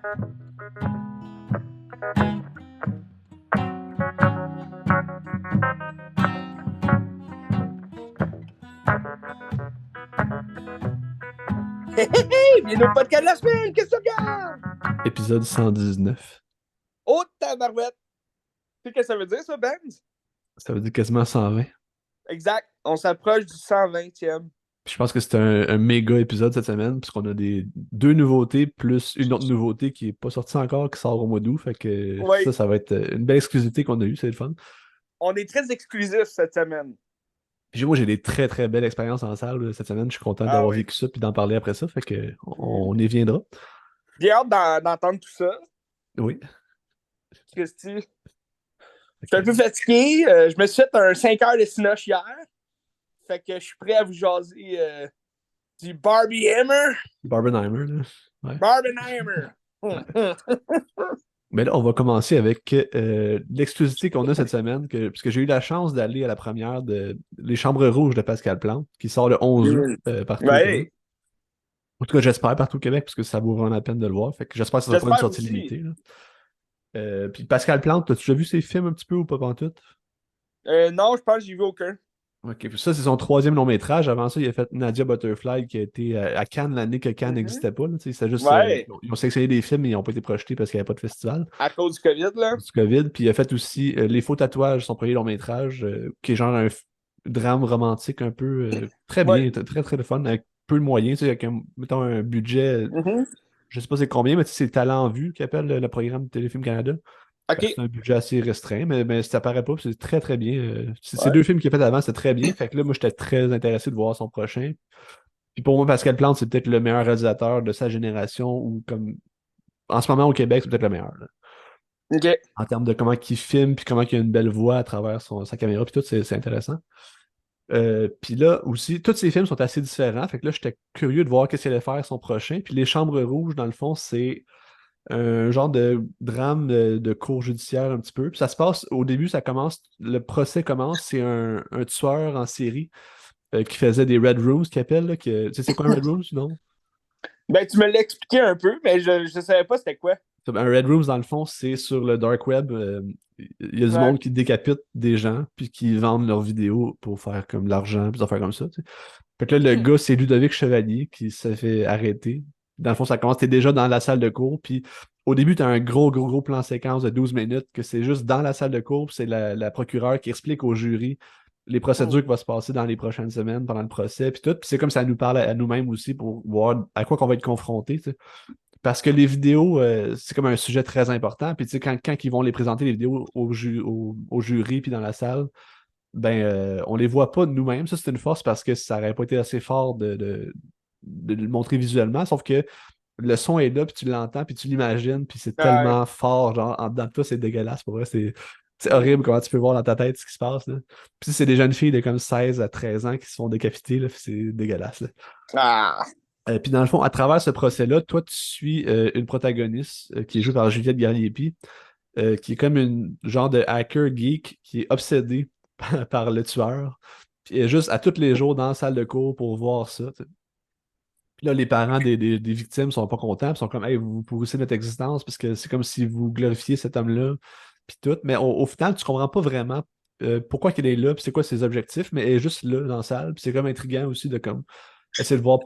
Hey, hey, hey! Bienvenue au podcast de la semaine! Qu'est-ce que tu regardes? Épisode 119. Oh, tabarouette! Tu sais ce que ça veut dire, ça, Benz? Ça veut dire quasiment 120. Exact. On s'approche du 120e. Puis je pense que c'est un méga épisode cette semaine, puisqu'on a deux nouveautés, plus une autre nouveauté qui n'est pas sortie encore, qui sort au mois d'août. Fait que Oui, ça va être une belle exclusivité qu'on a eue, c'est le fun. on est très exclusif cette semaine. Puis moi, j'ai des très très belles expériences en salle cette semaine. Je suis content Ah d'avoir oui. vécu ça puis d'en parler après ça. Fait que on y viendra. J'ai hâte d'entendre tout ça. Oui. Christy. Fait Je suis un que peu fatigué. Je me suis fait un 5 heures de cinoche hier. Fait que je suis prêt à vous jaser du Barbie Hammer. Barbenheimer, là. Ouais. Barbenheimer. Ouais. Mais là, on va commencer avec l'exclusivité qu'on a cette semaine, puisque j'ai eu la chance d'aller à la première de Les Chambres Rouges de Pascal Plante, qui sort le 11 août partout au Québec. Ouais. En tout cas, j'espère partout au Québec, parce que ça vaut vraiment la peine de le voir. Fait que j'espère que ce ne sera pas une J'espère sortie aussi. limitée, là. Puis Pascal Plante, as-tu déjà vu ses films un petit peu ou pas pantoute? Non, je pense que j'y vais aucun. Ok, puis ça, c'est son troisième long métrage. Avant ça, il a fait Nadia Butterfly, qui a été à Cannes l'année que Cannes Mhm. n'existait pas, là. C'est juste, Ouais. ils ont sélectionné des films et ils n'ont pas été projetés parce qu'il n'y avait pas de festival. À cause du COVID, là. Du COVID. Puis il a fait aussi Les Faux Tatouages, son premier long métrage, qui est genre un drame romantique un peu très Ouais. bien, très très le fun, avec peu de moyens, tu sais, avec mettons, un budget, Mhm. je sais pas c'est combien, mais tu sais, c'est Talent en vue qui appelle le programme de Téléfilm Canada. Fait que OK. c'est un budget assez restreint, mais ça paraît pas, puis c'est très très bien. Ces Ouais. deux films qu'il a fait avant, c'était très bien. Fait que là, moi, j'étais très intéressé de voir son prochain. Puis pour moi, Pascal Plante, c'est peut-être le meilleur réalisateur de sa génération, ou comme en ce moment au Québec, c'est peut-être le meilleur, là. OK. En termes de comment il filme, puis comment il a une belle voix à travers sa caméra, puis tout, c'est intéressant. Puis là aussi, tous ces films sont assez différents. Fait que là, j'étais curieux de voir qu'est-ce qu'il allait faire son prochain. Puis Les Chambres Rouges, dans le fond, c'est un genre de drame de cour judiciaire un petit peu. Puis ça se passe, au début, le procès commence, c'est un tueur en série qui faisait des Red Rooms, qu'il appelle, là, tu sais, c'est quoi un Red Rooms, non? Ben, tu me l'as expliqué un peu, mais je savais pas c'était quoi. Un Red Rooms, dans le fond, c'est sur le dark web. Il y a du Ouais. monde qui décapite des gens, puis qui vendent leurs vidéos pour faire comme de l'argent, puis des affaires comme ça, tu sais. Fait que là, le Hmm. gars, c'est Ludovic Chevalier qui s'est fait arrêter. Dans le fond, ça commence, t'es déjà dans la salle de cours, puis au début, t'as un gros plan séquence de 12 minutes, que c'est juste dans la salle de cours, puis c'est la procureure qui explique au jury les Hmm. procédures qui vont se passer dans les prochaines semaines, pendant le procès, puis tout. Puis c'est comme ça nous parle à nous-mêmes aussi pour voir à quoi qu'on va être confronté, tu sais. Parce que les vidéos, c'est comme un sujet très important. Puis tu sais, quand ils vont les présenter, les vidéos au jury, puis dans la salle, ben, on les voit pas de nous-mêmes. Ça, c'est une force parce que ça aurait pas été assez fort de le montrer visuellement. Sauf que le son est là, puis tu l'entends, puis tu l'imagines, puis c'est Ouais. tellement fort. Genre, en dedans de toi, c'est dégueulasse. Pour vrai, c'est horrible comment tu peux voir dans ta tête ce qui se passe, là. Puis c'est des jeunes filles de comme 16 à 13 ans qui se font décapiter, là, puis c'est dégueulasse, là. Ah. Puis dans le fond, à travers ce procès-là, toi, tu suis une protagoniste qui est jouée par Juliette Garnier-Pi, qui est comme une genre de hacker geek qui est obsédée par le tueur. Puis elle est juste à tous les jours dans la salle de cours pour voir ça, tu sais. Puis là, les parents des victimes sont pas contents, puis sont comme, hey, vous pourrissez notre existence, parce que c'est comme si vous glorifiez cet homme-là, puis tout. Mais au final, tu comprends pas vraiment pourquoi il est là, puis c'est quoi ses objectifs, mais elle est juste là dans la salle, puis c'est comme intriguant aussi de comme essayer de voir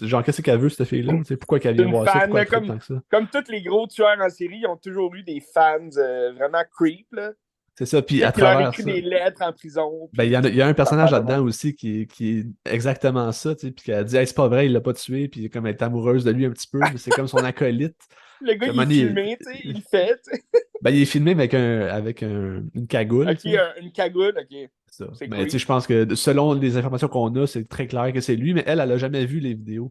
genre qu'est-ce qu'elle veut, cette fille-là, tu sais, pourquoi qu'elle C'est vient une voir ça, fan, pourquoi là, elle tripe tant que ça. comme tous les gros tueurs en série, ils ont toujours eu des fans vraiment creep, là. C'est ça, puis Tu sais, à qui leur travers écrit ça, des lettres en prison, ben, puis il y a un ça personnage part de là-dedans même. aussi qui est exactement ça, tu sais, puis qu'elle dit, hey, c'est pas vrai, il l'a pas tué, puis comme elle est amoureuse de lui un petit peu, mais c'est comme son acolyte. Le gars, Puis à un il est moment donné, filmé, tu sais, il le fait, tu sais. ben, il est filmé avec une cagoule, OK, tu sais. une cagoule, OK. Ça. C'est Mais tu sais, creep. je pense que selon les informations qu'on a, c'est très clair que c'est lui, mais elle a jamais vu les vidéos.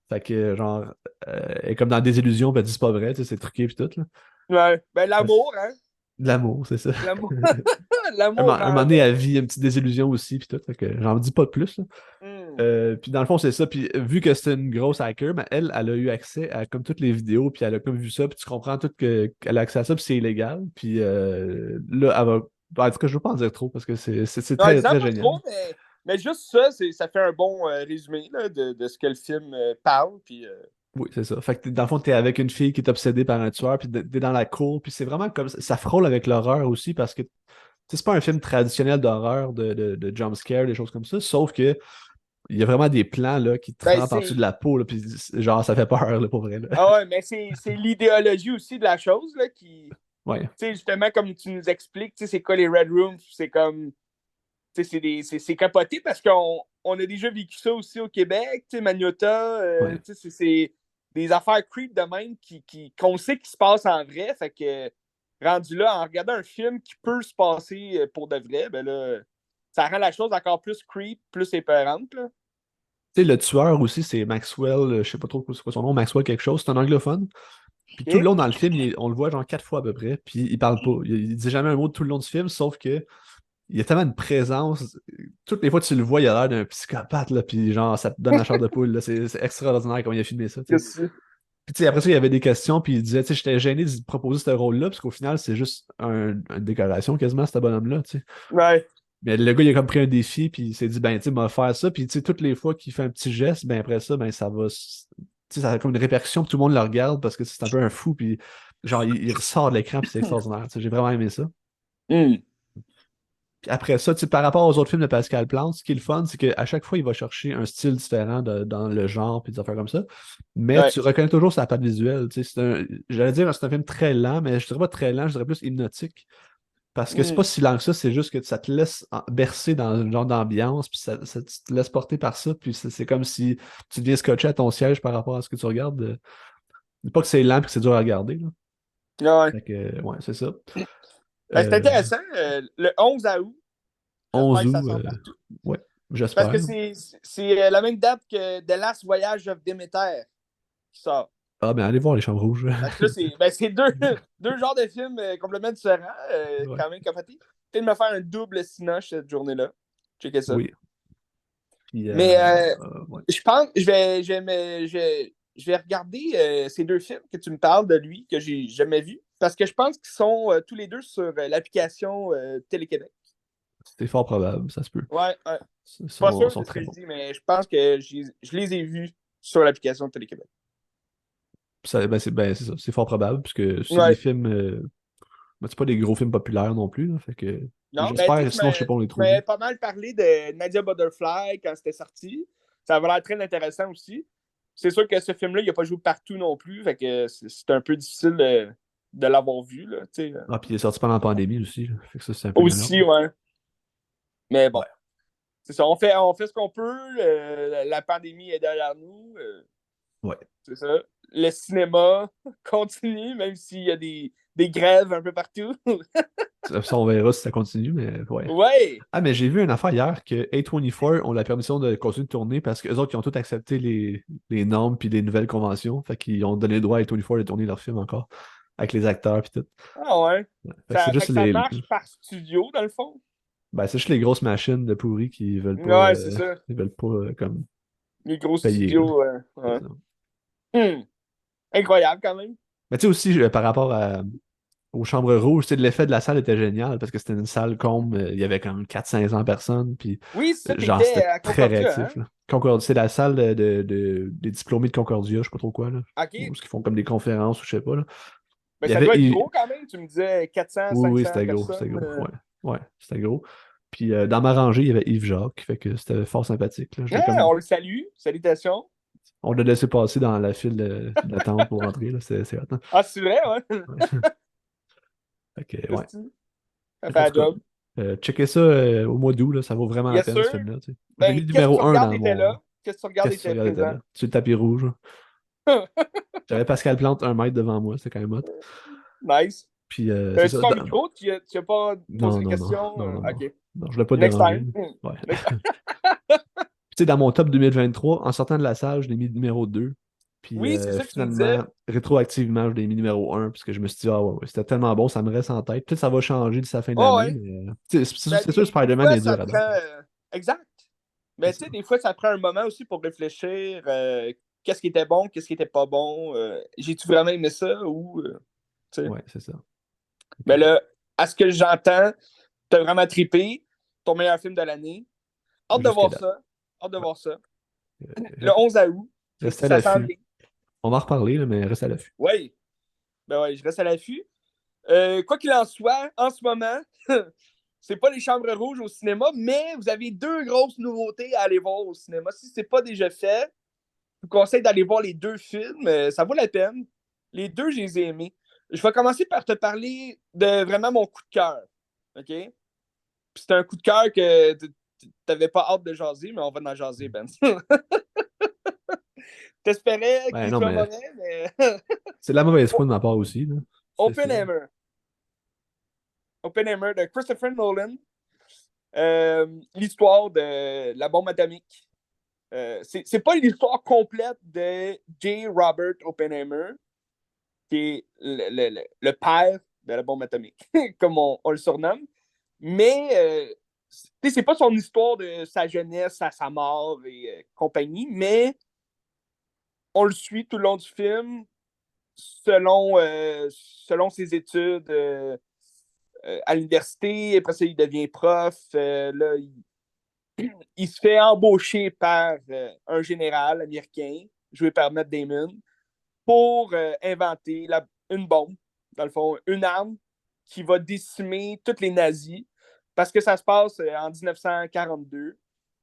Fait que, genre, elle est comme dans des illusions, puis elle dit c'est pas vrai, tu sais, c'est truqué, puis tout, là. Ouais. Ben, l'amour, hein. De l'amour, c'est ça. L'amour. L'amour Un moment rend donné, elle aveugle. vit une petite désillusion aussi, puis tout. Fait que j'en dis pas de plus, là. Hmm. Puis dans le fond, c'est ça. Puis vu que c'est une grosse hacker, ben, elle a eu accès à comme toutes les vidéos, puis elle a comme vu ça, puis tu comprends tout qu'elle a accès à ça, puis c'est illégal. Puis là, elle va. Ben, en tout cas, je veux pas en dire trop parce que c'est Non, très, disons très pas génial. trop, mais juste ça, ça fait un bon résumé là, de ce que le film parle. Puis, Oui, c'est ça. Fait que dans le fond, t'es avec une fille qui est obsédée par un tueur, puis t'es dans la cour, puis c'est vraiment comme ça frôle avec l'horreur aussi parce que tu sais, c'est pas un film traditionnel d'horreur, de jump scare, des choses comme ça, sauf que il y a vraiment des plans là, qui te Ben, rampent en dessus de la peau, là, puis genre ça fait peur là, pour vrai. Là. ah ouais, mais c'est l'idéologie aussi de la chose, là, qui. Ouais, Tu sais, justement, comme tu nous expliques, tu sais, c'est quoi les Red Rooms? C'est comme. Tu sais, c'est capoté parce qu'on a déjà vécu ça aussi au Québec, tu sais, Magnota, ouais. tu sais, c'est des affaires creep de même qu'on sait qui se passent en vrai. Fait que, rendu là, en regardant un film qui peut se passer pour de vrai, ben là, ça rend la chose encore plus creep, plus épeurante, là. Tu sais, le tueur aussi, c'est Maxwell, je sais pas trop c'est quoi son nom, Maxwell quelque chose, c'est un anglophone. Puis tout le OK? long dans le film, on le voit genre 4 fois à peu près, puis il parle pas. Il dit jamais un mot tout le long du film, sauf que il y a tellement de présence. Toutes les fois que tu le vois, il a l'air d'un psychopathe, là, puis genre, ça te donne la chair de poule, là. C'est extraordinaire comment il a filmé ça, tu sais. Qu'est-ce que Puis tu sais, après ça, il y avait des questions, puis il disait, tu sais, j'étais gêné de proposer ce rôle-là, parce qu'au final, c'est juste une décoration quasiment, ce bonhomme-là, tu sais. Ouais. Mais le gars, il a comme pris un défi, puis il s'est dit, ben, tu sais, m'a faire ça, puis tu sais, toutes les fois qu'il fait un petit geste, ben après ça, ben ça va. Tu sais, ça a comme une répercussion, puis tout le monde le regarde, parce que c'est un peu un fou, puis genre, il ressort de l'écran, puis c'est extraordinaire, tu sais, j'ai vraiment aimé ça. Hmm. Puis après ça, tu sais, par rapport aux autres films de Pascal Plante, ce qui est le fun, c'est qu'à chaque fois, il va chercher un style différent dans le genre, puis des affaires comme ça. Mais Ouais. tu reconnais toujours sa patte visuelle. Tu sais, j'allais dire c'est un film très lent, mais je dirais pas très lent, je dirais plus hypnotique. Parce que c'est Hmm. pas si lent que ça, c'est juste que ça te laisse bercer dans un genre d'ambiance, puis tu te laisse porter par ça, puis c'est comme si tu deviens scotché à ton siège par rapport à ce que tu regardes. Pas que c'est lent et que c'est dur à regarder, là. Ouais. Fait que, ouais, c'est ça. Ben, c'est Euh, intéressant. Le 11 août, j'espère 11 que ça août, sort partout. ouais, Parce que j'espère. c'est la même date que The Last Voyage of Demeter qui sort. Ah, ben allez voir Les Chambres Rouges. Fait que là, c'est deux genres de films complètement différents, Ouais. quand même capotés. Peut-être me faire un double cinoche cette journée-là. Checker ça. Oui. Puis, Mais ouais. je pense que je vais regarder ces deux films que tu me parles de lui, que j'ai jamais vus. Parce que je pense qu'ils sont tous les deux sur l'application Télé-Québec. C'est fort probable, ça se peut. Ouais, ouais. Ils Pas sont, sûr sont de ce très que je bons. dis, mais je pense que je les ai vus sur l'application Télé-Québec. Ben, c'est ça, c'est fort probable, puisque c'est des Ouais. films. Ben, c'est pas des gros films populaires non plus, là, fait que Non, ben tu sais, j'espère, sinon je sais pas, on les tu trouve où. m'avais pas mal parlé de Nadia Butterfly quand c'était sorti. Ça avait l'air très intéressant aussi. C'est sûr que ce film-là, il n'a pas joué partout non plus, fait que c'est un peu difficile de l'avoir vu, là, tu sais. Ah, puis il est sorti pendant la pandémie aussi, là, fait que ça, c'est un peu gênant. Aussi, ouais. Mais bon, Ouais. c'est ça. On fait ce qu'on peut. La pandémie est derrière nous. Ouais. C'est ça. Le cinéma continue, même s'il y a des grèves un peu partout. Ça, on verra si ça continue, mais ouais. Ouais! Ah, mais j'ai vu une affaire hier que A24 ont la permission de continuer de tourner parce qu'eux autres, ils ont tous accepté les normes puis les nouvelles conventions. Fait qu'ils ont donné le droit à A24 de tourner leur film encore avec les acteurs puis tout. Ah ouais. Ouais. Fait que c'est Fait juste que ça marche par studio, dans le fond. ben, c'est juste les grosses machines de pourris qui Ouais, c'est ça. ils veulent pas comme Les gros payer, là. studios. C'est Ouais. ça. Incroyable quand même. Mais tu sais aussi, par rapport aux Chambres Rouges, tu sais, l'effet de la salle était génial parce que c'était une salle comme il y avait comme 400-500 personnes, puis Oui, c'est ça, genre, t'étais c'était à très Concordia, hein? réactif, là. C'est la salle des diplômés de Concordia, je sais pas trop quoi, là. OK. Ou ce qu'ils font comme des conférences ou je sais pas, là. Ben, Il y ça avait doit être gros quand même. Tu me disais 400, Oui, oui, 500 c'était gros, c'était personnes. gros. Ouais, ouais, c'était gros. Puis dans ma rangée, il y avait Yves Jacques, fait que c'était fort sympathique, là. Ah, on le salue. Salutations. On l'a laissé passer dans la file d'attente pour rentrer, là. C'est hot, hein. Ah, c'est vrai, ouais. Ouais. Fait que, ouais. Christy, ça Fait fait qu'en la tout cas, job. checkez ça au mois d'août, là, ça vaut vraiment la Bien peine, sûr. ce film-là, tu sais. J'ai Ben, mis qu'est-ce que tu numéro un regardes dans était mon. là? Qu'est-ce que tu regardes Qu'est-ce que tu était regardais présent? là? Sur le tapis rouge, là. J'avais Pascal Plante 1 mètre devant moi, c'est quand même hot. Nice. Puis c'est Tu ça. ton micro? Tu as pas posé Non, des non, non, questions? non, non, non. OK. Non, je voulais pas te Next déranger, time. là. Ouais. Next time. Tu sais, dans mon top 2023, en sortant de la salle, je l'ai mis numéro 2. Puis Oui, c'est ça que tu me disais. finalement, rétroactivement, je l'ai mis numéro 1 parce que je me suis dit, ah ouais, ouais, c'était tellement bon, ça me reste en tête. Peut-être que ça va changer d'ici la fin de Oh, l'année, ouais. mais Ben, c'est sûr, des Spider-Man fois, est ça dur à battre. prend. Exact. C'est Mais tu ça. sais, des fois, ça prend un moment aussi pour réfléchir. Qu'est-ce qui était bon, qu'est-ce qui était pas bon. J'ai-tu vraiment aimé ça ou. Tu sais. Ouais, c'est ça. Mais Ok. là, à ce que j'entends, t'as vraiment trippé. Ton meilleur film de l'année. Hâte de Jusqu'à voir là. ça. Hâte de Ouais. voir ça. Euh, Le 11 août. Restez à Ça s'en l'affût. vient. On va en reparler, là, mais reste à l'affût. Oui, ben ouais, je reste à l'affût. Quoi qu'il en soit, en ce moment, c'est pas les Chambres Rouges au cinéma, mais vous avez deux grosses nouveautés à aller voir au cinéma. Si c'est pas déjà fait, je vous conseille d'aller voir les deux films. Ça vaut la peine. Les deux, je les ai aimés. Je vais commencer par te parler de vraiment mon coup de cœur. OK? Puis c'est un coup de cœur que t'avais pas hâte de jaser, mais on va en jaser, Ben. T'espérais Ben qu'il non, soit mais mauvais, mais. c'est de la mauvaise foi de ma part aussi, là. C'est sûr. Oppenheimer. Oppenheimer de Christopher Nolan. L'histoire de la bombe atomique. C'est pas l'histoire complète de J. Robert Oppenheimer, qui est le père de la bombe atomique, comme on le surnomme. Mais c'est pas son histoire de sa jeunesse à sa mort et compagnie, mais on le suit tout le long du film selon ses études à l'université. Après ça, il devient prof. Là, il se fait embaucher par un général américain, joué par Matt Damon, pour inventer une bombe, dans le fond, une arme qui va décimer tous les nazis, parce que ça se passe en 1942.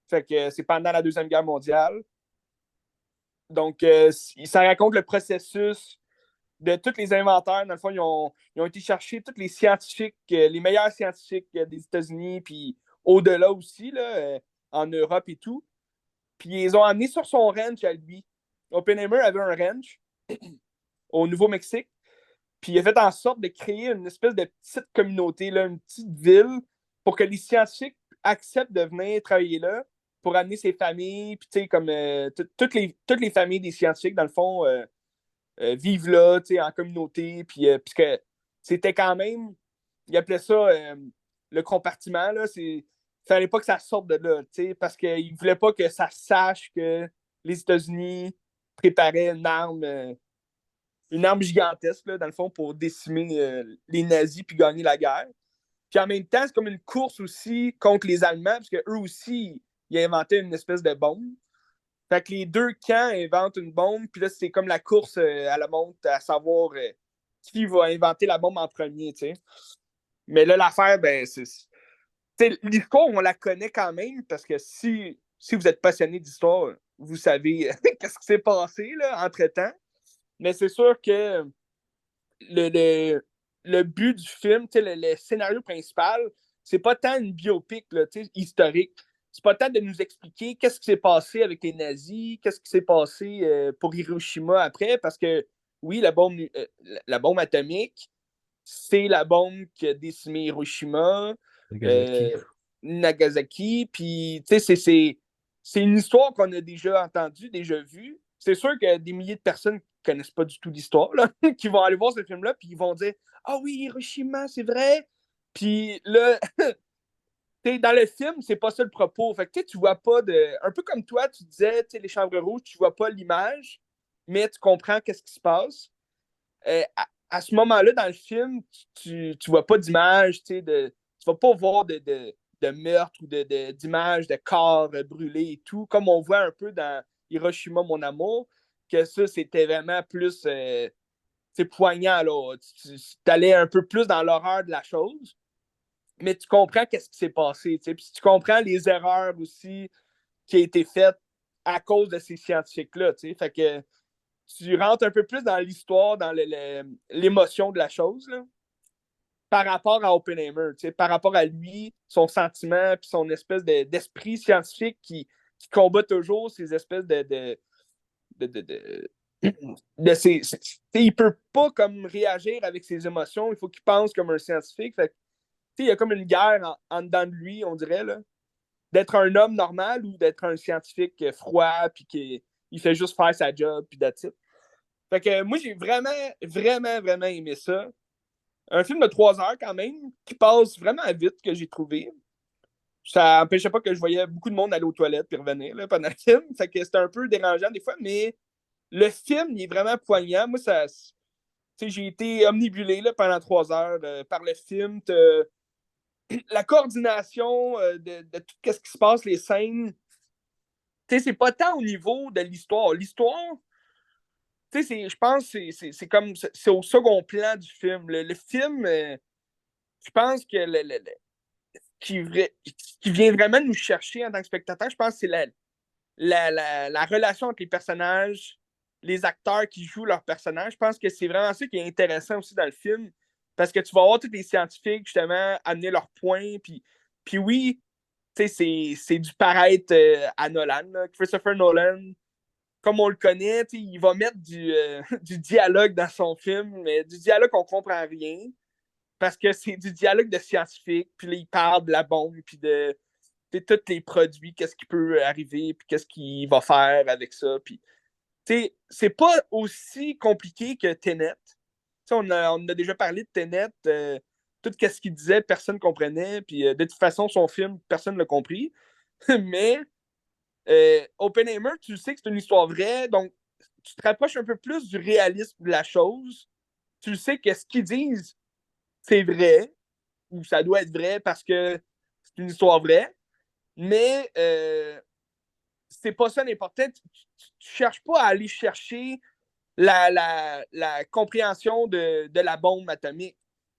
Fait que c'est pendant la Deuxième Guerre mondiale. Donc, ça raconte le processus de tous les inventeurs. Dans le fond, ils ont été chercher tous les scientifiques, les meilleurs scientifiques des États-Unis, puis au-delà aussi, là, en Europe et tout. Puis ils ont amené sur son ranch à lui. Oppenheimer avait un ranch au Nouveau-Mexique. Puis il a fait en sorte de créer une espèce de petite communauté, là, une petite ville, pour que les scientifiques acceptent de venir travailler là, pour amener ses familles, puis tu sais, comme toutes les familles des scientifiques, dans le fond, vivent là, tu sais, en communauté, puis puisque c'était quand même, ils appelaient ça le compartiment, là, il fallait pas que ça sorte de là, tu sais, parce qu'ils voulaient pas que ça sache que les États-Unis préparaient une arme gigantesque, là, dans le fond, pour décimer les nazis puis gagner la guerre. Puis en même temps, c'est comme une course aussi contre les Allemands, parce qu'eux aussi, ils inventaient une espèce de bombe. Fait que les deux camps inventent une bombe, puis là, c'est comme la course à la montre, à savoir qui va inventer la bombe en premier, tu sais. Mais là, l'affaire, ben, l'histoire, on la connaît quand même, parce que si vous êtes passionné d'histoire, vous savez qu'est-ce qui s'est passé, là, entre-temps. Mais c'est sûr que le, le, le but du film, le scénario principal, c'est pas tant une biopic là, historique. C'est pas tant de nous expliquer qu'est-ce qui s'est passé avec les nazis, qu'est-ce qui s'est passé pour Hiroshima après, parce que oui, la bombe atomique, c'est la bombe qui a décimé Hiroshima, Nagasaki. euh, Nagasaki, puis c'est une histoire qu'on a déjà entendue, déjà vue. C'est sûr que des milliers de personnes ne connaissent pas du tout l'histoire, là, qui vont aller voir ce film-là, puis ils vont dire ah oui, Hiroshima, c'est vrai. Puis là, dans le film, c'est pas ça le propos. Fait que tu vois pas de. Un peu comme toi, tu disais, les chambres rouges, tu vois pas l'image, mais tu comprends qu'est-ce qui se passe. À ce moment-là, dans le film, tu vois pas d'image, tu vas pas voir de meurtre ou d'image de corps brûlés et tout, comme on voit un peu dans Hiroshima, mon amour, que ça, c'était vraiment plus poignant, là. Tu allais un peu plus dans l'horreur de la chose, mais tu comprends qu'est-ce qui s'est passé, puis tu comprends les erreurs aussi qui ont été faites à cause de ces scientifiques-là, fait que tu rentres un peu plus dans l'histoire, dans l'émotion de la chose, là, par rapport à Oppenheimer, par rapport à lui, son sentiment, puis son espèce d'esprit scientifique qui combat toujours ces espèces de il peut pas comme réagir avec ses émotions, il faut qu'il pense comme un scientifique. Fait il y a comme une guerre en dedans de lui, on dirait, là, d'être un homme normal ou d'être un scientifique froid, puis qui il fait juste faire sa job, puis that's it. Fait que moi, j'ai vraiment, vraiment, vraiment aimé ça. Un film de 3 heures quand même, qui passe vraiment vite, que j'ai trouvé. Ça n'empêchait pas que je voyais beaucoup de monde aller aux toilettes puis revenir là, pendant le film. Fait que c'était un peu dérangeant des fois, mais le film, il est vraiment poignant. Moi, j'ai été omnibulé là, pendant 3 heures par le film. La coordination de tout ce qui se passe, les scènes. C'est pas tant au niveau de l'histoire. L'histoire, Tu sais, je pense que c'est comme c'est au second plan du film. Le film, je pense que qui, qui vient vraiment nous chercher en tant que spectateur, je pense que c'est la relation entre les personnages, les acteurs qui jouent leurs personnages. Je pense que c'est vraiment ça qui est intéressant aussi dans le film. Parce que tu vas voir tous les scientifiques, justement, amener leurs points. Puis oui, tu sais, c'est du paraître à Nolan. Là. Christopher Nolan, comme on le connaît, il va mettre du dialogue dans son film, mais du dialogue qu'on comprend rien. Parce que c'est du dialogue de scientifique. Puis là, il parle de la bombe, puis de tous les produits, qu'est-ce qui peut arriver, puis qu'est-ce qu'il va faire avec ça. Puis, c'est pas aussi compliqué que Tenet. On a déjà parlé de Tenet. Tout ce qu'il disait, personne ne comprenait. Puis, de toute façon, son film, personne ne l'a compris. Mais Oppenheimer, tu sais que c'est une histoire vraie. Donc, tu te rapproches un peu plus du réalisme de la chose. Tu sais que ce qu'ils disent, c'est vrai. Ou ça doit être vrai parce que c'est une histoire vraie. Mais c'est pas ça l'important. Tu cherches pas à aller chercher la compréhension de la bombe atomique.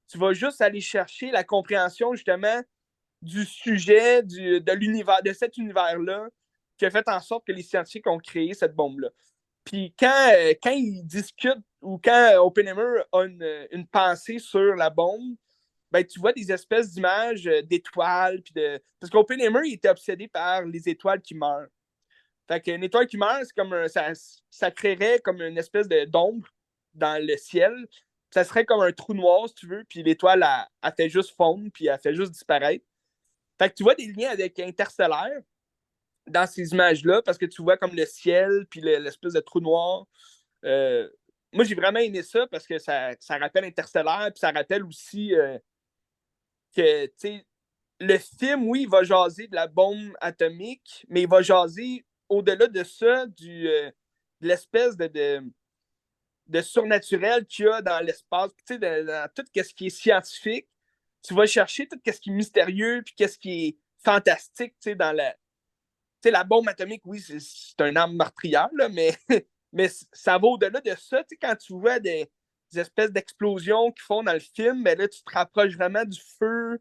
Tu vas juste aller chercher la compréhension, justement, du sujet, de l'univers, de cet univers-là, qui a fait en sorte que les scientifiques ont créé cette bombe-là. Puis quand ils discutent ou quand Oppenheimer a une pensée sur la bombe, ben, tu vois des espèces d'images d'étoiles. Parce qu'Oppenheimer, il était obsédé par les étoiles qui meurent. Fait qu'une étoile qui meurt, c'est comme ça créerait comme une espèce d'ombre dans le ciel. Ça serait comme un trou noir, si tu veux, puis l'étoile, elle fait juste fondre, puis elle fait juste disparaître. Fait que tu vois des liens avec Interstellaire dans ces images-là, parce que tu vois comme le ciel, puis l'espèce de trou noir. Euh, Moi, j'ai vraiment aimé ça, parce que ça rappelle Interstellaire, puis ça rappelle aussi que, tu sais, le film, oui, il va jaser de la bombe atomique, mais il va jaser au-delà de ça, de l'espèce de surnaturel qu'il y a dans l'espace, tu sais, dans tout ce qui est scientifique. Tu vas chercher tout ce qui est mystérieux, puis qu'est-ce qui est fantastique, tu sais, dans la. Tu sais, la bombe atomique, oui, c'est un arme meurtrière, là, mais, mais ça va au-delà de ça. Tu sais, quand tu vois des espèces d'explosions qui font dans le film, ben là, tu te rapproches vraiment du feu,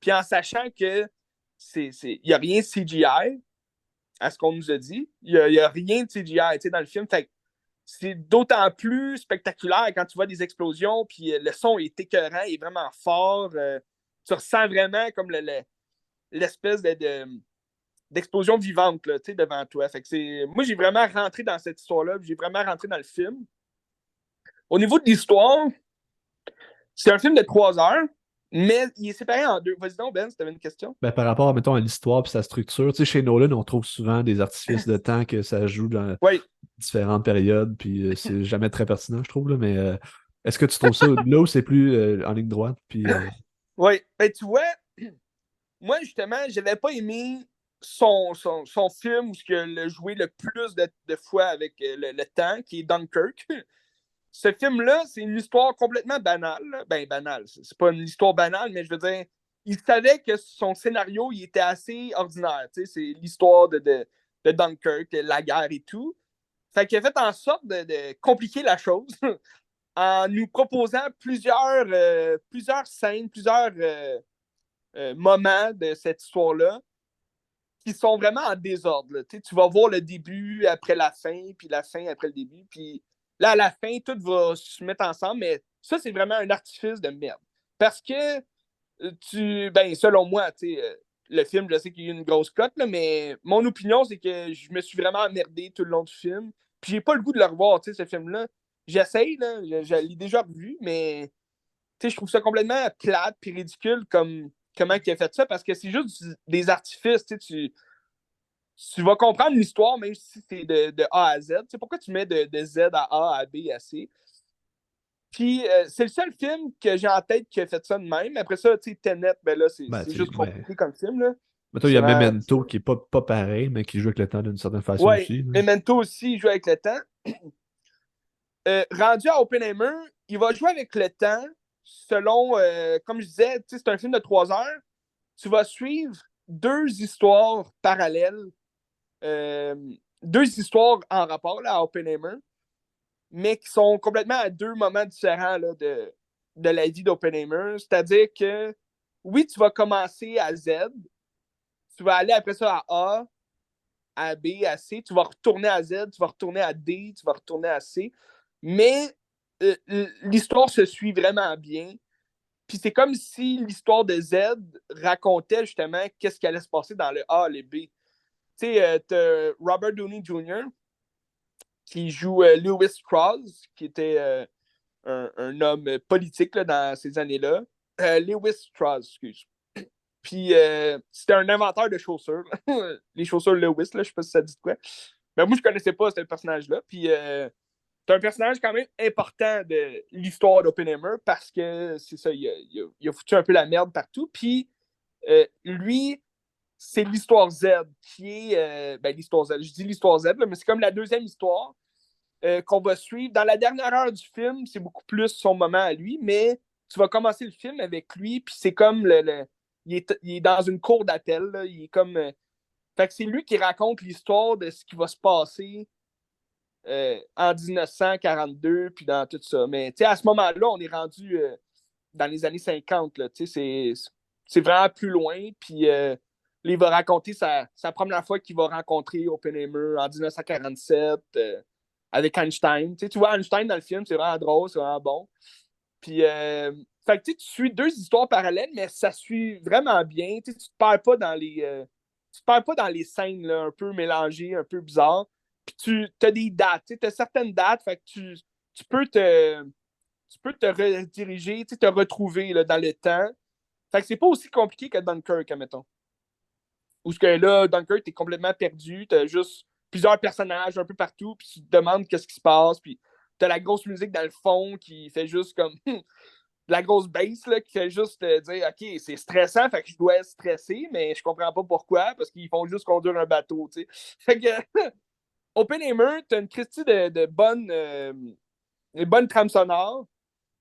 puis en sachant que il n'y a rien de CGI, à ce qu'on nous a dit. Il n'y a rien de CGI dans le film. Fait que c'est d'autant plus spectaculaire quand tu vois des explosions, puis le son est écœurant, il est vraiment fort. Tu ressens vraiment comme l'espèce d'explosion vivante là, devant toi. Fait que moi, j'ai vraiment rentré dans cette histoire-là, j'ai vraiment rentré dans le film. Au niveau de l'histoire, c'est un film de 3 heures, mais il est séparé en deux. Vas-y donc, Ben, si tu avais une question. Ben, par rapport, mettons, à l'histoire et sa structure, tu sais, chez Nolan, on trouve souvent des artifices de temps que ça joue dans Oui. différentes périodes, puis c'est jamais très pertinent, je trouve, là, mais est-ce que tu trouves ça là où c'est plus en ligne droite? Puis, Oui. Ben, tu vois, moi, justement, j'avais pas aimé son film où il a joué le plus de fois avec le temps, qui est Dunkirk. Ce film-là, c'est une histoire complètement banale. Là. Ben, banale. C'est pas une histoire banale, mais je veux dire, il savait que son scénario, il était assez ordinaire. C'est l'histoire de Dunkirk, la guerre et tout. Fait qu'il a fait en sorte de compliquer la chose en nous proposant plusieurs scènes, plusieurs moments de cette histoire-là qui sont vraiment en désordre. Là. Tu vas voir le début après la fin, puis la fin après le début, puis là, à la fin, tout va se mettre ensemble, mais ça, c'est vraiment un artifice de merde. Parce que ben, selon moi, le film, je sais qu'il y a eu une grosse cote, là, mais mon opinion, c'est que je me suis vraiment emmerdé tout le long du film. Puis j'ai pas le goût de le revoir, ce film-là. J'essaye, là, je l'ai déjà revu, mais je trouve ça complètement plate puis ridicule comme comment il a fait ça parce que c'est juste des artifices. Tu vas comprendre l'histoire même si c'est de A à Z. Pourquoi tu mets de Z à A à B à C? Puis c'est le seul film que j'ai en tête qui a fait ça de même. Après ça, tu sais, Tenet, ben là, ben, c'est tu sais, juste ben, compliqué comme film. Là. mettons, il y C'est a vraiment. Memento qui est pas pareil, mais qui joue avec le temps d'une certaine façon Ouais, aussi, là. Memento aussi, il joue avec le temps. Rendu à Oppenheimer, il va jouer avec le temps selon, comme je disais, c'est un film de 3 heures. Tu vas suivre deux histoires parallèles, euh, deux histoires en rapport là, à Oppenheimer. mais qui sont complètement à deux moments différents là, de la vie d'Oppenheimer. C'est-à-dire que, oui, tu vas commencer à Z, tu vas aller après ça à A, à B, à C, tu vas retourner à Z, tu vas retourner à D, tu vas retourner à C, mais l'histoire se suit vraiment bien. Puis c'est comme si l'histoire de Z racontait justement qu'est-ce qui allait se passer dans le A, le B. Tu sais, t'as Robert Downey Jr. qui joue Lewis Strauss, qui était un homme politique là, dans ces années-là. Lewis Strauss, excuse. Puis c'était un inventeur de chaussures. Les chaussures Lewis, là, je sais pas si ça dit quoi. Mais moi, je connaissais pas ce personnage-là. Puis c'est un personnage quand même important de l'histoire d'Oppenheimer parce que c'est ça, il a foutu un peu la merde partout. Puis lui, c'est l'histoire Z qui est. Ben, l'histoire Z, je dis l'histoire Z, là, mais c'est comme la deuxième histoire qu'on va suivre. Dans la dernière heure du film, c'est beaucoup plus son moment à lui, mais tu vas commencer le film avec lui, puis c'est comme il est dans une cour d'appel. Là, il est comme. Fait que c'est lui qui raconte l'histoire de ce qui va se passer en 1942, puis dans tout ça. Mais à ce moment-là, on est rendu dans les années 50. Là, c'est vraiment plus loin. Puis il va raconter sa première fois qu'il va rencontrer Oppenheimer en 1947 avec Einstein. Tu vois Einstein dans le film, c'est vraiment drôle, c'est vraiment bon. Puis, fait que, tu suis deux histoires parallèles, mais ça suit vraiment bien. Tu te perds pas dans tu te perds pas dans les scènes là, un peu mélangées, un peu bizarres. Puis tu as des dates, tu as certaines dates, fait que tu peux tu peux te rediriger, te retrouver là, dans le temps. Fait que c'est pas aussi compliqué que Dunkirk, admettons. Où ce que là, Dunkirk, t'es complètement perdu, t'as juste plusieurs personnages un peu partout, puis tu te demandes qu'est-ce qui se passe, puis t'as la grosse musique dans le fond qui fait juste comme la grosse bass là, qui fait juste dire OK, c'est stressant, fait que je dois être stressé, mais je comprends pas pourquoi, parce qu'ils font juste conduire un bateau, tu sais. Fait que Oppenheimer, t'as une Christie de bonne trame sonore.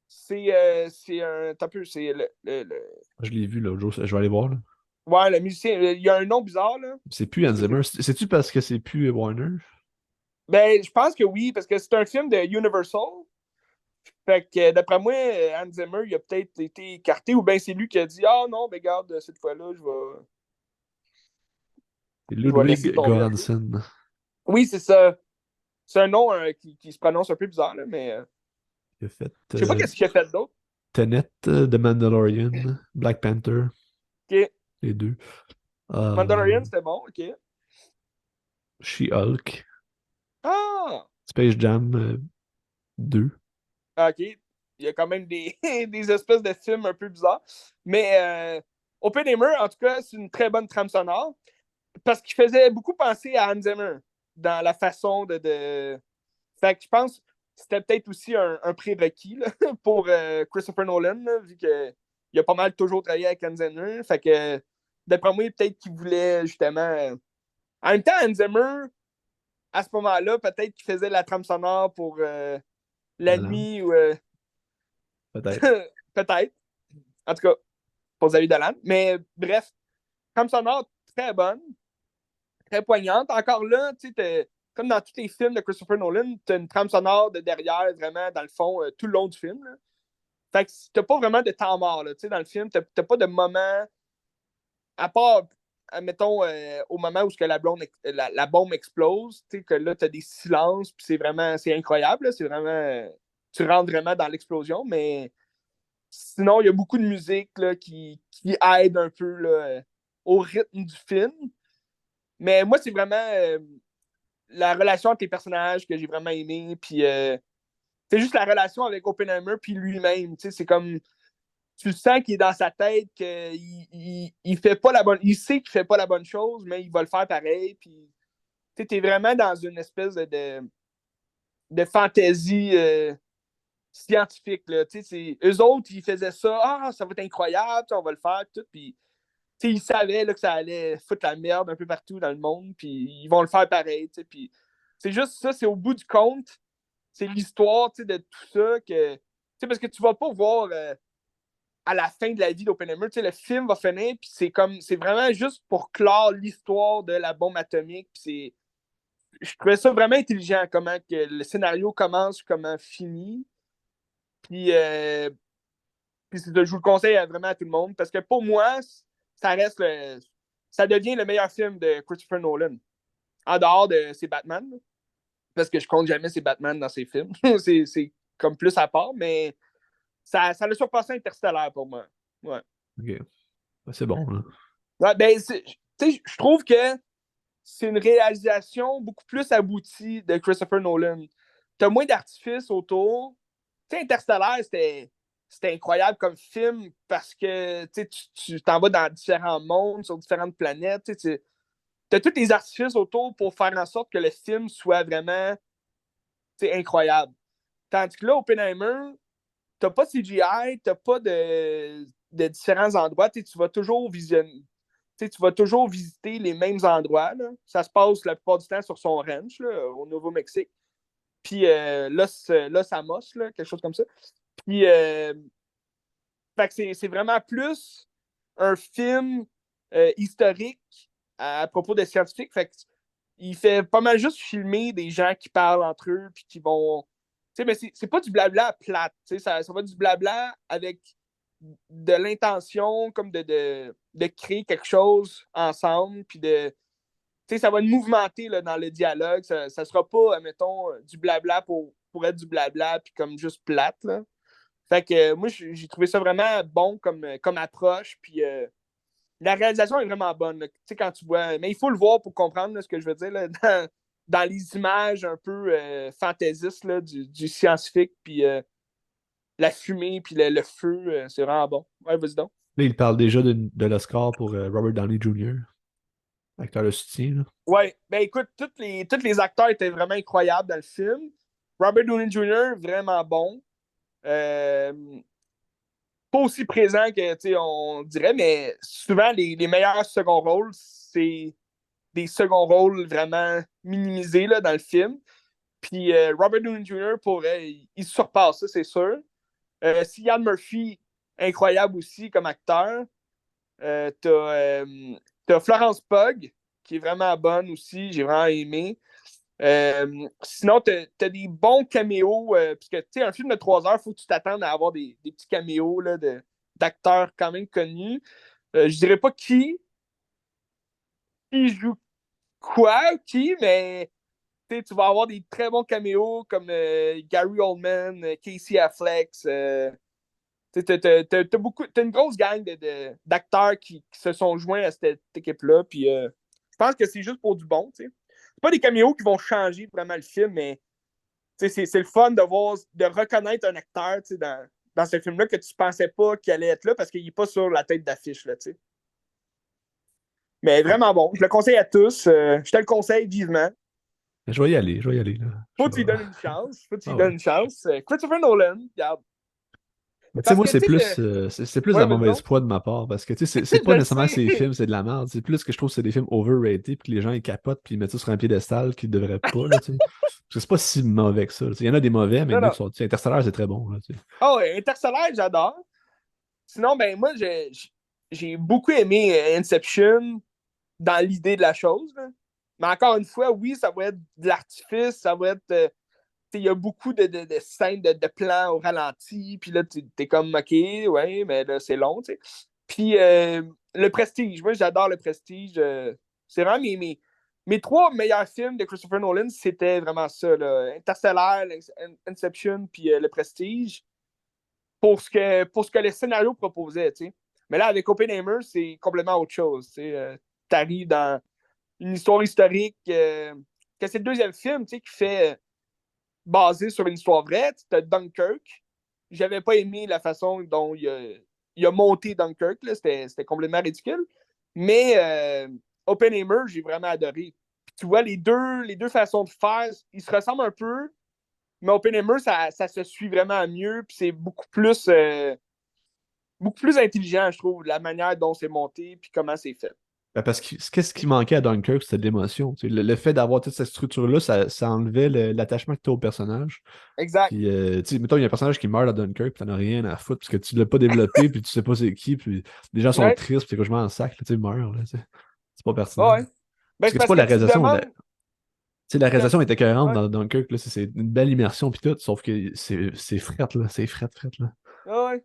C'est un. T'as peu, c'est Je l'ai vu l'autre jour, je vais aller voir, là. Ouais, le musicien, il y a un nom bizarre, là. C'est plus Hans Zimmer. C'est-tu parce que c'est plus Warner? Ben, je pense que oui, parce que c'est un film de Universal. Fait que d'après moi, Hans Zimmer, il a peut-être été écarté, ou bien c'est lui qui a dit ah non, ben garde, cette fois-là, C'est je vais laisser Ludwig tomber un peu. Göransson. Oui, c'est ça. C'est un nom qui se prononce un peu bizarre, là, mais Il a fait je sais pas qu'est-ce qu'il a fait d'autre. Tenet, The Mandalorian, Black Panther, Ok. les deux. Mandalorian, c'était bon, ok. She-Hulk, Ah! Space Jam 2. Ok. Il y a quand même des espèces de films un peu bizarres. Mais Oppenheimer, en tout cas, c'est une très bonne trame sonore. Parce qu'il faisait beaucoup penser à Hans Zimmer dans la façon de... Fait que je pense que c'était peut-être aussi un prérequis là, pour Christopher Nolan, là, vu qu'il a pas mal toujours travaillé avec Hans Zimmer. Fait que d'après moi, peut-être qu'il voulait justement. En même temps, Hans Zimmer, à ce moment-là, peut-être qu'il faisait la trame sonore pour La La Land, Nuit ou peut-être. peut-être. En tout cas, pour Xavier Dolan. Mais bref, trame sonore très bonne, très poignante. Encore là, tu sais, comme dans tous les films de Christopher Nolan, tu as une trame sonore de derrière, vraiment, dans le fond, tout le long du film. Là. Fait que t'as pas vraiment de temps mort, là, tu sais, dans le film. T'as pas de moment, à part, mettons, au moment où que la bombe explose, tu sais, que là, t'as des silences, puis c'est incroyable, c'est vraiment, tu rentres vraiment dans l'explosion, mais sinon, il y a beaucoup de musique, là, qui aide un peu, là, au rythme du film. Mais moi, c'est vraiment la relation entre les personnages que j'ai vraiment aimé, puis c'est juste la relation avec Oppenheimer puis lui-même, tu sais, c'est comme tu sens qu'il est dans sa tête qu'il fait pas la bonne, il sait qu'il fait pas la bonne chose, mais il va le faire pareil, puis tu es vraiment dans une espèce de fantaisie scientifique, là, tu sais, eux autres, ils faisaient ça, ah, ça va être incroyable, on va le faire, tout, puis ils savaient là, que ça allait foutre la merde un peu partout dans le monde, puis ils vont le faire pareil, tu sais, puis c'est juste ça, c'est au bout du compte, c'est l'histoire de tout ça que. Parce que tu vas pas voir à la fin de la vie d'Oppenheimer, le film va finir, puis c'est vraiment juste pour clore l'histoire de la bombe atomique, puis je trouvais ça vraiment intelligent, comment que le scénario commence, comment finit. Puis, puis je vous le conseille vraiment à tout le monde, parce que pour moi, ça reste ça devient le meilleur film de Christopher Nolan. En dehors de ses Batman, là, parce que je compte jamais ses Batman dans ses films. c'est comme plus à part, mais ça l'a surpassé Interstellar pour moi. Ouais. Ok. Ouais, c'est bon, là. Ouais, ben, je trouve que c'est une réalisation beaucoup plus aboutie de Christopher Nolan. T'as moins d'artifices autour. Tu sais, Interstellar, c'était incroyable comme film parce que tu t'en vas dans différents mondes, sur différentes planètes. Tu as tous les artifices autour pour faire en sorte que le film soit vraiment incroyable. Tandis que là, Oppenheimer, t'as pas de CGI, t'as pas de différents endroits. Tu vas toujours visionner. Tu vas toujours visiter les mêmes endroits. Là. Ça se passe la plupart du temps sur son ranch là, au Nouveau-Mexique. Puis Los Amos, là, quelque chose comme ça. Puis fait que c'est vraiment plus un film historique à propos des scientifiques. Fait que, il fait pas mal juste filmer des gens qui parlent entre eux puis qui vont. Tu sais, mais c'est pas du blabla plate. Ça va être du blabla avec de l'intention comme de créer quelque chose ensemble puis de. Tu sais, ça va être mouvementé là, dans le dialogue. Ça sera pas, admettons, du blabla pour être du blabla puis comme juste plate. Là. Fait que moi, j'ai trouvé ça vraiment bon comme approche. Puis la réalisation est vraiment bonne. Tu sais, quand tu vois. Mais il faut le voir pour comprendre là, ce que je veux dire. Là, dans les images un peu fantaisistes là, du scientifique, puis la fumée, puis le feu, c'est vraiment bon. Ouais, vas-y donc. Là, il parle déjà de l'Oscar pour Robert Downey Jr., acteur de soutien, là. Ouais, ben écoute, tous les acteurs étaient vraiment incroyables dans le film. Robert Downey Jr., vraiment bon. Euh, Pas aussi présent que, tu sais, on dirait, mais souvent, les meilleurs second rôles, c'est des second rôles vraiment minimisés là, dans le film. Puis Robert Downey Jr., il surpasse ça, c'est sûr. Cillian Murphy, incroyable aussi comme acteur. T'as Florence Pugh, qui est vraiment bonne aussi, j'ai vraiment aimé. Sinon, t'as des bons caméos, parce que, tu sais, un film de 3 heures, il faut que tu t'attendes à avoir des petits caméos là, d'acteurs quand même connus. Je dirais pas qui joue quoi, qui, mais tu vas avoir des très bons caméos comme Gary Oldman, Casey Affleck. T'as une grosse gang d'acteurs qui se sont joints à cette équipe-là. Puis je pense que c'est juste pour du bon. T'sais. C'est pas des caméos qui vont changer vraiment le film, mais c'est le fun de voir, de reconnaître un acteur dans ce film-là que tu pensais pas qu'il allait être là parce qu'il n'est pas sur la tête d'affiche. Là, mais vraiment bon. Je le conseille à tous. Je te le conseille vivement. Je vais y aller, je vais y aller, là. Faut que tu lui donnes une chance. Faut que tu lui Ah ouais. donnes une chance. Christopher Nolan, regarde. Mais tu sais, Parce moi, que, c'est tu plus, sais, c'est plus de ouais, la vas-y mauvaise donc. foi de ma part, parce que, tu sais, c'est Je pas le nécessairement ces sais. films, c'est de la merde. C'est plus que je trouve que c'est des films overrated, puis que les gens, ils capotent, puis ils mettent ça sur un piédestal qu'ils devraient pas, là, tu sais. Parce que c'est pas si mauvais que ça, là. Il y en a des mauvais, mais il y Non, en a non. qui sont, tu sais, Interstellar, c'est très bon, là, tu sais. Oh, Interstellar, j'adore. Sinon, ben, moi, j'ai beaucoup aimé Inception dans l'idée de la chose. Là. Mais encore une fois, oui, ça va être de l'artifice, ça va être. Il y a beaucoup de scènes de plans au ralenti, puis là, t'es comme, OK, ouais, mais là, c'est long, tu sais. Puis le Prestige, moi, j'adore le Prestige. C'est vraiment mes 3 meilleurs films de Christopher Nolan, c'était vraiment ça, là. Interstellar, Inception, puis le Prestige, pour ce que le scénario proposait, tu sais. Mais là, avec Oppenheimer, c'est complètement autre chose, tu sais. T'arrives dans une histoire historique, que c'est le deuxième film, tu sais, qui fait basé sur une histoire vraie. Tu as Dunkirk. J'avais pas aimé la façon dont il a monté Dunkirk. C'était complètement ridicule. Mais Oppenheimer, j'ai vraiment adoré. Puis tu vois, les deux façons de faire, ils se ressemblent un peu, mais Oppenheimer, ça se suit vraiment mieux. Puis c'est beaucoup plus intelligent, je trouve, la manière dont c'est monté puis comment c'est fait. Ben, parce que qu'est-ce qui manquait à Dunkirk, c'était de l'émotion. Tu sais. Le fait d'avoir toute cette structure-là, ça enlevait l'attachement que tu as au personnage. Exact. Puis, tu sais, mettons, il y a un personnage qui meurt à Dunkirk, puis t'en as rien à foutre, parce que tu l'as pas développé, puis tu sais pas c'est qui, puis les gens sont Ouais. tristes, puis c'est je en sac, là, tu sais, ils meurent, là, tu sais. C'est pas pertinent. Ouais. Ben, Parce c'est que c'est parce pas que la tu te réalisation, tu demandes. sais, la réalisation était écœurante Ouais, dans Dunkirk, là, c'est une belle immersion pis tout, sauf que c'est fret, là, c'est fret, là. ouais.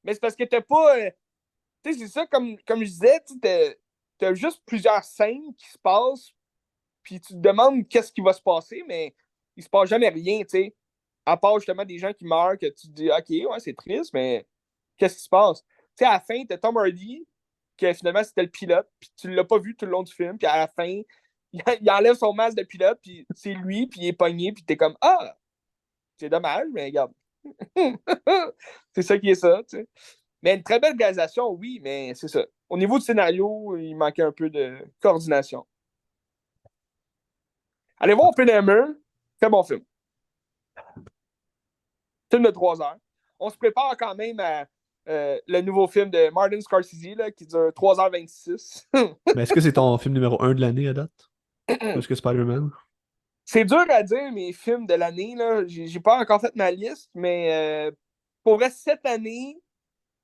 Mais c'est parce que t'as pas. Tu sais, c'est ça, comme je disais, tu t'as juste plusieurs scènes qui se passent, puis tu te demandes qu'est-ce qui va se passer, mais il se passe jamais rien, tu sais. À part justement des gens qui meurent, que tu te dis, OK, ouais, c'est triste, mais qu'est-ce qui se passe? Tu sais, à la fin, t'as Tom Hardy, que finalement c'était le pilote, puis tu l'as pas vu tout le long du film, puis à la fin, il enlève son masque de pilote, puis c'est lui, puis il est pogné, puis t'es comme, ah, c'est dommage, mais regarde. C'est ça qui est ça, tu sais. Mais une très belle réalisation, oui, mais c'est ça. Au niveau du scénario, il manquait un peu de coordination. Allez voir Oppenheimer, très bon film. Film de 3 heures. On se prépare quand même à le nouveau film de Martin Scorsese là, qui dure 3h26. Mais est-ce que c'est ton film numéro 1 de l'année à date? Plus que Spider-Man? C'est dur à dire, mes films de l'année. Là. J'ai pas encore fait ma liste, mais pour vrai, cette année,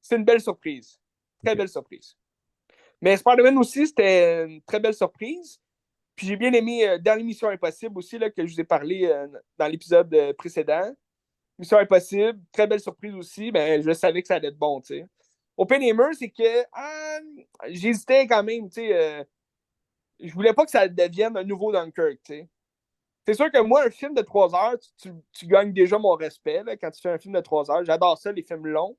c'est une belle surprise. Très Ok. belle surprise. Mais Spider-Man aussi, c'était une très belle surprise. Puis j'ai bien aimé Dernière Mission Impossible aussi, là, que je vous ai parlé dans l'épisode précédent. Mission Impossible, très belle surprise aussi. Ben, je savais que ça allait être bon, tu sais. Oppenheimer, c'est que j'hésitais quand même, tu sais. Je voulais pas que ça devienne un nouveau Dunkirk, tu sais. C'est sûr que moi, un film de 3 heures, tu gagnes déjà mon respect là, quand tu fais un film de 3 heures. J'adore ça, les films longs.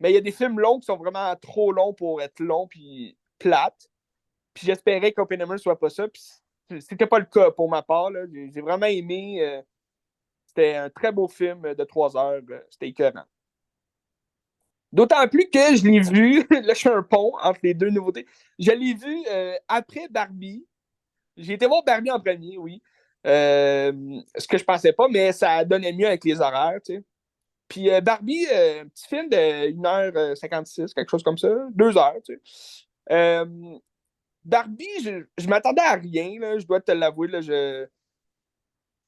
Mais il y a des films longs qui sont vraiment trop longs pour être longs puis plates. Puis j'espérais qu'Oppenheimer soit pas ça. Puis c'était pas le cas pour ma part. Là. J'ai vraiment aimé. C'était un très beau film de 3 heures. C'était écœurant. D'autant plus que je l'ai vu, là je fais un pont entre les deux nouveautés. Je l'ai vu après Barbie. J'ai été voir Barbie en premier, oui. Ce que je pensais pas, mais ça donnait mieux avec les horaires, tu sais. Puis Barbie, un petit film de 1h56, quelque chose comme ça, 2 heures, tu sais. Barbie, je m'attendais à rien, là, je dois te l'avouer. Là,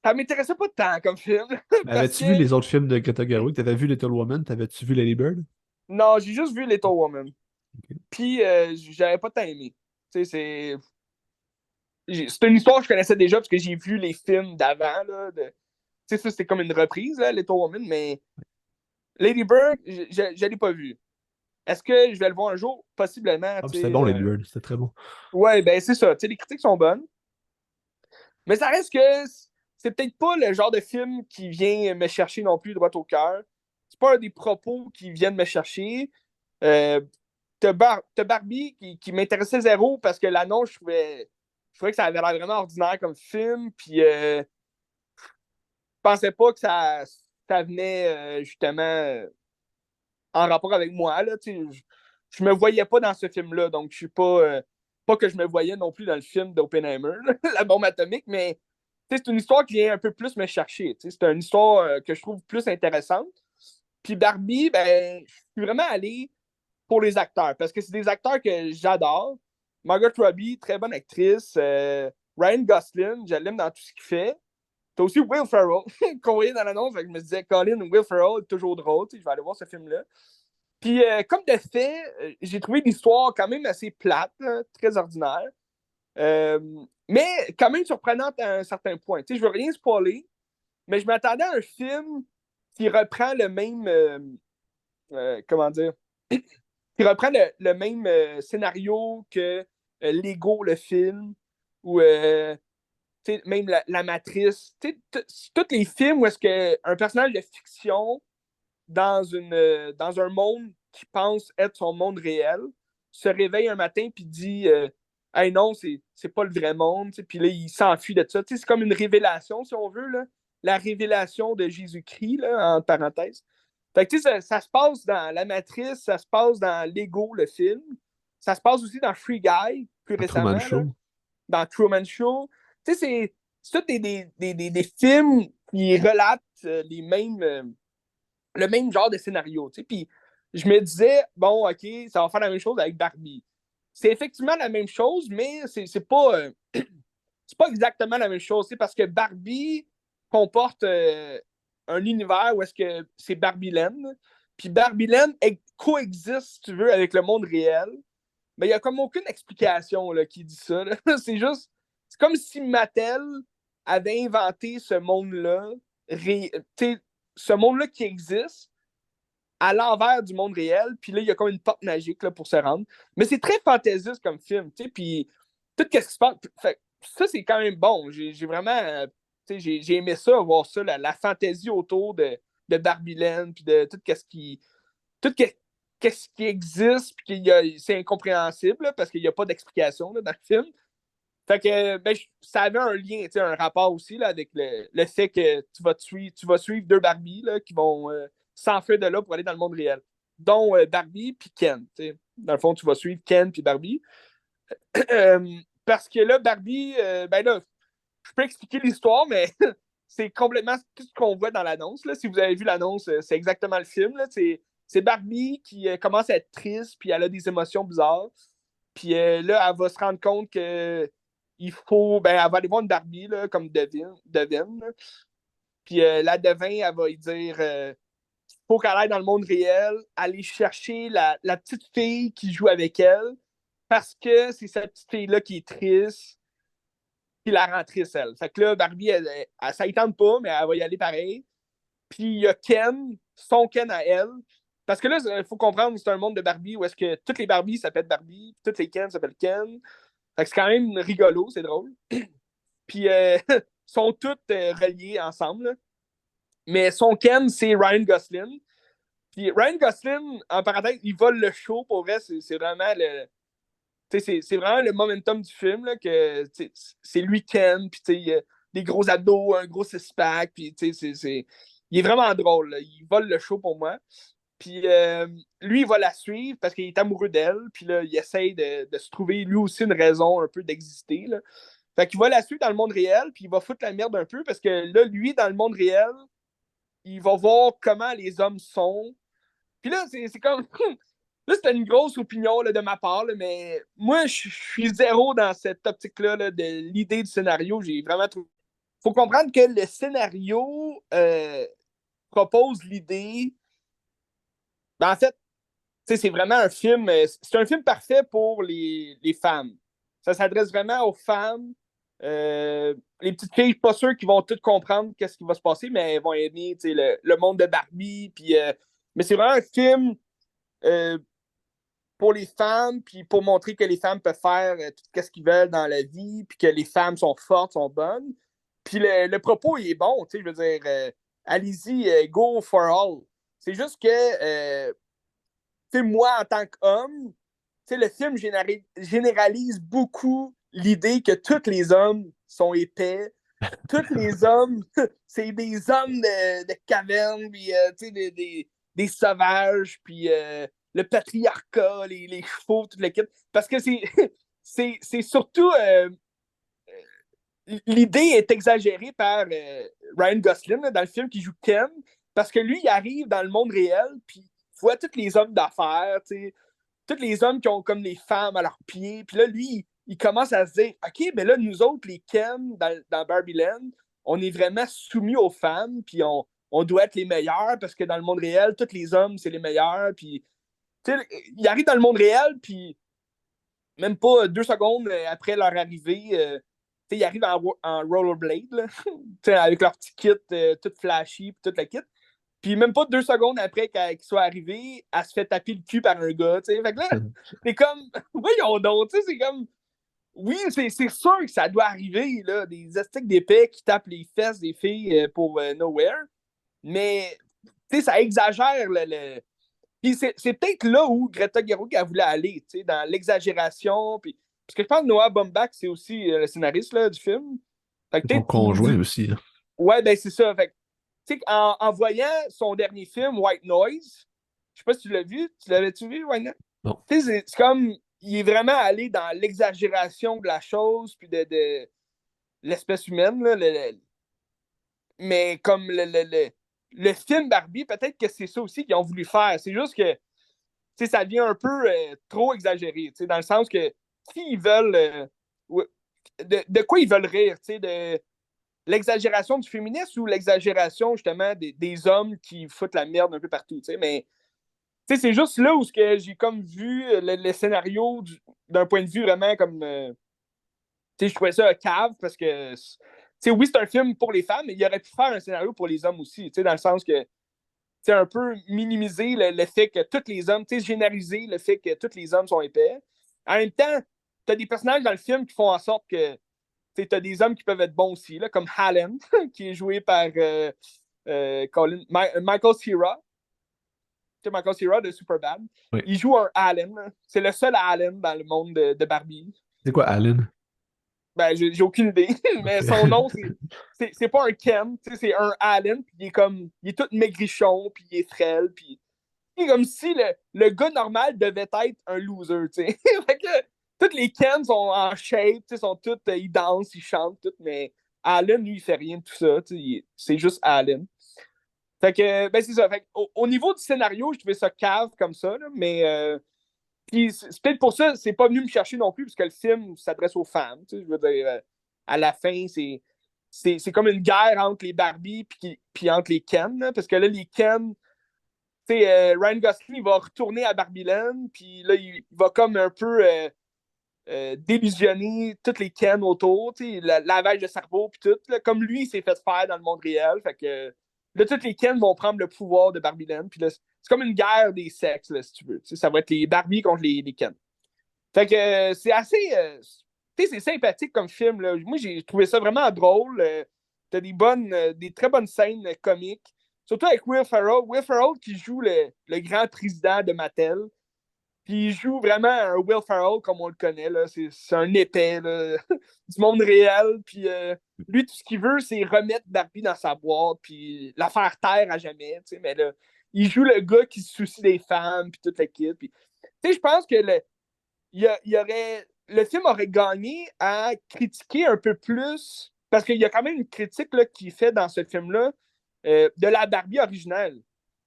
ça m'intéressait pas tant comme film. Mais Parce avais-tu vu que, les autres films de Greta Gerwig? T'avais vu Little Woman? T'avais-tu vu Lady Bird? non, j'ai juste vu Little Woman. Ok. Puis, j'avais pas tant aimé. Tu sais, c'est une histoire que je connaissais déjà parce que j'ai vu les films d'avant. Là, tu sais, ça, c'était comme une reprise, là, Little Woman, mais Lady Bird, je l'ai pas vu. Est-ce que je vais le voir un jour? Possiblement, Ah, tu puis c'était sais. bon, Lady Bird, c'était très bon. Ouais, ben c'est ça. Tu sais, les critiques sont bonnes. Mais ça reste que c'est peut-être pas le genre de film qui vient me chercher non plus droit au cœur. C'est pas un des propos qui viennent me chercher. Euh, t'as Barbie qui m'intéressait zéro parce que l'annonce, je trouvais que ça avait l'air vraiment ordinaire comme film. Puis je pensais pas que ça venait justement en rapport avec moi. Là, je me voyais pas dans ce film-là. Donc je suis pas. Pas que je me voyais non plus dans le film d'Oppenheimer, la bombe atomique, mais c'est une histoire qui vient un peu plus me chercher. C'est une histoire que je trouve plus intéressante. Puis Barbie, ben, je suis vraiment allé pour les acteurs, parce que c'est des acteurs que j'adore. Margot Robbie, très bonne actrice. Ryan Gosling, je l'aime dans tout ce qu'il fait. T'as aussi Will Ferrell, qu'on voyait dans l'annonce, je me disais, Colin, Will Ferrell est toujours drôle, je vais aller voir ce film-là. Puis, comme de fait, j'ai trouvé l'histoire quand même assez plate, là, très ordinaire. Euh, mais quand même surprenante à un certain point. Tu sais, je veux rien spoiler, mais je m'attendais à un film qui reprend le même. Comment dire? Qui reprend le même scénario que Lego, le film, ou même la Matrice. Tous les films où est-ce qu'un personnage de fiction dans un monde qui pense être son monde réel se réveille un matin puis dit hey non, c'est pas le vrai monde. Puis là, il s'enfuit de ça. C'est comme une révélation, si on veut, là. La révélation de Jésus-Christ, là, en parenthèse. Fait que, ça se passe dans La Matrice, ça se passe dans Lego, le film. Ça se passe aussi dans Free Guy, plus Un Truman récemment, là, Show. dans Truman Show. C'est tous des films qui relatent le même genre de scénario. Puis je me disais, bon, OK, ça va faire la même chose avec Barbie. C'est effectivement la même chose, mais c'est pas exactement la même chose. Parce que Barbie comporte un univers où est-ce que c'est Barbie-Land. Puis Barbie-Land coexiste, si tu veux, avec le monde réel. Mais il n'y a comme aucune explication là, qui dit ça. Là. C'est juste, c'est comme si Mattel avait inventé ce monde-là, ce monde-là qui existe à l'envers du monde réel, puis là, il y a comme une porte magique là, pour se rendre. Mais c'est très fantaisiste comme film, tu sais, puis tout ce qui se passe. Fait, ça, c'est quand même bon. J'ai vraiment. J'ai aimé ça, voir ça, la fantaisie autour de Barbie Land, puis de tout ce qui. Tout ce qui existe, puis c'est incompréhensible, là, parce qu'il n'y a pas d'explication là, dans le film. Fait que ben, ça avait un lien, un rapport aussi là, avec le fait que tu vas suivre deux Barbies là, qui vont s'enfuir de là pour aller dans le monde réel. Dont Barbie puis Ken. T'sais. Dans le fond, tu vas suivre Ken puis Barbie. Parce que là, Barbie, ben là, je peux expliquer l'histoire, mais c'est complètement tout ce qu'on voit dans l'annonce. Là. Si vous avez vu l'annonce, c'est exactement le film. Là. C'est Barbie qui commence à être triste, puis elle a des émotions bizarres. Puis là, elle va se rendre compte que il faut. Ben, elle va aller voir une Barbie, là, comme devine. Puis la devin, elle va lui dire faut qu'elle aille dans le monde réel, aller chercher la petite fille qui joue avec elle, parce que c'est cette petite fille-là qui est triste, puis la rend triste, elle. Fait que là, Barbie, ça ne tente pas, mais elle va y aller pareil. Puis il y a Ken, son Ken à elle. Parce que là, il faut comprendre, c'est un monde de Barbie où est-ce que toutes les Barbies s'appellent Barbie, toutes les Ken s'appellent Ken. Fait que c'est quand même rigolo, c'est drôle. Puis sont toutes reliées ensemble. Là. Mais son Ken, c'est Ryan Gosling. Puis Ryan Gosling, en parenthèse, il vole le show. Pour vrai, c'est vraiment le. C'est vraiment le momentum du film. Là, que c'est lui Ken. Puis il a des gros abdos, un gros six-pack. Puis il est vraiment drôle. Là. Il vole le show pour moi. Puis lui, il va la suivre parce qu'il est amoureux d'elle. Puis là, il essaye de se trouver lui aussi une raison un peu d'exister. Là. Fait qu'il va la suivre dans le monde réel, puis il va foutre la merde un peu parce que là, lui, dans le monde réel, il va voir comment les hommes sont. Puis là, c'est comme. Là, c'est une grosse opinion là, de ma part, là, mais moi, je suis zéro dans cette optique-là là, de l'idée du scénario. J'ai vraiment trouvé. Faut comprendre que le scénario propose l'idée. Ben, en fait, c'est vraiment un film. C'est un film parfait pour les femmes. Ça s'adresse vraiment aux femmes. Les petites filles, pas sûr qu'ils vont toutes comprendre qu'est-ce qui va se passer, mais elles vont aimer le monde de Barbie. Puis, mais c'est vraiment un film euh, pour les femmes, puis pour montrer que les femmes peuvent faire tout ce qu'ils veulent dans la vie, puis que les femmes sont fortes, sont bonnes. Puis le propos, il est bon, je veux dire, allez-y, go for all. C'est juste que moi, en tant qu'homme, le film généralise beaucoup l'idée que tous les hommes sont épais. Tous les hommes, c'est des hommes de caverne, puis des sauvages, puis le patriarcat, les chevaux, toute l'équipe. Parce que c'est surtout. L'idée est exagérée par Ryan Gosling dans le film qui joue Ken, parce que lui, il arrive dans le monde réel, puis il voit tous les hommes d'affaires, tous les hommes qui ont comme les femmes à leurs pieds. Puis là, lui, il commence à se dire OK, mais là, nous autres, les Ken dans Barbie Land, on est vraiment soumis aux femmes, puis on doit être les meilleurs parce que dans le monde réel, tous les hommes, c'est les meilleurs. Puis, il arrive dans le monde réel, puis même pas 2 secondes après leur arrivée, ils arrivent en rollerblade, là, avec leur petit kit tout flashy, puis toute la kit. Puis même pas 2 secondes après qu'ils soient arrivés, elle se fait taper le cul par un gars. T'sais. Fait que là, c'est comme. Voyons donc, c'est comme. Oui, c'est sûr que ça doit arriver, là, des astiques d'épais qui tapent les fesses des filles pour nowhere. Mais ça exagère Puis c'est peut-être là où Greta Gerwig a voulu aller, dans l'exagération. Puis. Parce que je pense que Noah Baumbach, c'est aussi le scénariste là, du film. Fait que Son peut-être conjoint aussi. Là. Ouais, ben c'est ça. Fait en voyant son dernier film, White Noise, je sais pas si tu l'as vu. Tu l'avais-tu vu, White Noise? Bon. C'est comme. Il est vraiment allé dans l'exagération de la chose, puis de l'espèce humaine. Là, mais comme le film Barbie, peut-être que c'est ça aussi qu'ils ont voulu faire. C'est juste que ça devient un peu trop exagéré. Dans le sens que si ils veulent. De quoi ils veulent rire? De l'exagération du féminisme ou l'exagération justement des hommes qui foutent la merde un peu partout. Mais c'est juste là où j'ai comme vu le scénario d'un point de vue vraiment comme. Je trouvais ça cave parce que oui, c'est un film pour les femmes, mais il aurait pu faire un scénario pour les hommes aussi, dans le sens que un peu minimiser le fait que tous les hommes, généraliser le fait que tous les hommes sont épais. En même temps, tu as des personnages dans le film qui font en sorte que tu as des hommes qui peuvent être bons aussi, là, comme Hallen, qui est joué par Michael Cera. Michael Cera de Superbad. Oui. Il joue un Allen. C'est le seul Allen dans le monde de Barbie. C'est quoi, Alan? Ben, j'ai aucune idée, mais son nom, Ok. c'est pas un Ken, c'est un Allen, puis il est tout maigrichon, puis il est frêle, puis c'est comme si le gars normal devait être un loser, tu sais. Fait que tous les Ken sont en shape, sont tous, ils dansent, ils chantent, tout, mais Allen, lui, il fait rien de tout ça, c'est juste Allen. Fait que, ben c'est ça. Fait que, au niveau du scénario, je trouvais ça cave comme ça, là, mais puis c'est peut-être pour ça, c'est pas venu me chercher non plus, parce que le film s'adresse aux femmes. Je veux dire, à la fin, c'est comme une guerre entre les Barbie puis entre les Ken, là, parce que là, les Ken, Ryan Gosling, il va retourner à Barbieland, puis là, il va comme un peu délusionner toutes les Ken autour, le lavage de cerveau, puis tout, là, comme lui, il s'est fait faire dans le monde réel. Fait que là, toutes les Ken vont prendre le pouvoir de Barbieland, puis là, c'est comme une guerre des sexes, là, si tu veux. Ça va être les Barbie contre les Ken. Fait que c'est assez. C'est sympathique comme film. Là. Moi, j'ai trouvé ça vraiment drôle. T'as des très bonnes scènes comiques. Surtout avec Will Ferrell. Will Ferrell qui joue le grand président de Mattel. Puis il joue vraiment un Will Ferrell comme on le connaît. Là. C'est un épais là, du monde réel. Puis lui, tout ce qu'il veut, c'est remettre Barbie dans sa boîte. Puis la faire taire à jamais. Mais là, il joue le gars qui se soucie des femmes. Puis toute l'équipe. Puis, je pense que le film aurait gagné à critiquer un peu plus, parce qu'il y a quand même une critique là, qui est faite dans ce film-là de la Barbie originale.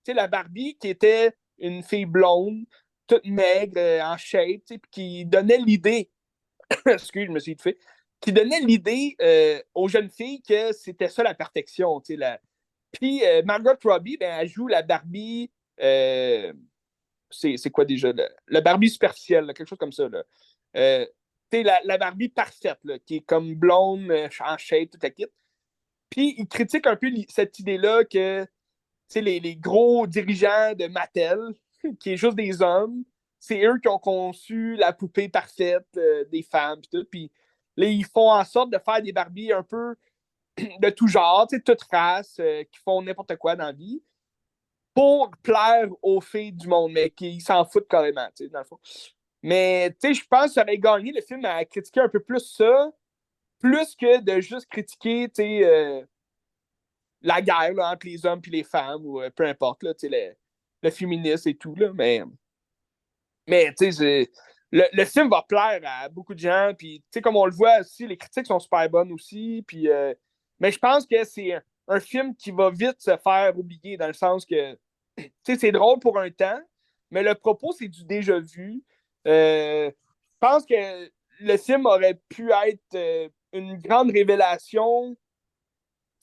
La Barbie qui était une fille blonde, toute maigre, en shape, qui donnait l'idée, excuse, je me suis fait, qui donnait l'idée aux jeunes filles que c'était ça la perfection. Puis Margot Robbie, ben, elle joue la Barbie. C'est quoi déjà? Le Barbie superficiel, là, quelque chose comme ça. Là. La Barbie parfaite, là, qui est comme blonde, en shape, tout à kit. Puis il critique un peu cette idée-là que les gros dirigeants de Mattel, qui est juste des hommes, c'est eux qui ont conçu la poupée parfaite des femmes. Puis tout. Puis là, ils font en sorte de faire des Barbies un peu de tout genre, toute race, qui font n'importe quoi dans la vie pour plaire aux filles du monde, mais qui s'en foutent carrément, dans le fond. Mais, je pense que ça aurait gagné le film à critiquer un peu plus ça, plus que de juste critiquer, la guerre là, entre les hommes et les femmes, ou peu importe, là, le féminisme et tout, là, mais le film va plaire à beaucoup de gens, puis, comme on le voit aussi, les critiques sont super bonnes aussi, puis, mais je pense que c'est un film qui va vite se faire oublier, dans le sens que c'est drôle pour un temps, mais le propos, c'est du déjà vu. Je pense que le film aurait pu être une grande révélation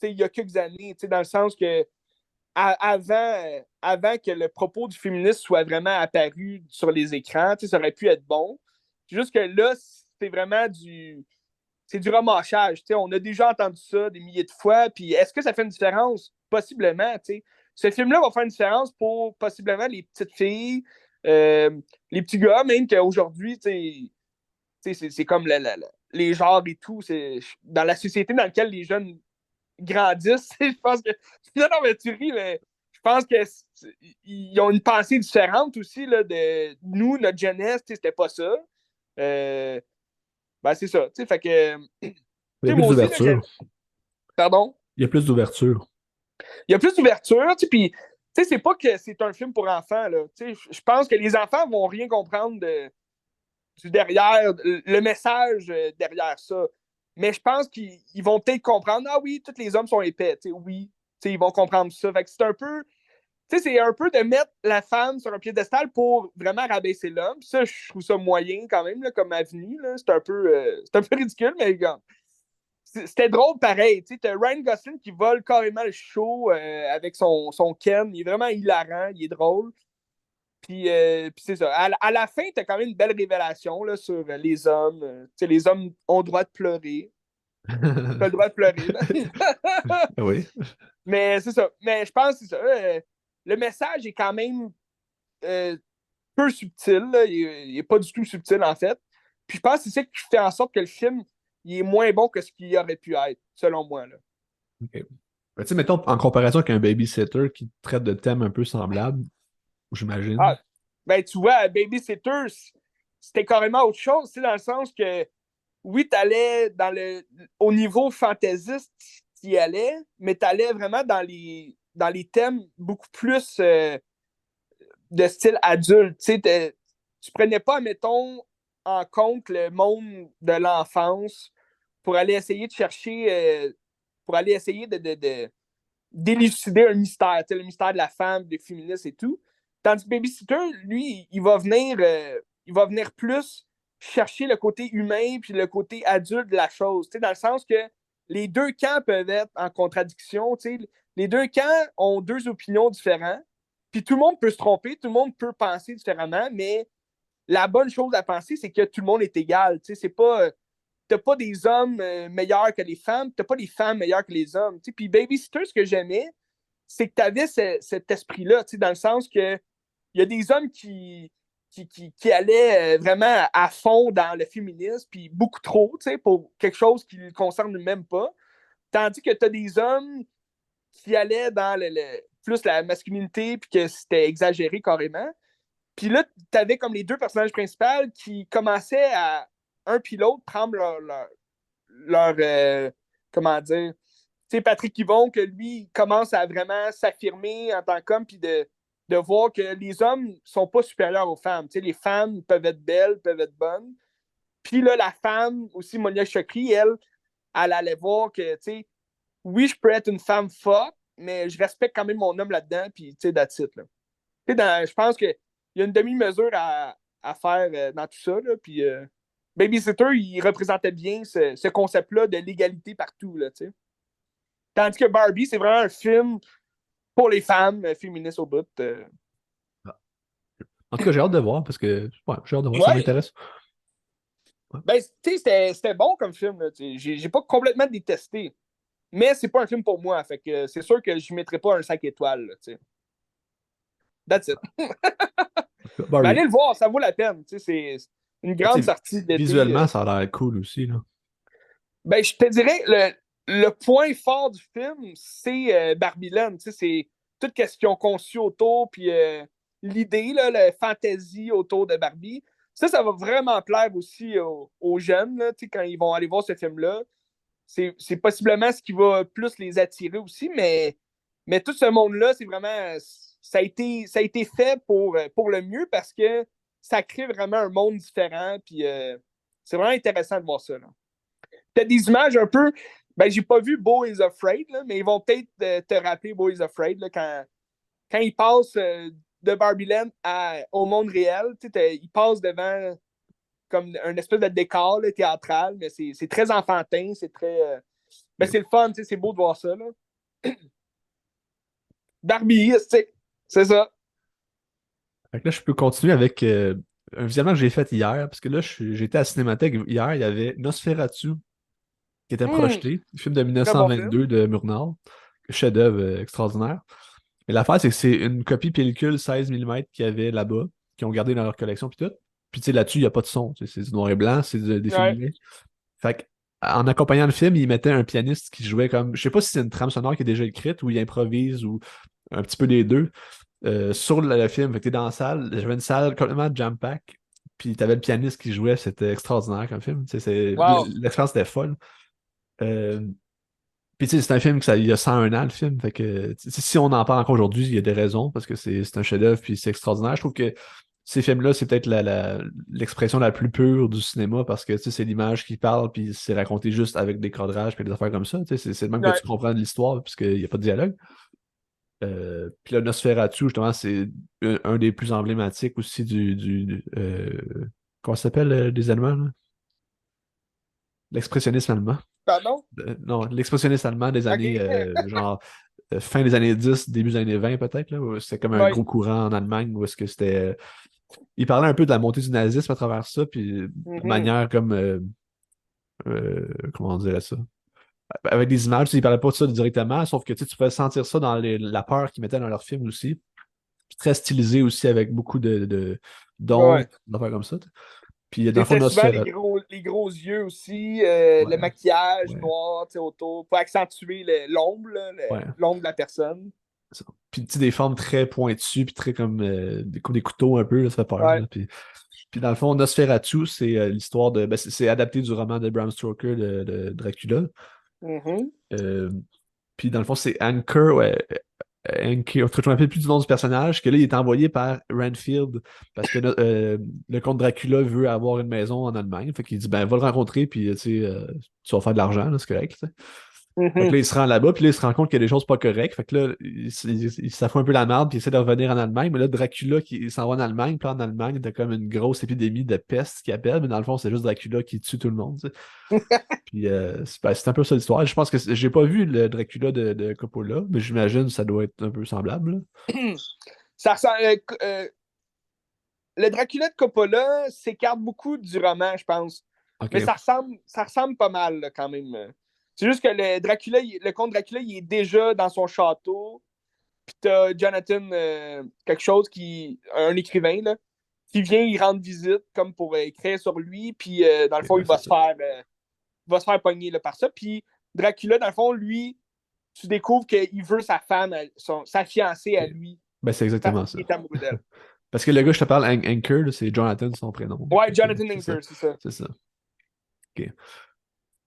il y a quelques années, dans le sens que avant que le propos du féminisme soit vraiment apparu sur les écrans, ça aurait pu être bon. C'est juste que là, c'est vraiment c'est du remâchage. On a déjà entendu ça des milliers de fois. Puis est-ce que ça fait une différence? Possiblement. Ce film-là va faire une différence pour possiblement les petites filles, euh, les petits gars, même qu'aujourd'hui, c'est comme les genres et tout. Dans la société dans laquelle les jeunes grandissent, je pense que. Non, non, mais tu ris, mais je pense qu'ils ont une pensée différente aussi là, de nous, notre jeunesse, c'était pas ça. Euh, ben, c'est ça. Fait que. Il y a plus Moi aussi, là, d'ouverture. pardon. Il y a plus d'ouverture. Il y a plus d'ouverture, puis c'est pas que c'est un film pour enfants, là. Je pense que les enfants vont rien comprendre du derrière, le message derrière ça. Mais je pense qu'ils vont peut-être comprendre, ah oui, tous les hommes sont épais, oui, ils vont comprendre ça. Fait que c'est un peu, c'est un peu de mettre la femme sur un piédestal pour vraiment rabaisser l'homme. Ça, je trouve ça moyen quand même, là, comme avenue, là. C'est un peu ridicule, mais regarde c'était drôle pareil. Tu sais, Ryan Gosling qui vole carrément le show avec son Ken. Il est vraiment hilarant, il est drôle. Puis c'est ça. À la fin, tu as quand même une belle révélation là, sur les hommes. Tu sais, les hommes ont le droit de pleurer. T'as le droit de pleurer, là. Oui. Mais c'est ça. Mais je pense que c'est ça. Le message est quand même euh, peu subtil. Là. Il est pas du tout subtil, en fait. Puis je pense que c'est ça qui fait en sorte que le film il est moins bon que ce qu'il aurait pu être, selon moi. Là. OK. Ben, tu sais, mettons, en comparaison avec un babysitter qui traite de thèmes un peu semblables, j'imagine. Ah, ben tu vois, Babysitter, c'était carrément autre chose, dans le sens que oui, t'allais au niveau fantaisiste, tu y allais, mais t'allais vraiment dans les thèmes beaucoup plus de style adulte. Tu prenais pas, mettons, en compte le monde de l'enfance pour aller essayer de chercher, pour aller essayer d'élucider un mystère, le mystère de la femme, des féministes et tout. Tandis que Babysitter, lui, il va venir plus chercher le côté humain puis le côté adulte de la chose, dans le sens que les deux camps peuvent être en contradiction. Les deux camps ont deux opinions différentes, puis tout le monde peut se tromper, tout le monde peut penser différemment, mais la bonne chose à penser, c'est que tout le monde est égal. C'est pas t'as pas des hommes meilleurs que les femmes, t'as pas des femmes meilleures que les hommes. Puis Babysitter, ce que j'aimais, c'est que tu avais cet esprit-là, dans le sens que il y a des hommes qui allaient vraiment à fond dans le féminisme, puis beaucoup trop, pour quelque chose qui ne le concerne même pas. Tandis que tu as des hommes qui allaient dans plus la masculinité, puis que c'était exagéré carrément. Puis là, tu avais comme les deux personnages principaux qui commençaient à, un puis l'autre, prendre leur comment dire, tu sais, Patrick Yvon, que lui, il commence à vraiment s'affirmer en tant qu'homme, puis de voir que les hommes sont pas supérieurs aux femmes. Tu sais, les femmes peuvent être belles, peuvent être bonnes. Puis là, la femme, aussi, Monia Chokri, elle allait voir que, tu sais, oui, je peux être une femme forte, mais je respecte quand même mon homme là-dedans, puis, tu sais, that's it, là. Je pense qu'il y a une demi-mesure à faire dans tout ça, là, puis Babysitter, il représentait bien ce concept-là de l'égalité partout, là, tu sais. Tandis que Barbie, c'est vraiment un film pour les femmes, féministes au bout. Ah. En tout cas, j'ai hâte de voir parce que ouais, j'ai hâte de voir, ça Ouais, m'intéresse. Ouais. ben, tu sais, c'était bon comme film, là, j'ai pas complètement détesté, mais c'est pas un film pour moi, fait que c'est sûr que je mettrais pas un 5 étoiles, là, tu sais. That's it. Mais Barbie. allez le voir, ça vaut la peine, tu sais, c'est une Ben, tu grande sais, sortie d'été. visuellement, ça a l'air cool aussi, là. Ben, je te dirais, le point fort du film, c'est Barbie-Land. C'est tout ce qu'ils ont conçu autour, puis l'idée, là, la fantaisie autour de Barbie. Ça va vraiment plaire aussi aux jeunes, là, quand ils vont aller voir ce film-là. C'est possiblement ce qui va plus les attirer aussi, mais tout ce monde-là, c'est vraiment. Ça a été fait pour le mieux parce que ça crée vraiment un monde différent, puis c'est vraiment intéressant de voir ça. Là. T'as des images un peu. Ben, j'ai pas vu Beau is Afraid, là, mais ils vont peut-être te rappeler Beau is Afraid là, quand ils passent de Barbie au monde réel. Ils passent devant comme un espèce de décor là, théâtral, mais c'est très enfantin, c'est très. Ben, c'est le fun, c'est beau de voir ça. Là. Barbie, c'est ça. Fait que là, je peux continuer avec un visionnement que j'ai fait hier, parce que là, j'étais à la Cinémathèque hier, il y avait Nosferatu qui était Mmh, projeté, film de très bon film. 1922 de Murnau, chef-d'œuvre extraordinaire. Mais l'affaire, c'est que c'est une copie pellicule 16 mm qu'il y avait là-bas, qu'ils ont gardé dans leur collection, puis tout. Puis tu sais, là-dessus, il n'y a pas de son, tu sais, c'est du noir et blanc, c'est des films Ouais. muets. Fait que, en accompagnant le film, il mettait un pianiste qui jouait comme, je sais pas si c'est une trame sonore qui est déjà écrite ou il improvise ou un petit peu des deux sur le film. Fait que t'es dans la salle, j'avais une salle complètement jam-pack, puis t'avais le pianiste qui jouait, c'était extraordinaire comme film. Tu sais, Wow. l'expérience était folle. Euh, puis tu sais, c'est un film il y a 101 ans, le film. Fait que tu sais, si on en parle encore aujourd'hui, il y a des raisons, parce que c'est un chef-d'œuvre, puis c'est extraordinaire. Je trouve que ces films-là, c'est peut-être l'expression la plus pure du cinéma, parce que tu sais, c'est l'image qui parle, puis c'est raconté juste avec des cadrages, puis des affaires comme ça. Tu sais, c'est le même que Ouais. tu comprends l'histoire, puisqu'il n'y a pas de dialogue. Puis le Nosferatu, justement, c'est un des plus emblématiques aussi comment ça s'appelle, les Allemands, là? L'expressionnisme allemand. Pardon? Non, l'expressionnisme allemand des années, OK. genre, fin des années 10, début des années 20 peut-être, là, où c'était comme un Ouais. gros courant en Allemagne, où est-ce que c'était... il parlait un peu de la montée du nazisme à travers ça, puis de Mhm. manière comme... comment on dirait ça? avec des images, ils parlaient pas de ça directement, sauf que tu pouvais sentir ça dans la peur qu'ils mettaient dans leurs films aussi. Très stylisé aussi avec beaucoup Ouais. d'ombre, d'affaires comme ça. Puis dans le fond, C'était souvent Nosferatu. les gros yeux aussi, Ouais, le maquillage ouais, noir autour, pour accentuer l'ombre, ouais. l'ombre de la personne. Ça. Puis tu sais, des formes très pointues, puis très comme des couteaux un peu, là, ça fait peur. Ouais. Là. Puis dans le fond, Nosferatu, c'est l'histoire de. Ben, c'est adapté du roman de Bram Stoker de Dracula. Mhm. Euh, Puis dans le fond, c'est Anchor, ouais. Anchor, en tout cas, je ne me rappelle plus du nom du personnage, que là, il est envoyé par Renfield parce que le comte Dracula veut avoir une maison en Allemagne. Fait qu'il dit, ben, va le rencontrer, puis tu sais, tu vas faire de l'argent, là, c'est correct. Tu sais. Fait que Mhm. là, il se rend là-bas, puis là, il se rend compte qu'il y a des choses pas correctes. Fait que là, ça fout un peu la merde, puis il essaie de revenir en Allemagne. Mais là, Dracula, il s'en va en Allemagne, puis en Allemagne, t'as comme une grosse épidémie de peste qui appelle, mais dans le fond, c'est juste Dracula qui tue tout le monde. Tu sais. Puis c'est un peu ça l'histoire. Je pense que j'ai pas vu le Dracula de Coppola, mais j'imagine que ça doit être un peu semblable. Là. Ça ressemble- le Dracula de Coppola s'écarte beaucoup du roman, je pense. Mais OK. ça ressemble pas mal là, quand même. C'est juste que le comte Dracula, il est déjà dans son château. Puis t'as Jonathan quelque chose un écrivain là, qui vient, il rendre visite comme pour écrire sur lui. Puis dans le Ok, fond, ouais, c'est ça. il va se faire pogner là, par ça. Puis Dracula, dans le fond, lui, tu découvres qu'il veut sa femme, sa fiancée à Ok. lui, Ben, c'est parce exactement qu'il ça. est amoureux d'elle. Parce que le gars, je te parle, Anchor, là, c'est Jonathan, son prénom. Ouais, Fait que, Jonathan c'est ça. Inker, c'est ça. C'est ça. OK.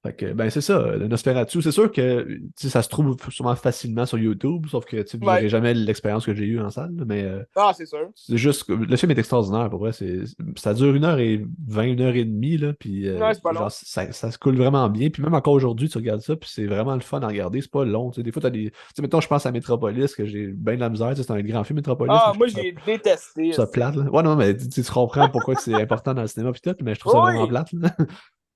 Fait que, ben, c'est ça, le Nosferatu. C'est sûr que tu sais, ça se trouve sûrement facilement sur YouTube, sauf que tu sais, vous Ouais. n'aurez jamais l'expérience que j'ai eue en salle. Mais Ah, c'est sûr. c'est juste que le film est extraordinaire, pour vrai. Ça dure 1h20, 1h30, là, puis Ouais, c'est pas genre, long. ça se coule vraiment bien. Puis même encore aujourd'hui, tu regardes ça, puis c'est vraiment le fun à regarder. C'est pas long. Tu sais, des fois, t'as des. Tu sais, mettons, je pense à Metropolis, que j'ai bien de la misère. Tu sais, c'est un grand film, Metropolis, mais Ah, je moi, trouve j'ai détesté. ça plate. Là. Ouais, non, mais tu comprends pourquoi que c'est important dans le cinéma, puis tout, mais je trouve ça vraiment Oui, plate. Là.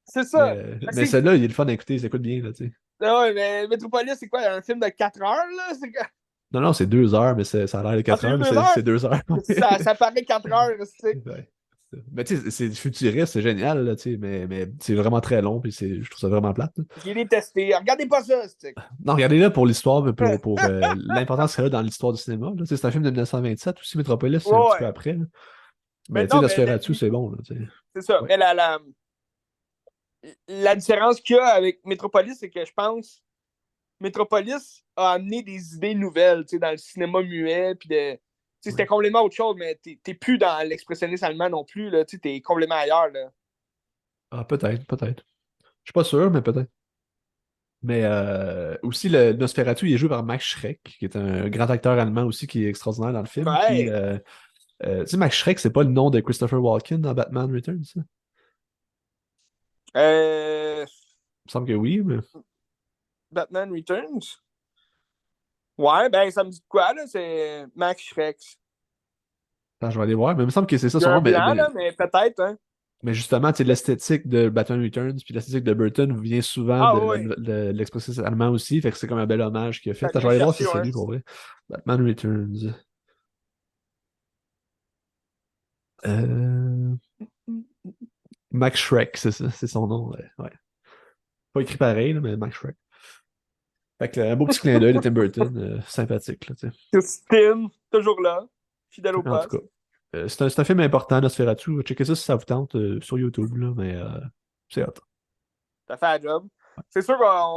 c'est Mais, ça. mais celle-là, il est le fun à écouter, il s'écoute bien, là, tu sais. Ouais, mais Metropolis, c'est quoi? Un film de 4 heures, là? Non, non, c'est 2 heures, mais ça a l'air de Ah, 4 c'est heures, mais deux c'est heures? 2 heures. Ça paraît 4 heures, c'est. Ouais. Mais tu sais, c'est futuriste, c'est génial, là, tu sais, mais c'est vraiment très long, puis je trouve ça vraiment plate. Là. J'ai détesté. Regardez pas ça, c'est. Non, regardez-là pour l'histoire, pour l'importance qu'elle a dans l'histoire du cinéma. Là. Tu sais, c'est un film de 1927, aussi Metropolis, c'est un petit peu Ouais. après. Là. Mais Mais tu sais, non, mais Nosferatu, c'est bon. Là, tu sais. c'est ça. Ouais. Mais la différence qu'il y a avec Metropolis, c'est que je pense Metropolis a amené des idées nouvelles, tu sais, dans le cinéma muet, puis de. Tu sais, Ouais. c'était complètement autre chose, mais t'es plus dans l'expressionnisme allemand non plus, là. Tu sais, t'es complètement ailleurs, là. Ah, peut-être, peut-être. Je suis pas sûr, mais peut-être. Mais aussi, le Nosferatu, il est joué par Max Schreck, qui est un grand acteur allemand aussi, qui est extraordinaire dans le film. Puis, Ouais. tu sais, Max Schreck, c'est pas le nom de Christopher Walken dans Batman Returns, ça? Euh, Il me semble que oui, mais Batman Returns. Ouais, ben, ça me dit de quoi, là? C'est Max Schreck. attends, je vais aller voir. Mais il me semble que c'est ça Il y a son un nom. Mais, blanc, mais, là, mais peut-être, hein. mais justement, tu sais, l'esthétique de Batman Returns puis l'esthétique de Burton vient souvent Ah, de, oui. l'expression allemand aussi. Fait que c'est comme un bel hommage qu'il a fait. Ça Attends, je vient vais aller voir si chercher, c'est ouais. lui pour vrai. Batman Returns. Euh, Max Schreck, c'est ça, c'est son nom. Ouais. Ouais. Pas écrit pareil, là, mais Max Schreck. Fait que, un beau petit clin d'œil de Tim Burton, sympathique, là, tu sais. Christine, toujours là. Fidèle Fait au que, en tout poste. cas, c'est un film important, Nosferatu. Checkez ça si ça vous tente sur YouTube, là, mais c'est hot. T'as fait la job. C'est sûr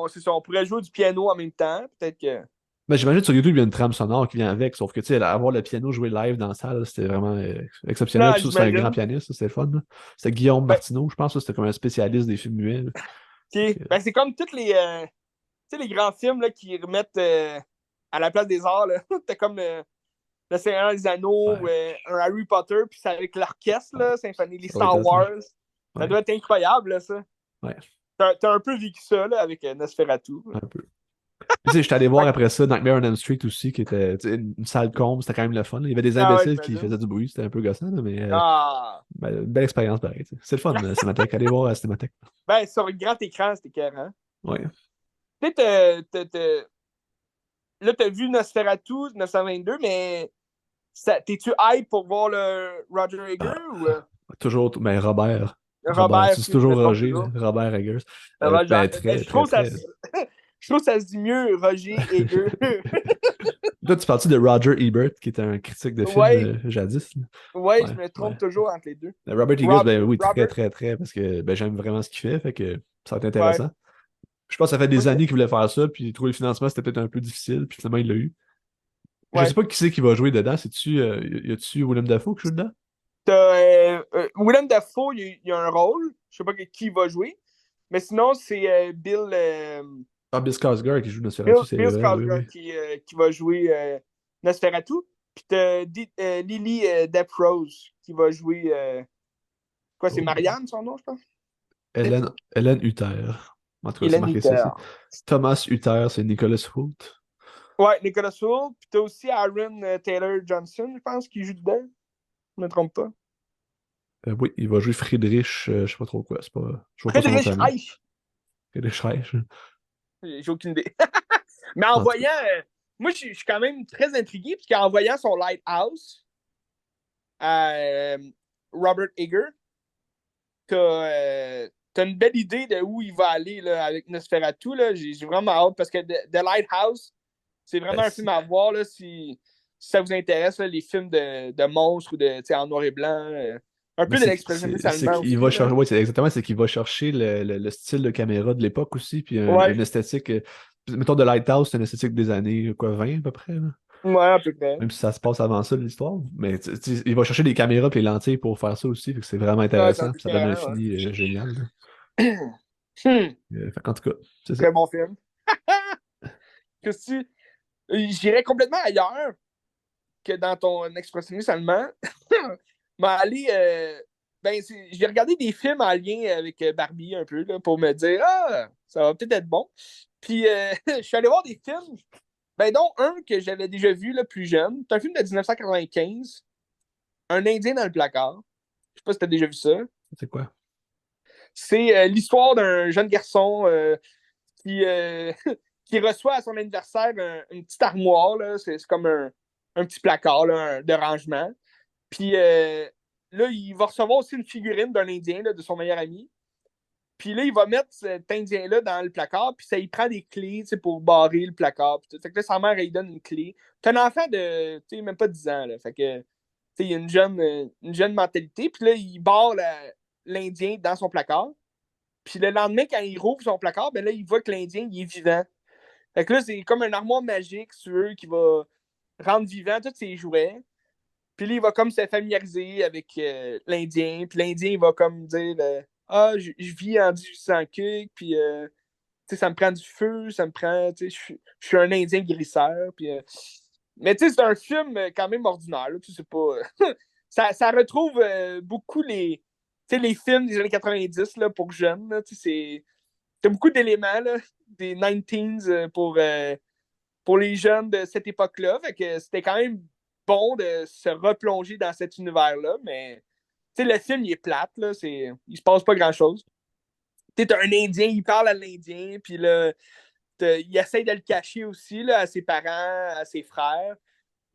c'est ça, on pourrait jouer du piano en même temps. Peut-être que. Ben, j'imagine sur YouTube, il y a une trame sonore qui vient avec, sauf que, tu sais, avoir le piano joué live dans la salle, c'était vraiment exceptionnel. Non, Puis ça, c'est un grand j'imagine. pianiste, ça, c'était le fun. Là. C'était Guillaume Ben, Martineau, je pense, ça, c'était comme un spécialiste des films muets. Là. Fait ok. que, Ben, c'est comme tous tu sais, les grands films là, qui remettent à la place des arts. Là. T'as comme Le Seigneur des Anneaux, ouais, un Harry Potter, puis c'est avec l'orchestre, ouais, là, symphonie, les ça doit être Star hot, là. Wars. Ça Ouais, doit être incroyable, là, ça. ouais, T'as un peu vécu ça, là, avec Nosferatu. un peu. Puis, tu sais, j'étais allé voir Fait après ça Nightmare on Elm Street aussi, qui était tu sais, une salle comble, c'était quand même le fun. Là. Il y avait des ah ouais, imbéciles qui j'imagine. faisaient du bruit, c'était un peu gossant, là, mais Ah. ben, une belle expérience pareil. Tu sais. C'est le fun, Cinémathèque. Allez voir à Cinémathèque. Ben, sur un grand écran, c'était écœurant. Ouais. Tu sais, là, t'as vu Nosferatu 922, mais t'es-tu hype pour voir le Roger Egger Ah, ou toujours, ben Robert. Robert, C'est toujours je me trompe Roger, toujours. là, Robert Eggers. Roger. Ben, Ben, très, je très, trouve ça. très. Je trouve que ça se dit mieux, Roger Eger. Là, tu parles-tu de Roger Ebert, qui était un critique de film Ouais, jadis? Là? ouais, je Ouais, me ouais. trompe toujours entre les deux. Robert Eggers, ben Robert, oui, très, Robert, très, très, parce que ben, j'aime vraiment ce qu'il fait que ça va être ouais. intéressant. Je pense que ça fait Moi, des années qu'il voulait faire ça, puis trouver le financement, c'était peut-être un peu difficile, puis finalement, il l'a eu. Je sais ouais. pas qui c'est qui va jouer dedans. C'est-tu, y a-tu Willem Dafoe qui joue dedans? T'as Willem Dafoe, il a un rôle. Je sais pas qui va jouer. Mais sinon, c'est Ah, Bill Skarsgård qui joue Nosferatu, c'est Bill vrai, oui, oui. Skarsgård qui va jouer Nosferatu. Puis t'as Lily Deprose qui va jouer. Quoi, c'est Oh. Marianne, son nom, je pense? Hélène Hutter. En tout cas, c'est Hélène marqué ça Hutter. ici. Thomas Hutter, c'est Nicholas Hoult. Ouais, Nicolas Hoult. Puis t'as aussi Aaron Taylor Johnson, je pense, qui joue dedans. Je me trompe pas. Oui, il va jouer Friedrich, je sais pas trop quoi, c'est pas, je vois pas son nom de Friedrich famille. Reich. Friedrich Reich. J'ai aucune idée. Mais en En tout cas, voyant. Moi, je suis quand même très intrigué, parce qu'en voyant son Lighthouse à Robert Eger, t'as une belle idée de où il va aller là, avec Nosferatu. Là. J'ai vraiment hâte parce que The Lighthouse, c'est ben, vraiment un film à voir là, si ça vous intéresse, là, les films de monstres ou en noir et blanc. Un mais peu de l'expressionniste c'est allemand qu'il aussi. va Là. chercher, ouais, c'est exactement, c'est qu'il va chercher le style de caméra de l'époque aussi, puis Ouais, une esthétique, mettons de Lighthouse, c'est une esthétique des années, quoi, 20 à peu près, là. ouais, à peu près. Même si ça se passe avant ça, l'histoire. Mais il va chercher des caméras et les lentilles pour faire ça aussi, fait que c'est vraiment Ouais, c'est un intéressant, peu puis ça donne un différent. fini génial, là. Ouais. En tout cas, c'est ça. Très bon film. Que si, j'irais complètement ailleurs que dans ton expressionniste allemand. Mais aller. J'ai regardé des films en lien avec Barbie un peu là, pour me dire ah, ça va peut-être être bon. Puis je suis allé voir des films, dont un que j'avais déjà vu là, plus jeune. C'est un film de 1995, Un Indien dans le placard. Je sais pas si tu as déjà vu ça. C'est quoi? C'est l'histoire d'un jeune garçon qui, qui reçoit à son anniversaire une petite armoire. Là. C'est comme un petit placard là, de rangement. Puis là, il va recevoir aussi une figurine d'un Indien, là, de son meilleur ami. Puis là, il va mettre cet Indien-là dans le placard, puis ça, il prend des clés pour barrer le placard. Puis tout. Fait que là, sa mère, elle lui donne une clé. C'est un enfant de, même pas 10 ans. Là. Fait que, il y a une jeune mentalité. Puis là, il barre l'Indien dans son placard. Puis le lendemain, quand il rouvre son placard, ben là, il voit que l'Indien, il est vivant. Fait que là, c'est comme un armoire magique, si tu veux, qui va rendre vivant tous ses jouets. Puis là, il va comme se familiariser avec l'Indien. Puis l'Indien, il va comme dire ah, je vis en 1800 puis ça me prend du feu, ça me prend. Je suis un Indien grisseur. Puis, mais c'est un film quand même ordinaire. Là, c'est pas. Ça retrouve beaucoup les films des années 90 là, pour jeunes. Là, t'as beaucoup d'éléments là, des 19s pour les jeunes de cette époque-là. Fait que c'était quand même bon de se replonger dans cet univers-là, mais le film, il est plate, là, il se passe pas grand-chose. Tu un Indien, il parle à l'Indien, puis là, il essaie de le cacher aussi là, à ses parents, à ses frères,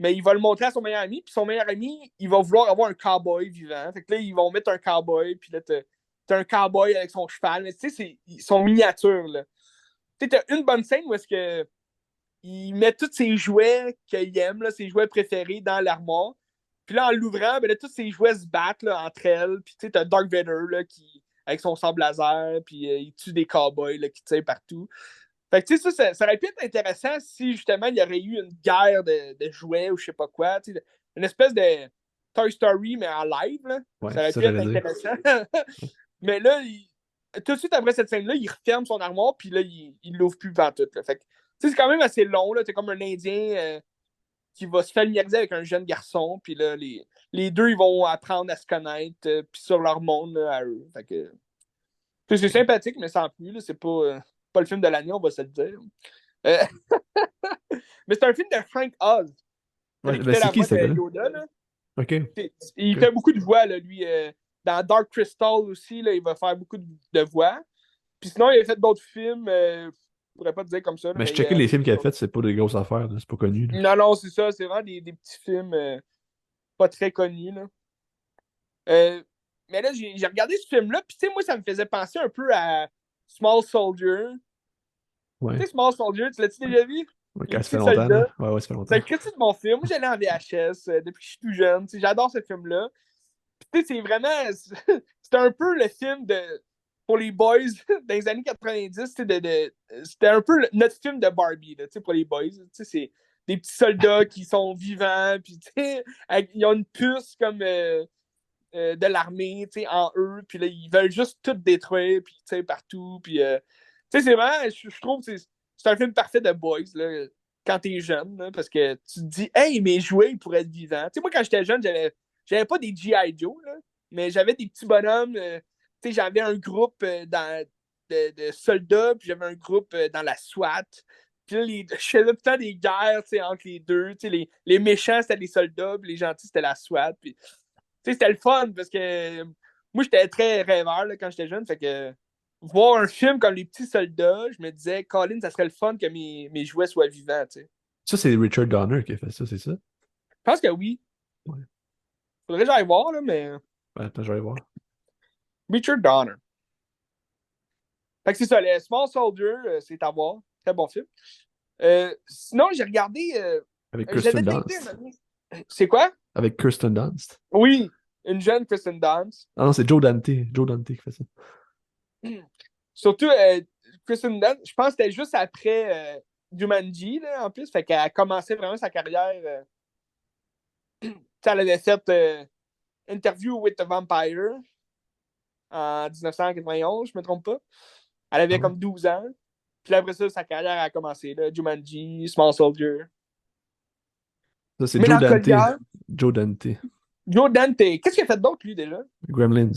mais il va le montrer à son meilleur ami, puis son meilleur ami, il va vouloir avoir un cowboy vivant. Fait que là, ils vont mettre un cowboy, puis là, t'as un cowboy avec son cheval, mais tu sais, ils sont miniatures, là. Tu sais, t'as une bonne scène où est-ce que il met tous ses jouets qu'il aime, là, ses jouets préférés, dans l'armoire. Puis là, en l'ouvrant, ben là, tous ses jouets se battent là, entre elles. Puis tu sais, t'as Dark Vader là, avec son sable laser, puis il tue des cowboys là, qui tirent partout. Fait que tu sais, ça aurait pu être intéressant si justement il y aurait eu une guerre de jouets ou je sais pas quoi. Une espèce de Toy Story, mais en live. Là. Ouais, Ça c'est aurait ça pu être j'allais dire. intéressant. Mais là, tout de suite après cette scène-là, il referme son armoire, puis là, il l'ouvre plus devant tout. Là. Fait que c'est quand même assez long. C'est comme un Indien qui va se familiariser avec un jeune garçon. Puis là, les deux, ils vont apprendre à se connaître puis sur leur monde là, à eux. Fait que, c'est sympathique, mais sans plus. C'est pas le film de l'année, on va se le dire. Euh, mais c'est un film de Frank Oz. Ouais, Celui qui ben fait c'est la qui voix ce de gars-là? Yoda. Là. Ok. Il Ok. fait beaucoup de voix, là, lui. Dans Dark Crystal aussi, là, il va faire beaucoup de voix. Puis sinon, il a fait d'autres films. Je pourrais pas te dire comme ça, là, Mais je mais checkais les films qu'il a fait, c'est pas des grosses affaires, là, c'est pas connu, là. non, non, c'est ça. C'est vraiment des petits films pas très connus. Là. Euh, mais là, j'ai regardé ce film-là, puis tu sais, moi, ça me faisait penser un peu à Small Soldier. Ouais. Tu sais, Small Soldier, tu l'as-tu déjà vu? Ouais, Les ça fait petits longtemps, là. soldats. Ouais, ouais, ça fait C'est longtemps. un critique de mon film. Moi, j'allais en VHS depuis que je suis tout jeune. Tu sais, j'adore ce film-là. Puis, tu sais, c'est vraiment. C'était un peu le film pour les boys dans les années 90. Tu sais, c'était un peu notre film de Barbie, là, tu sais, pour les boys. Tu sais, c'est des petits soldats qui sont vivants. Puis, tu sais, ils ont une puce comme de l'armée, tu sais, en eux. Puis là, ils veulent juste tout détruire. Puis, tu sais, partout. Puis, tu sais, c'est vraiment. Je trouve que c'est un film parfait de boys, là, quand t'es jeune, là, parce que tu te dis, hey, mes jouets, ils pourraient être vivants. Tu sais, moi, quand j'étais jeune, j'avais pas des G.I. Joe, là, mais j'avais des petits bonhommes. Tu sais, j'avais un groupe de soldats, puis j'avais un groupe dans la SWAT. Puis là, je faisais tout le temps des guerres, tu sais, entre les deux. Tu sais, les méchants, c'était les soldats, puis les gentils, c'était la SWAT. Puis, tu sais, c'était le fun, parce que moi, j'étais très rêveur, là, quand j'étais jeune. Fait que voir un film comme Les Petits Soldats, je me disais, Colin, ça serait le fun que mes jouets soient vivants, tu sais. Ça, c'est Richard Donner qui a fait ça, c'est ça? Je pense que oui. Ouais. Faudrait que j'aille voir, là, mais Ouais, attends, je vais aller voir. Richard Donner. Fait que c'est ça, les Small Soldier, c'est à voir. Très bon film. Sinon, j'ai regardé. Avec Je Kirsten l'avais tapé un Dunst. moment donné. C'est quoi? Avec Kirsten Dunst. Oui, une jeune Kristen Dunst. Ah non, c'est Joe Dante. Joe Dante qui fait ça. Surtout, Kristen Dunst, je pense que c'était juste après Jumanji, là, en plus. Fait qu'elle a commencé vraiment sa carrière. Elle avait fait Interview with the Vampire en 1991, je me trompe pas. Elle Ah avait ouais. comme 12 ans. Puis après ça, sa carrière a commencé. Là. Jumanji, Small Soldier. Ça, c'est Joe Dante. Mélancolière. Joe Dante. Joe Dante. Qu'est-ce qu'il a fait d'autre, lui, déjà? Gremlins.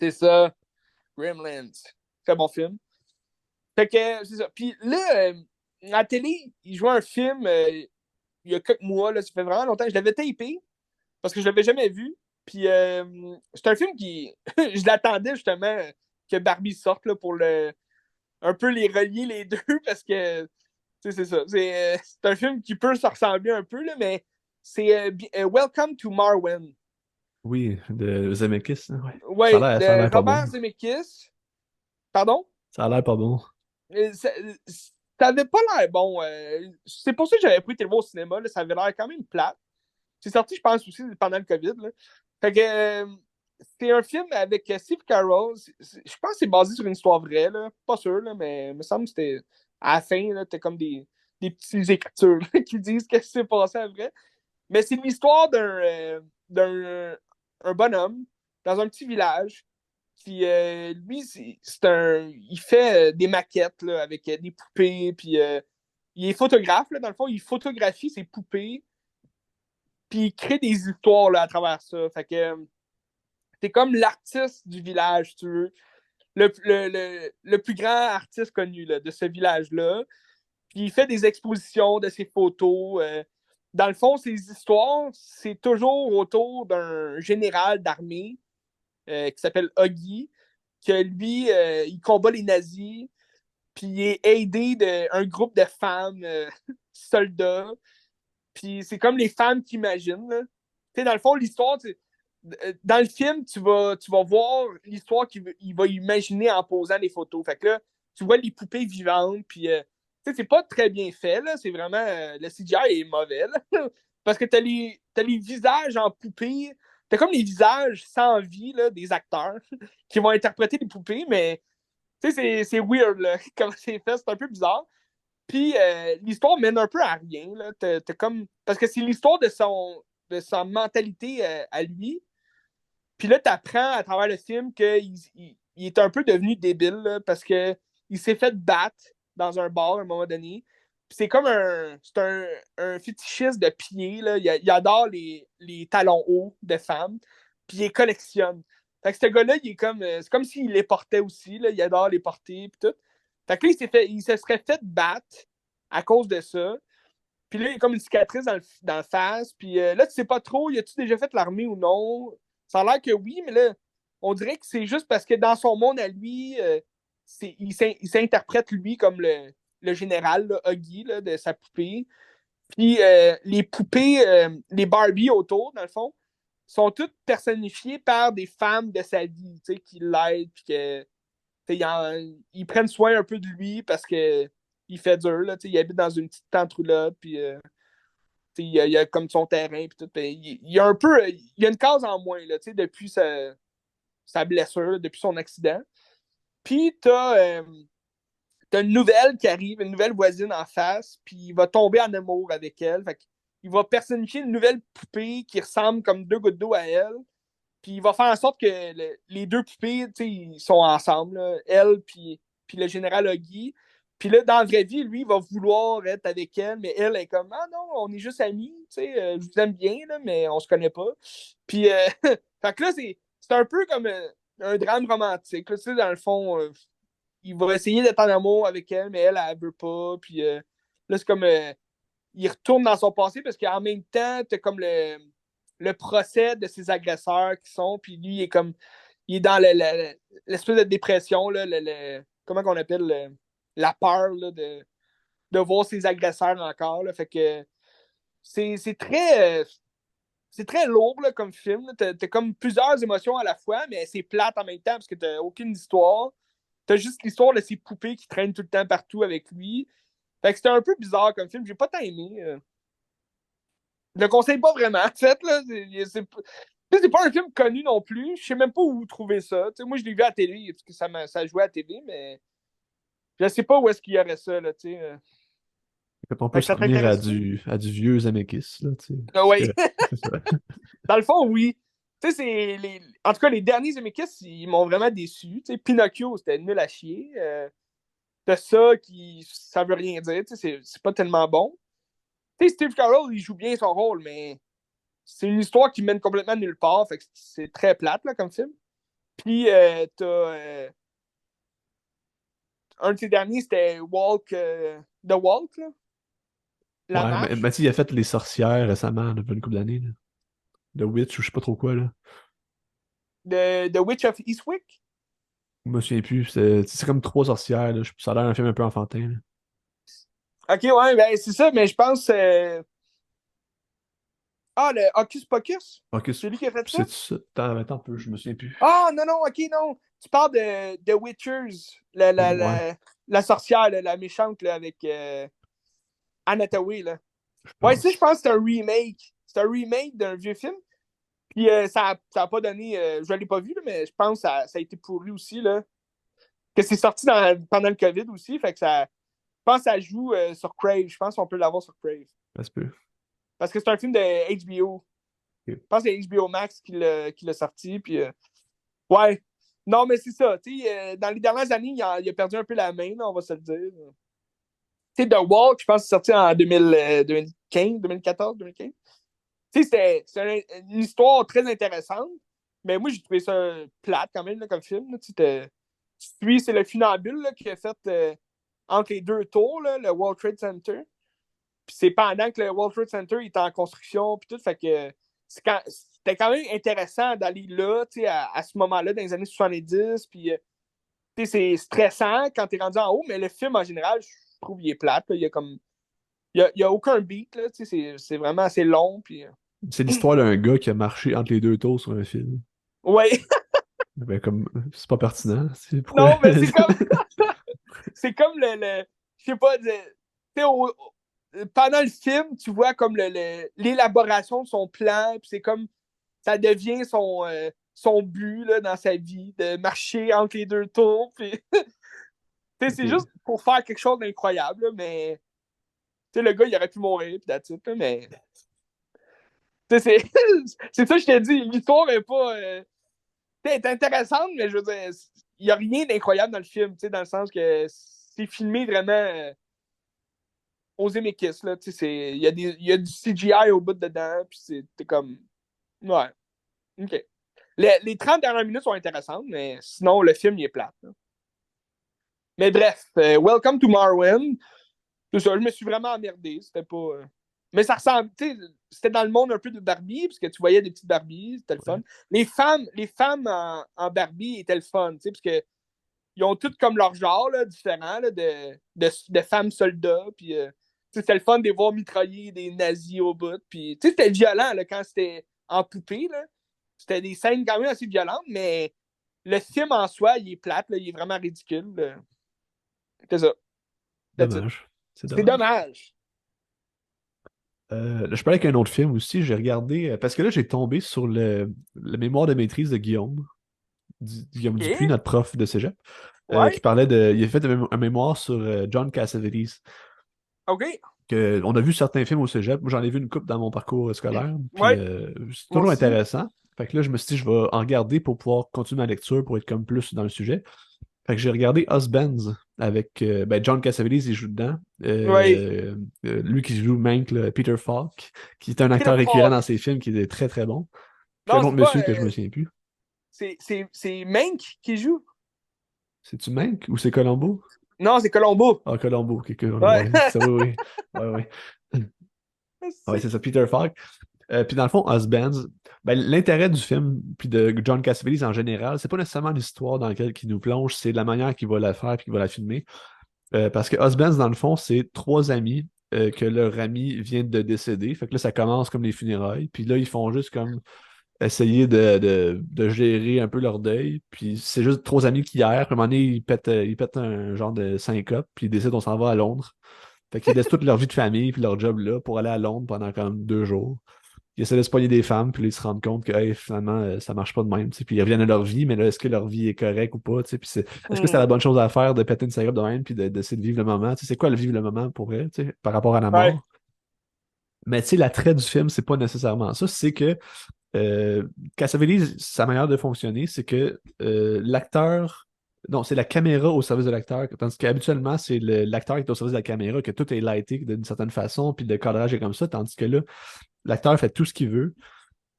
C'est ça. Gremlins. Très bon film. Fait que, c'est ça. Puis là, à la télé, il jouait un film il y a quelques mois. Là, ça fait vraiment longtemps. Je l'avais tapé parce que je l'avais jamais vu. Puis c'est un film qui. Je l'attendais justement que Barbie sorte là, pour un peu les relier les deux parce que c'est ça. C'est un film qui peut se ressembler un peu, là, mais c'est Welcome to Marwen. Oui, de Zemeckis, hein, ouais. Ouais, Ça a l'air de pas bon. Robert Zemeckis. Pardon? Ça a l'air pas bon. Ça, ça avait pas l'air bon. C'est pour ça que j'avais pris été le voir au cinéma. Là, ça avait l'air quand même plate. C'est sorti, je pense, aussi pendant le COVID. Là. Fait que c'est un film avec Steve Carell. Je pense que c'est basé sur une histoire vraie. Là. Pas sûr, là, mais il me semble que c'était à la fin, t'as comme des petites écritures là, qui disent ce qui s'est passé en vrai. Mais c'est l'histoire d'un un bonhomme dans un petit village qui, lui, il fait des maquettes là, avec des poupées. Puis il est photographe, là, dans le fond. Il photographie ses poupées. Puis il crée des histoires là, à travers ça. Fait que c'est comme l'artiste du village, tu veux. Le plus grand artiste connu là, de ce village-là. Puis il fait des expositions de ses photos. Dans le fond, ses histoires, c'est toujours autour d'un général d'armée qui s'appelle Huggy, que lui, il combat les nazis, puis il est aidé d'un groupe de femmes soldats. Puis c'est comme les femmes qui imaginent. Tu sais, dans le fond, l'histoire, dans le film, tu vas voir l'histoire qu'il va imaginer en posant les photos. Fait que là, tu vois les poupées vivantes, puis tu sais, c'est pas très bien fait, là. C'est vraiment. Le CGI est mauvais, là. Parce que t'as les visages en poupée. T'as comme les visages sans vie, là, des acteurs qui vont interpréter les poupées, mais tu sais, c'est weird, là, comment c'est fait. C'est un peu bizarre. Puis l'histoire mène un peu à rien. Là. T'as comme... Parce que c'est l'histoire de sa mentalité à lui. Puis là, t'apprends à travers le film qu'il est un peu devenu débile là, parce que il s'est fait battre dans un bar à un moment donné. Puis c'est comme un fétichiste de pieds. Là. Il adore les talons hauts de femmes. Puis il les collectionne. Fait que ce gars-là, il est comme. C'est comme s'il les portait aussi. Là. Il adore les porter. Puis tout. Fait que là, il se serait fait battre à cause de ça. Puis là, il y a comme une cicatrice dans le face. Puis là, tu sais pas trop, y a-tu déjà fait l'armée ou non? Ça a l'air que oui, mais là, on dirait que c'est juste parce que dans son monde à lui, il s'interprète lui comme le général, là, Huggy, là, de sa poupée. Puis les poupées, les Barbie autour, dans le fond, sont toutes personnifiées par des femmes de sa vie, tu sais, qui l'aident. Puis que Ils prennent soin un peu de lui parce que il fait dur. Là, il habite dans une petite tente roulotte. Puis, il a comme son terrain. Puis tout, il y a un peu. Il y a une case en moins là, depuis sa blessure, depuis son accident. Puis, t'as une nouvelle qui arrive, une nouvelle voisine en face, puis il va tomber en amour avec elle. Fait il va personnifier une nouvelle poupée qui ressemble comme deux gouttes d'eau à elle. Puis il va faire en sorte que les deux poupées, ils sont ensemble, là, elle puis le général Huggy. Puis là, dans la vraie vie, lui, il va vouloir être avec elle, mais elle est comme ah non, on est juste amis, je vous aime bien, là, mais on se connaît pas. Puis fait que là, c'est un peu comme un drame romantique. Là, dans le fond, il va essayer d'être en amour avec elle, mais elle veut pas. Puis là, c'est comme il retourne dans son passé parce qu'en même temps, t'as comme le procès de ses agresseurs qui sont, puis lui, il est dans l'espèce de dépression, là, comment qu'on appelle, la peur là, de voir ses agresseurs encore. Là, fait que c'est très lourd là, comme film. T'as comme plusieurs émotions à la fois, mais c'est plate en même temps parce que t'as aucune histoire. T'as juste l'histoire de ces poupées qui traînent tout le temps partout avec lui. Fait que c'était un peu bizarre comme film. J'ai pas tant aimé. Je le conseille pas vraiment, en fait. Là. C'est pas un film connu non plus. Je sais même pas où trouver ça. T'sais, moi, je l'ai vu à la télé, parce que ça jouait à la télé, mais je sais pas où est-ce qu'il y aurait ça. Là, Fait on fait peut que se ça revenir à t'intéresse-tu? du vieux Zemeckis, là, tu sais. Ah, Parce oui. que, c'est ça. Dans le fond, oui. En tout cas, les derniers Zemeckis, ils m'ont vraiment déçu. T'sais, Pinocchio, c'était nul à chier. T'as ça qui. Ça veut rien dire. C'est pas tellement bon. Steve Carell, il joue bien son rôle, mais c'est une histoire qui mène complètement nulle part. Fait que c'est très plate là, comme film. Puis, t'as. Un de ses derniers, c'était The Walk, là. La Ouais, mais marche. Mathieu, il a fait Les Sorcières récemment, depuis une couple d'années, là. The Witch ou je sais pas trop quoi, là. The Witch of Eastwick. Je me souviens plus. C'est comme trois sorcières, là. Ça a l'air d'un film un peu enfantin, là. Ok, ouais, ben c'est ça, mais je pense. Ah, le Hocus Pocus. Ok, C'est lui qui a fait ça? c'est ça. Attends un peu, je me souviens plus. Ah, non, non, ok, non. Tu parles de Witchers, Ouais, la sorcière, là, la méchante, là, avec Anna Hathaway, là. je Ouais, ça, je pense. pense que c'est un remake. C'est un remake d'un vieux film. Puis ça a pas donné. Je l'ai pas vu, là, mais je pense que ça a été pourri aussi, là. Que c'est sorti pendant le COVID aussi. Fait que ça. Je pense que ça joue sur Crave. Je pense qu'on peut l'avoir sur Crave. Ça se peut. Parce que c'est un film de HBO. Ok. Je pense que c'est HBO Max qui l'a sorti. Puis, ouais. Non, mais c'est ça. Dans les dernières années, il a perdu un peu la main, là, on va se le dire. The Walk, je pense que c'est sorti en 2015, 2014, 2015. C'est une histoire très intéressante, mais moi, j'ai trouvé ça plate quand même là, comme film. Là, c'est le funambule là, qui a fait entre les deux tours, là, le World Trade Center. Puis c'est pendant que le World Trade Center est en construction, puis tout, fait que c'était quand même intéressant d'aller là, à ce moment-là, dans les années 70, puis c'est stressant quand t'es rendu en haut, mais le film, en général, je trouve qu'il est plate, là. Il y a comme... Il y a aucun beat, là, c'est vraiment assez long, puis... C'est l'histoire d'un gars qui a marché entre les deux tours sur un film. Ouais, Ben, comme, c'est pas pertinent. C'est pourquoi. non, mais c'est comme... C'est comme je sais pas, pendant le film, tu vois comme l'élaboration de son plan, puis c'est comme ça devient son but là, dans sa vie, de marcher entre les deux tours. Puis, c'est juste Ok. pour faire quelque chose d'incroyable, là, mais le gars, il aurait pu mourir, puis that's it, là, mais c'est c'est ça que je t'ai dit. L'histoire est pas est intéressante, mais je veux dire, il n'y a rien d'incroyable dans le film, dans le sens que c'est filmé vraiment aux Zemeckis, là. Il y a du CGI au bout dedans, puis c'est comme. Ouais, ok. Les 30 dernières minutes sont intéressantes, mais sinon, le film, il est plat. Là. Mais bref, Welcome to Marwen. C'est ça, je me suis vraiment emmerdé. C'était pas. Mais ça ressemble, tu sais, c'était dans le monde un peu de Barbie, parce que tu voyais des petites Barbies, c'était le fun. Ouais. Les femmes en Barbie étaient le fun, tu sais, parce que ils ont toutes comme leur genre là, différent là, de femmes soldats. Puis, c'était le fun de les voir mitrailler des nazis au bout. Puis, c'était violent là, quand c'était en poupée. Là. C'était des scènes quand même assez violentes, mais le film en soi, il est plate, là, il est vraiment ridicule. C'est ça. Dommage. C'est C'est dommage. dommage. Là, je parlais avec un autre film aussi. J'ai regardé. Parce que là, j'ai tombé sur le mémoire de maîtrise de Guillaume. Guillaume Dupuis, OK. notre prof de cégep. Qui Ouais. parlait de. Il a fait un mémoire sur John Cassavetes. OK. On a vu certains films au cégep. Moi, j'en ai vu une couple dans mon parcours scolaire. Puis Ouais. c'est Moi toujours aussi. intéressant. Fait que là, je me suis dit, je vais en regarder pour pouvoir continuer ma lecture, pour être comme plus dans le sujet. Fait que j'ai regardé Husbands avec John Cassavetes, il joue dedans. Ouais. Lui qui joue Mank, là, Peter Falk, qui est un Peter acteur récurrent dans Falk. ses films, qui est très très bon. Puis un Non, autre c'est pas. monsieur que je me souviens plus. C'est Mank qui joue. C'est-tu Mank ou c'est Columbo? Non, c'est Colombo. Ah, Columbo, Ouais. ouais, c'est ça, oui, oui. Ouais, ouais. Ouais, c'est ça, Peter Falk. Puis dans le fond, Husbands, l'intérêt du film, puis de John Cassavetes en général, c'est pas nécessairement l'histoire dans laquelle il nous plonge, c'est la manière qu'il va la faire puis qu'il va la filmer. Parce que Husbands, dans le fond, c'est trois amis que leur ami vient de décéder. Fait que là, ça commence comme les funérailles. Puis là, ils font juste comme essayer de gérer un peu leur deuil. Puis c'est juste trois amis qui errent. Puis à un moment donné, ils pètent un genre de syncope. Puis ils décident on s'en va à Londres. Fait qu'ils laissent toute leur vie de famille puis leur job là pour aller à Londres pendant comme 2 jours. Ils essaient de se poigner des femmes, puis là, ils se rendent compte que hey, finalement, ça marche pas de même. Puis ils reviennent à leur vie, mais là, est-ce que leur vie est correcte ou pas? Puis est-ce que c'est Hmm. la bonne chose à faire de péter une syrup de même, puis d'essayer de vivre le moment? C'est quoi le vivre le moment pour vrai, par rapport à la Ouais. mort? Mais l'attrait du film, c'est pas nécessairement ça. C'est que Cassavetes, sa manière de fonctionner, c'est que l'acteur. Non, c'est la caméra au service de l'acteur. Tandis qu'habituellement, c'est l'acteur qui est au service de la caméra, que tout est lighté d'une certaine façon, puis le cadrage est comme ça. Tandis que là, l'acteur fait tout ce qu'il veut.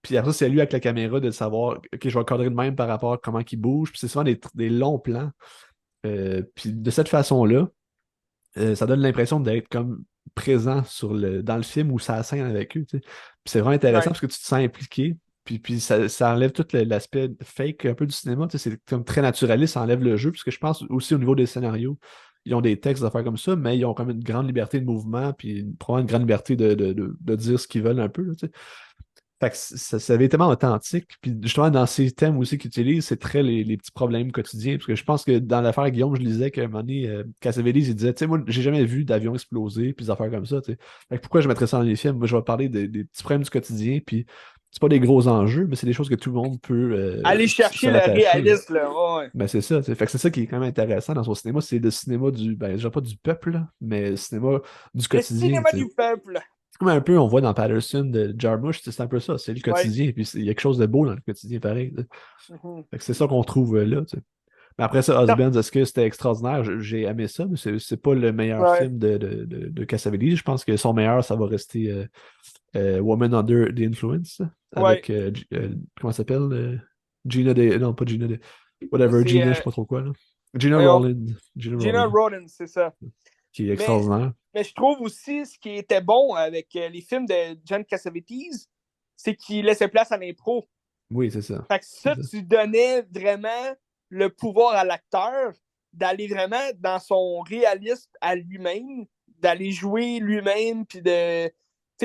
Puis après, c'est à lui avec la caméra de savoir, OK, je vais cadrer de même par rapport à comment il bouge. Puis c'est souvent des longs plans. Puis de cette façon-là, ça donne l'impression d'être comme présent dans le film ou ça scène avec eux. Tu sais. Puis c'est vraiment intéressant Ouais. parce que tu te sens impliqué. Puis ça enlève tout l'aspect fake un peu du cinéma. Tu sais, c'est comme très naturaliste, ça enlève le jeu. Parce que je pense aussi au niveau des scénarios, ils ont des textes d'affaires comme ça, mais ils ont quand même une grande liberté de mouvement, puis probablement une grande liberté de dire ce qu'ils veulent un peu. Là, tu sais. Fait que ça avait tellement authentique. Puis justement, dans ces thèmes aussi qu'ils utilisent, c'est très les petits problèmes quotidiens. Parce que je pense que dans l'affaire Guillaume, je lisais qu'à un moment donné, Cassavetes, il disait, tu sais, moi, j'ai jamais vu d'avion exploser, puis des affaires comme ça, tu sais. Fait que pourquoi je mettrais ça dans les films? Moi, je vais parler des petits problèmes du quotidien, puis c'est pas des gros enjeux, mais c'est des choses que tout le monde peut Aller se chercher le rattacher. Là. réalisme, là. Ouais. Ben, c'est ça, tu sais. Fait que c'est ça qui est quand même intéressant dans son cinéma, c'est le cinéma je dirais pas du peuple, là, mais le cinéma du Le quotidien, cinéma tu sais. du peuple. Comme un peu, on voit dans Patterson de Jarmusch, c'est un peu ça, c'est le Ouais. quotidien, puis il y a quelque chose de beau dans le quotidien, pareil. Là. Mhm. Fait que c'est ça qu'on trouve là, tu sais. Mais après ça, Non. Husbands, est-ce que c'était extraordinaire? J'ai aimé ça, mais c'est pas le meilleur Ouais. film de Cassavetes. Je pense que son meilleur, ça va rester Woman Under the Influence, là, Ouais. avec, comment ça s'appelle? Gina de... Non, pas Gina de... Whatever, C'est Gina, je sais pas trop quoi, là. Gina voyons, Rowland. Gina Gina Rowland, Rodin, c'est ça. qui est Mais, extraordinaire. mais je trouve aussi ce qui était bon avec les films de John Cassavetes, c'est qu'il laissait place à l'impro. Oui, c'est ça. Fait que C'est ça, ça. tu donnais vraiment le pouvoir à l'acteur d'aller vraiment dans son réalisme à lui-même, d'aller jouer lui-même, puis de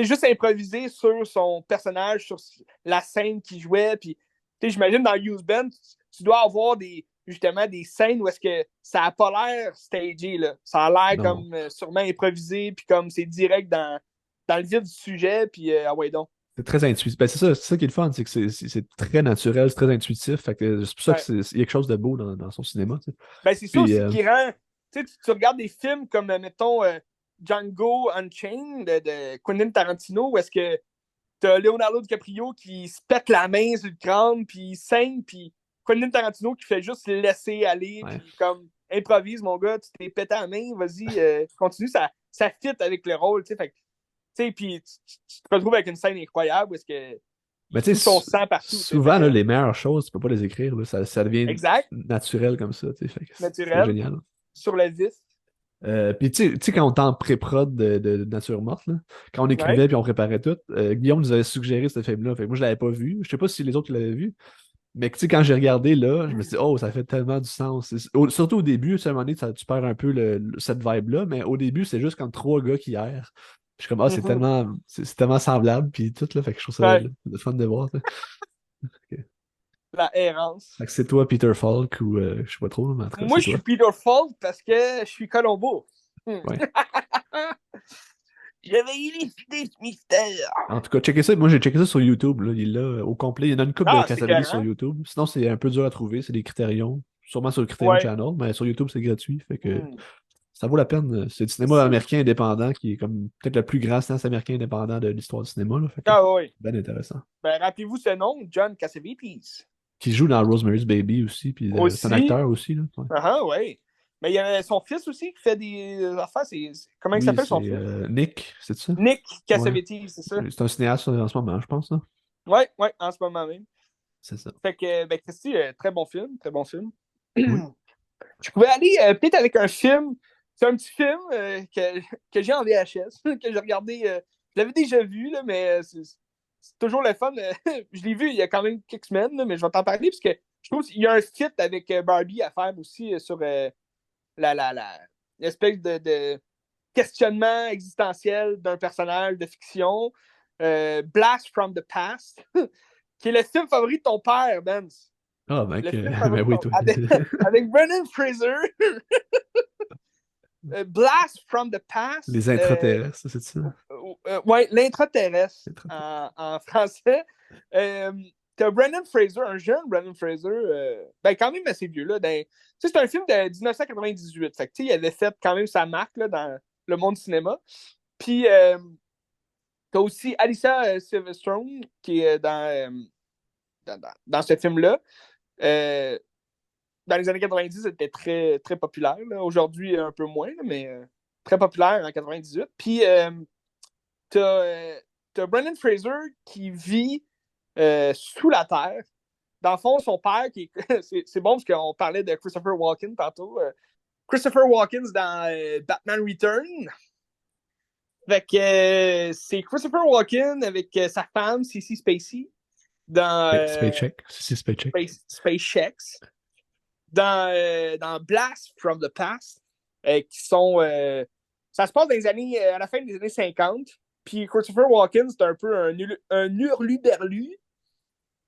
juste improviser sur son personnage, sur la scène qu'il jouait. Puis j'imagine dans Use Band, tu dois avoir justement des scènes où est-ce que ça n'a pas l'air stagé. Là. Ça a l'air Non. comme sûrement improvisé, puis comme c'est direct dans le vif du sujet, puis ah ouais donc. C'est très intuitif. Ben, c'est ça qui est le fun, c'est que c'est très naturel, c'est très intuitif. Fait que c'est pour ça que Ouais. il y a quelque chose de beau dans son cinéma. Tu sais. Ben, c'est ça Puis, aussi qui rend. Tu regardes des films comme, mettons, Django Unchained de Quentin Tarantino, où est-ce que t'as Leonardo DiCaprio qui se pète la main sur le crâne, puis il saigne, puis Quentin Tarantino qui fait juste laisser aller, ouais. puis comme improvise, mon gars, tu t'es pété la main, vas-y, continue, ça fit avec le rôle, tu sais. Fait puis tu te retrouves avec une scène incroyable où est-ce que il Mais tu sais, fout son sang partout, tu sais. Fait souvent, là, que, les meilleures choses, tu peux pas les écrire. Là. Ça devient exact, naturel comme ça. Tu sais. Fait que c'est naturel, génial. sur le vif. Puis tu sais, quand on était en pré-prod de Nature Morte, là, quand on Ouais. écrivait puis on préparait tout, Guillaume nous avait suggéré ce film-là. Fait que moi, je l'avais pas vu. Je sais pas si les autres l'avaient vu. Mais tu sais, quand j'ai regardé là, je me suis dit, oh, ça fait tellement du sens. Surtout au début, tu sais, à un moment donné, tu perds un peu cette vibe-là, mais au début, c'est juste comme trois gars qui errent. Je suis comme, ah, Mhm. c'est tellement semblable, puis tout, là, fait que je trouve ça Ouais. le fun de voir. Ça. Ok. La errance. Fait que c'est toi, Peter Falk, ou je sais pas trop, mais en tout cas, Moi, c'est je suis toi. Peter Falk parce que je suis Colombo. Ouais. J'avais élucidé ce mystère. En tout cas, checkez ça. Moi, j'ai checké ça sur YouTube. Là. Il est là au complet. Il y en a une couple de Ah, c'est Cassavetes sur carré. YouTube. Sinon, c'est un peu dur à trouver. C'est des Criterion. Sûrement sur le Criterion Ouais. Channel, mais sur YouTube, c'est gratuit. Fait que Hmm. ça vaut la peine. C'est du cinéma Si. américain indépendant qui est comme peut-être le plus grand science américain indépendant de l'histoire du cinéma. Là. Fait que Ah oui. ben intéressant. Ben, rappelez-vous ce nom, John Cassavetes. Qui joue dans Rosemary's Baby aussi. Puis c'est un Aussi. acteur aussi. Là. Ouais. Ah, ouais. Mais il y avait son fils aussi qui fait des affaires. Comment il Oui, s'appelle c'est son fils? Nick, c'est ça? Nick Ouais. Cassavetes, c'est ça? C'est un cinéaste en ce moment, je pense. Là. Ouais, ouais, en ce moment même. C'est ça. Fait que, ben, Christy, très bon film, très bon film. Oui. Je pouvais aller peut-être avec un film. C'est un petit film que j'ai en VHS, que j'ai regardé. Je l'avais déjà vu, là, mais c'est toujours le fun. Je l'ai vu il y a quand même quelques semaines, là, mais je vais t'en parler parce que je trouve qu'il y a un fit avec Barbie à faire aussi sur l'espèce de questionnement existentiel d'un personnage de fiction. Blast from the Past, qui est le film favori de ton père, Ben. Ah, ben, Le film ben favori de oui, ton... toi. avec Brendan Fraser. Blast from the Past. Les intraterrestres, c'est ça? Ouais, l'intraterrestre Intraterrestres. en français. T'as Brendan Fraser, un jeune Brendan Fraser, ben quand même assez vieux. Là, c'est un film de 1998. Fait que, il avait fait quand même sa marque là, dans le monde du cinéma. Puis, t'as aussi Alyssa Silverstone qui est dans ce film-là. Dans les années 90, elle était très, très populaire. Aujourd'hui, un peu moins, là, mais très populaire en 98. Puis, t'as, t'as Brendan Fraser qui vit sous la terre. Dans le fond, son père, c'est bon parce qu'on parlait de Christopher Walken tantôt. Christopher Walken dans Batman Return. Fait que c'est Christopher Walken avec sa femme, Cissy Spacey, dans Space Check. C'est Space Check. Space Checks. Dans Blast from the Past, qui sont. Ça se passe à la fin des années 50. Puis Christopher Walken, c'est un peu un hurluberlu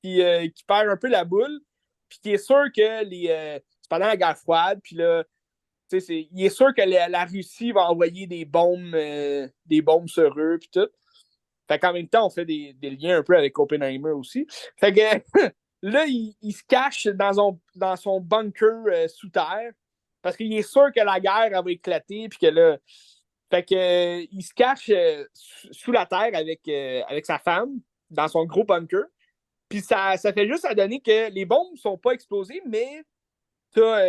qui perd un peu la boule. Puis qui est sûr que c'est pendant la guerre froide. Puis là, il est sûr que la Russie va envoyer des bombes sur eux. Puis tout. Fait qu'en même temps, on fait des liens un peu avec Oppenheimer aussi. Fait que là, il se cache dans son bunker sous terre parce qu'il est sûr que la guerre elle va éclater. Puis que là, fait que, il se cache sous la terre avec sa femme dans son gros bunker. Puis ça fait juste à donner que les bombes ne sont pas explosées, mais t'as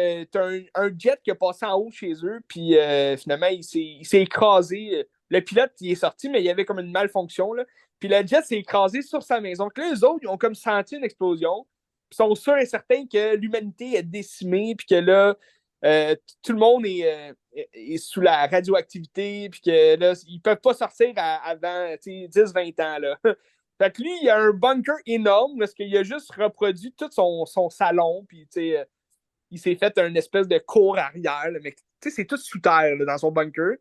un jet qui a passé en haut chez eux, puis finalement, il s'est écrasé. Le pilote, il est sorti, mais il y avait comme une malfonction, là. Puis le jet s'est écrasé sur sa maison. Donc là, les autres, ils ont comme senti une explosion. Ils sont sûrs et certains que l'humanité est décimée, puis que là, tout le monde est sous la radioactivité, puis que là, ils peuvent pas sortir avant 10-20 ans, là. Fait que lui, il a un bunker énorme parce qu'il a juste reproduit tout son salon, puis il s'est fait une espèce de cour arrière, là, mais c'est tout sous terre là, dans son bunker.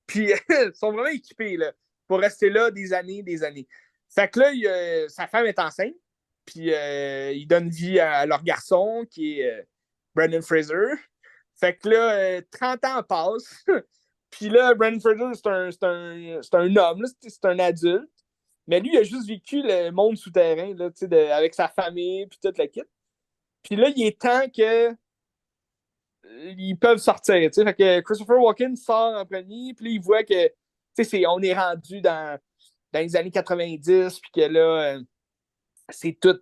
Puis ils sont vraiment équipés là, pour rester là des années, des années. Fait que là, sa femme est enceinte, puis il donne vie à leur garçon, qui est Brendan Fraser. Fait que là, 30 ans passent. Puis là, Brendan Fraser, c'est un homme, là, c'est un adulte. Mais lui, il a juste vécu le monde souterrain là, avec sa famille, puis toute la kit. Puis là, il est temps que ils peuvent sortir. Fait que Christopher Walken sort en premier, puis là, il voit que on est rendu dans les années 90, puis que là, c'est tout.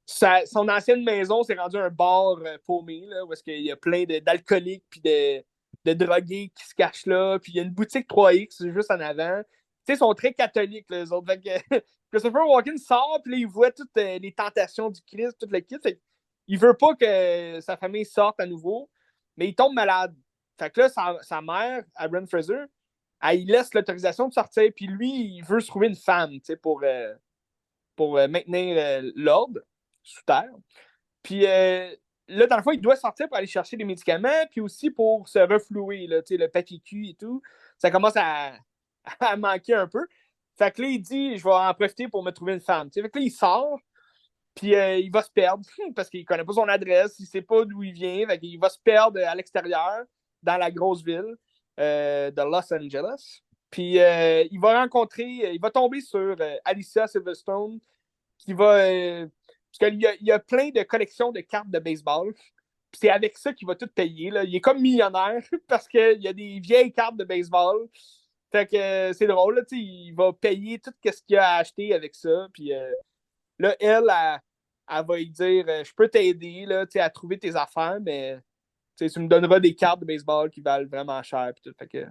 Son ancienne maison, c'est rendu un bar paumé, là, où est-ce qu'il y a plein d'alcooliques puis de drogués qui se cachent là. Puis il y a une boutique 3X juste en avant. Ils sont très catholiques, là, les autres. Fait que, Christopher Walken sort, puis là, il voit toutes les tentations du Christ, tout le kit. Fait il veut pas que sa famille sorte à nouveau, mais il tombe malade. Fait que là, sa mère, à Brendan Fraser, elle laisse l'autorisation de sortir, puis lui, il veut se trouver une femme pour maintenir l'ordre sous terre. Puis là, dans le fond, il doit sortir pour aller chercher des médicaments, puis aussi pour se reflouer, là, le papier cul et tout. Ça commence à manquer un peu. Fait que là, il dit, je vais en profiter pour me trouver une femme. Fait que là, il sort, Puis il va se perdre parce qu'il connaît pas son adresse, il sait pas d'où il vient, fait qu'il va se perdre à l'extérieur, dans la grosse ville de Los Angeles. Puis il va rencontrer, il va tomber sur Alicia Silverstone, qui va. Parce qu'il y a plein de collections de cartes de baseball. Puis c'est avec ça qu'il va tout payer. Là. Il est comme millionnaire parce qu'il y a des vieilles cartes de baseball. Fait que c'est drôle, là, il va payer tout ce qu'il a acheté avec ça. Puis là, elle va lui dire je peux t'aider là, à trouver tes affaires, mais tu me donneras des cartes de baseball qui valent vraiment cher. Puis tout. Fait que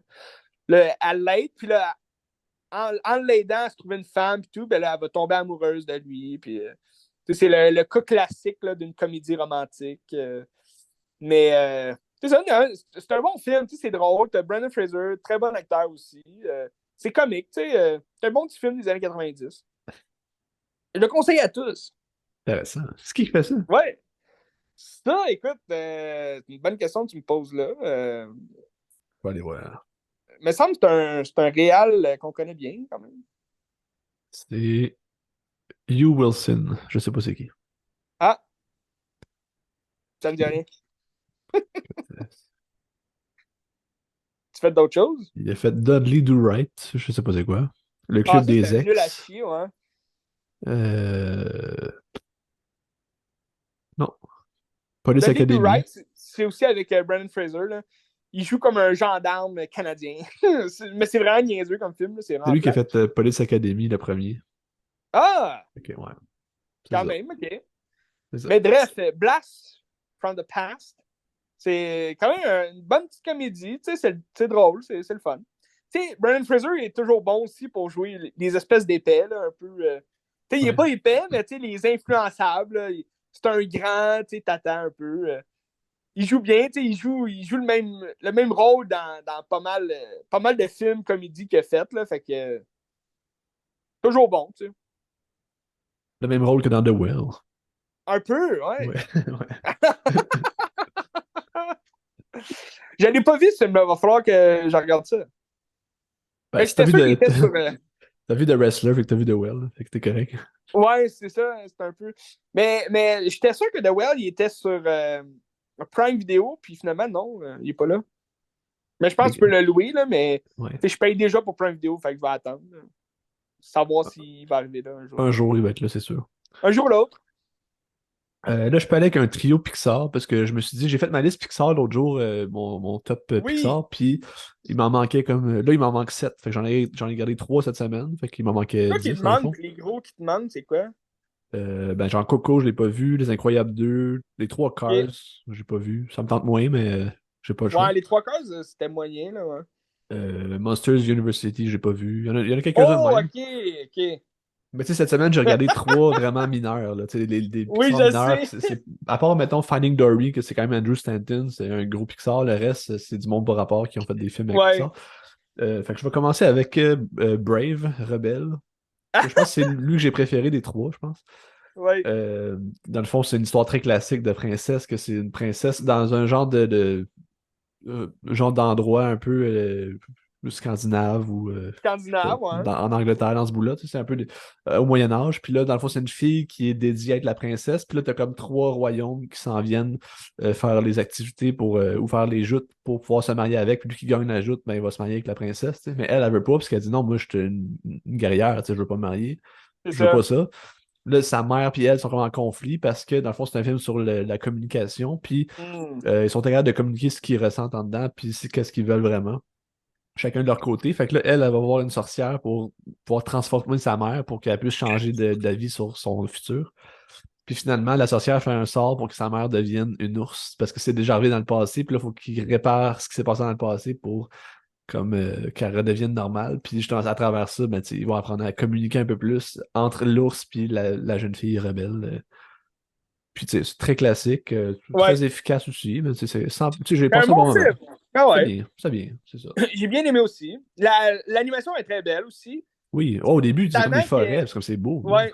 là, elle l'aide, puis là, en l'aidant à se trouver une femme, puis tout, ben là, elle va tomber amoureuse de lui. Puis c'est le cas classique là, d'une comédie romantique. Mais c'est ça, c'est un bon film, c'est drôle. T'as Brendan Fraser, très bon acteur aussi. C'est comique, c'est un bon petit film des années 90. Je le conseille à tous. Intéressant. C'est qui fait ça? Ouais. Ça, écoute, c'est une bonne question que tu me poses là. Je vais aller voir. Me semble que c'est un réal qu'on connaît bien quand même. C'est Hugh Wilson. Je sais pas c'est qui. Ah, ça me dit rien. Tu fais d'autres choses? Il a fait Dudley Do Right. Je sais pas c'est quoi. Le Ah, Club ça, des c'était nul à Ex. chier, ouais. Non. Police Dudley Do Academy. Right, c'est aussi avec Brendan Fraser. Là. Il joue comme un gendarme canadien. Mais c'est vraiment niaiseux comme film. C'est C'est vraiment lui qui a plate. fait Police Academy, le premier. Ah, Ok, ouais. C'est quand ça. même, ok. C'est ça. Mais bref, Blast from the Past, c'est quand même une bonne petite comédie. C'est drôle, c'est le fun. Brendan Fraser est toujours bon aussi pour jouer les espèces d'épais, là, un peu. Il est Ouais. pas épais, mais les influençables, là, c'est un grand, t'attends un peu. Il joue bien, il joue le même rôle dans pas mal de films comédies qu'il a fait, là, fait que toujours bon, tu sais. Le même rôle que dans The Well. Un peu, ouais. Ouais. Ouais. Je l'ai pas vu ce film-là, va falloir que je regarde ça. Ben, Mais si t'as j'étais vu sûr qu'il de était sur. t'as vu The Wrestler, fait que t'as vu The Well, fait que t'es correct. Ouais, c'est ça, c'est un peu. Mais j'étais sûr que The Well, il était sur Prime Video, puis finalement, non, il est pas là. Mais je pense que tu peux le louer, là, mais Ouais. je paye déjà pour Prime Video, fait que je vais attendre. Là, savoir s'il va arriver là un jour. Un jour, il va être là, c'est sûr. Un jour ou l'autre. Là, je peux aller avec un trio Pixar parce que je me suis dit, j'ai fait ma liste Pixar l'autre jour, mon top Oui. Pixar, puis il m'en manquait comme. Là, il m'en manque 7. Fait que j'en ai gardé 3 cette semaine. Fait qu'il m'en manquait Toi qui 10 dans le demande, fond. les gros qui te demandent, c'est quoi? Ben, genre Coco, je l'ai pas vu. Les Incroyables 2, les 3 Ok. Cars, j'ai pas vu. Ça me tente moins, mais j'ai pas le choix. Ouais, les trois cases, c'était moyen, là, ouais. Monsters University, j'ai pas vu. Il y en a quelques-uns de Oh, même. ok, ok. Mais tu sais, cette semaine, j'ai regardé 3 vraiment mineurs, là, tu sais, des Oui, Pixar je mineurs. Puis sais. à part, mettons, Finding Dory, que c'est quand même Andrew Stanton, c'est un gros Pixar. Le reste, c'est du monde par rapport qui ont fait des films avec Ouais. Pixar. Fait que je vais commencer avec Brave, Rebelle. Je pense que c'est lui que j'ai préféré des 3, je pense. Ouais. Euh, Dans le fond, c'est une histoire très classique de princesse, que c'est une princesse dans un genre genre d'endroit un peu scandinave ou Scandinave, ouais. en Angleterre, dans ce bout-là. Tu sais, c'est un peu au Moyen Âge. Puis là, dans le fond, c'est une fille qui est dédiée à être la princesse. Puis là, tu as comme 3 royaumes qui s'en viennent faire les activités ou faire les joutes pour pouvoir se marier avec. Puis lui qui gagne la joute, ben, il va se marier avec la princesse. Tu sais. Mais elle veut pas, parce qu'elle dit non, moi, je suis une guerrière, tu sais, je veux pas me marier. C'est Je veux pas ça. ça. Là, sa mère et elle sont comme en conflit parce que, dans le fond, c'est un film sur la communication. Puis Hmm. ils sont capables de communiquer ce qu'ils ressentent en dedans, puis qu'est-ce qu'ils veulent vraiment. Chacun de leur côté. Fait que là, elle va voir une sorcière pour pouvoir transformer sa mère pour qu'elle puisse changer d'avis sur son futur. Puis finalement, la sorcière fait un sort pour que sa mère devienne une ours, parce que c'est déjà arrivé dans le passé. Puis là, il faut qu'il répare ce qui s'est passé dans le passé pour comme qu'elle redevienne normale. Puis justement, à travers ça, ben, ils vont apprendre à communiquer un peu plus entre l'ours puis la jeune fille rebelle. Puis tu sais, c'est très classique, Ouais. très efficace aussi. Mais, tu sais, j'ai C'est un passé un bon bon moment. film. Ah ouais. C'est bien, c'est ça. J'ai bien aimé aussi. L'animation est très belle aussi. Oui, oh, au début, c'est C'est comme des avant forêts, que. c'est comme c'est beau, là. Ouais.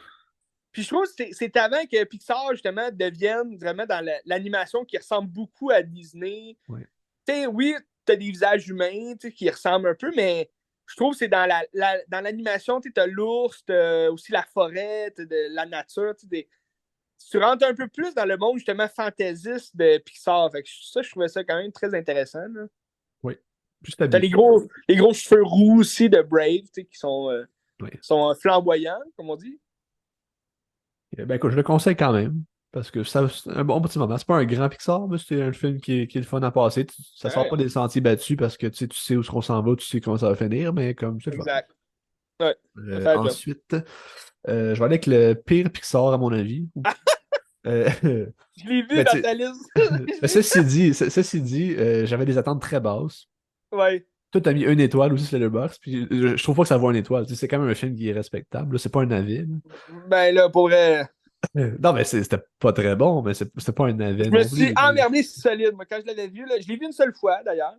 Puis je trouve que c'est avant que Pixar, justement, devienne vraiment dans l'animation qui ressemble beaucoup à Disney. Ouais. Tu sais, oui, tu as des visages humains qui ressemblent un peu, mais je trouve que c'est dans dans l'animation, tu as l'ours, t'as aussi la forêt, t'as de la nature, tu rentres un peu plus dans le monde, justement, fantaisiste de Pixar. Fait que ça, je trouvais ça quand même très intéressant. Là. Oui. Plus T'as stabilement. les gros cheveux roux aussi de Brave, qui Oui. sont flamboyants, comme on dit. Ben écoute, je le conseille quand même. Parce que ça, c'est un bon petit moment. C'est pas un grand Pixar, mais c'est un film qui est le fun à passer. Ça sort pas Ouais, des sentiers battus parce que tu sais où est-ce qu'on s'en va, tu sais comment ça va finir, mais comme c'est le fun. exact. Ouais, ça fait la job. Ensuite, je vais aller avec le pire Pixar, à mon avis. Euh, Je l'ai vu ben, dans tu sais, ta liste. mais ceci dit, j'avais des attentes très basses. Ouais. Toi, t'as mis une étoile aussi sur Letterboxd, puis je trouve pas que ça vaut une étoile. Tu sais, c'est quand même un film qui est respectable, là. C'est pas un navet, là. Ben là, pour vrai, Non, mais c'était pas très bon, mais c'était pas un navet je me non suis plus. emmerdé si solide, moi, quand je l'avais vu. Là, je l'ai vu une seule fois, d'ailleurs.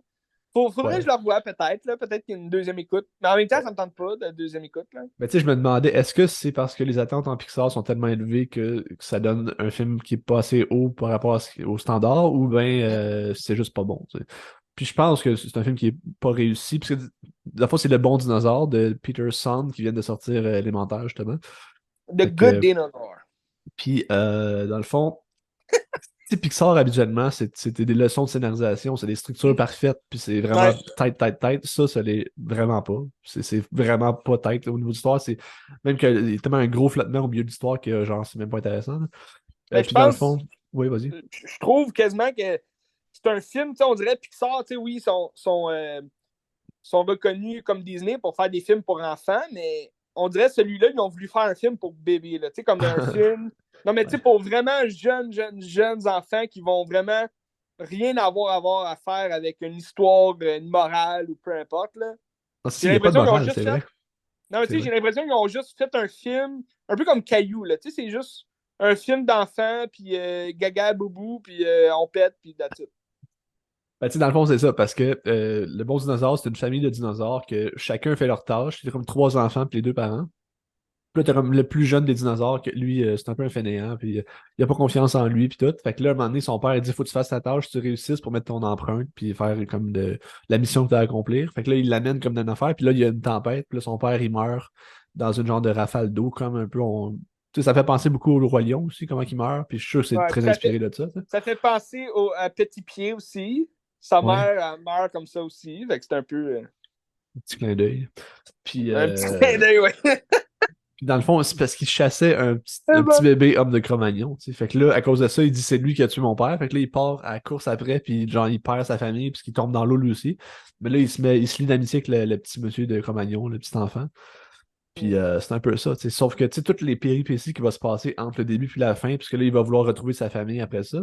Faudrait que je Ouais. le revoie, peut-être. Là, peut-être qu'il y a une deuxième écoute. Mais en même temps, ça me tente pas, de deuxième écoute. Là. Mais tu sais, je me demandais, est-ce que c'est parce que les attentes en Pixar sont tellement élevées que ça donne un film qui est pas assez haut par rapport au standard, ou bien c'est juste pas bon, tu sais. Puis je pense que c'est un film qui est pas réussi, parce que la fois, c'est Le Bon Dinosaure de Peter Sand qui vient de sortir Élémentaire, justement. The Fait Good que, Dinosaur. puis dans le fond, tu sais, Pixar, habituellement, c'était des leçons de scénarisation, c'est des structures parfaites, puis c'est vraiment Ouais. tête, tête, tête. Ça l'est vraiment pas. C'est vraiment pas tête, là, au niveau de l'histoire. C'est même qu'il y a tellement un gros flottement au milieu de l'histoire que, genre, c'est même pas intéressant, là. Mais je Puis dans le fond, pense, oui, vas-y. je trouve quasiment que c'est un film, tu sais, on dirait Pixar, tu sais, oui, sont reconnus comme Disney pour faire des films pour enfants, mais on dirait celui-là, ils ont voulu faire un film pour bébés, là, tu sais, comme un film. Non, mais tu sais, Ouais. pour vraiment jeunes enfants qui vont vraiment rien avoir à faire avec une histoire, une morale ou peu importe, là. Ah, si, J'ai il n'y a pas de l'impression qu'ils ont morale, juste c'est fait. vrai. Non, mais C'est tu sais, vrai. j'ai l'impression qu'ils ont juste fait un film, un peu comme Caillou, là. Tu sais, c'est juste un film d'enfants, puis gaga, boubou, puis on pète, puis that's it. Ben, tu sais, dans le fond, c'est ça, parce que le bon dinosaure, c'est une famille de dinosaures que chacun fait leur tâche. C'est comme trois enfants puis les deux parents. Puis là, t'as comme le plus jeune des dinosaures, que lui, c'est un peu un fainéant, puis il a pas confiance en lui, puis tout. Fait que là, à un moment donné, son père, il dit, faut que tu fasses ta tâche, tu réussisses pour mettre ton empreinte, puis faire comme la mission que tu as à accomplir. Fait que là, il l'amène comme dans une affaire, puis là, il y a une tempête, puis là, son père, il meurt dans une genre de rafale d'eau, comme un peu, tu sais, ça fait penser beaucoup au Roi Lion aussi, comment il meurt, puis je suis sûr que c'est Ouais, puis très inspiré de ça, ça. ça fait penser à Petit Pied aussi. Sa Ouais, mère, elle meurt comme ça aussi. Fait que c'est un peu. un petit clin d'œil. Puis, Un petit clin d'œil, ouais. Puis dans le fond, c'est parce qu'il chassait Eh un petit ben. bébé homme de Cro-Magnon, tu sais. Fait que là, à cause de ça, il dit c'est lui qui a tué mon père. Fait que là, il part à la course après, puis genre, il perd sa famille, puisqu'il tombe dans l'eau lui aussi. Mais là, il se lie d'amitié avec le petit monsieur de Cro-Magnon, le petit enfant. Puis c'est un peu ça, tu sais. Sauf que, tu sais, toutes les péripéties qui vont se passer entre le début puis la fin, puisque là, il va vouloir retrouver sa famille après ça.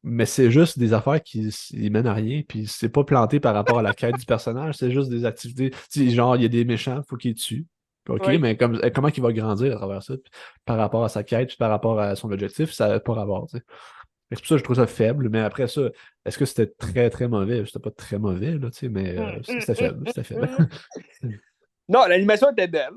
Mais c'est juste des affaires qui ils mènent à rien, puis c'est pas planté par rapport à la quête du personnage, c'est juste des activités. Tu sais, genre, il y a des méchants, faut qu'ils tuent. OK, Oui. mais comment il va grandir à travers ça, puis par rapport à sa quête, puis par rapport à son objectif, ça n'a pas rapport, tu sais. Fait que c'est pour ça que je trouve ça faible, mais après ça, est-ce que c'était très très mauvais? C'était pas très mauvais, là, tu sais, mais c'était faible, c'était faible. Non, l'animation était belle.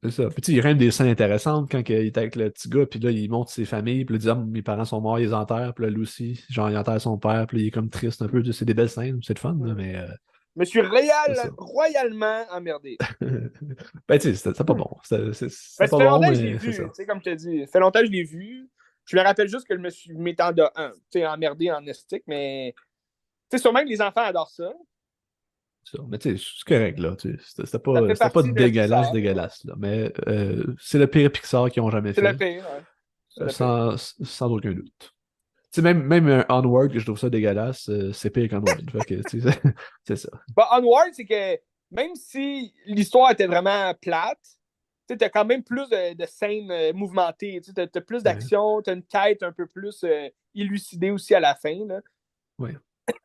C'est ça. Puis tu sais, il y a quand même des scènes intéressantes quand il est avec le petit gars, puis là, il montre ses familles, puis là, il dit, ah, mes parents sont morts, ils les enterrent, puis là, lui aussi, genre, il enterre son père, puis là, il est comme triste un peu. C'est des belles scènes, c'est le fun, là, mais Je me suis c'est ça. royalement emmerdé. Ben, tu sais, c'était pas bon. C'était Ben, ça pas fait bon, longtemps que je l'ai mais c'est vu, ça. tu sais, comme je te dis. Ça fait longtemps que je l'ai vu. Je me rappelle juste que je m'étais tu sais, emmerdé en estique, mais tu sais, sûrement que les enfants adorent ça. C'est ça. Mais tu sais, c'est correct, là. Tu sais, Ça fait c'était pas partie de dégueulasse, Pixar. dégueulasse, là. Mais c'est le pire Pixar qu'ils ont jamais C'est le fait, pire, ouais. C'est le pire. sans aucun doute. Tu sais, même un Onward, que je trouve ça dégueulasse, c'est pire qu'Onward. Fait que, tu sais, c'est ça. Bah, Onward, c'est que même si l'histoire était vraiment plate, tu as quand même plus de scènes mouvementées. Tu as plus Ouais. d'action, tu as une quête un peu plus élucidée aussi à la fin. Là. Ouais.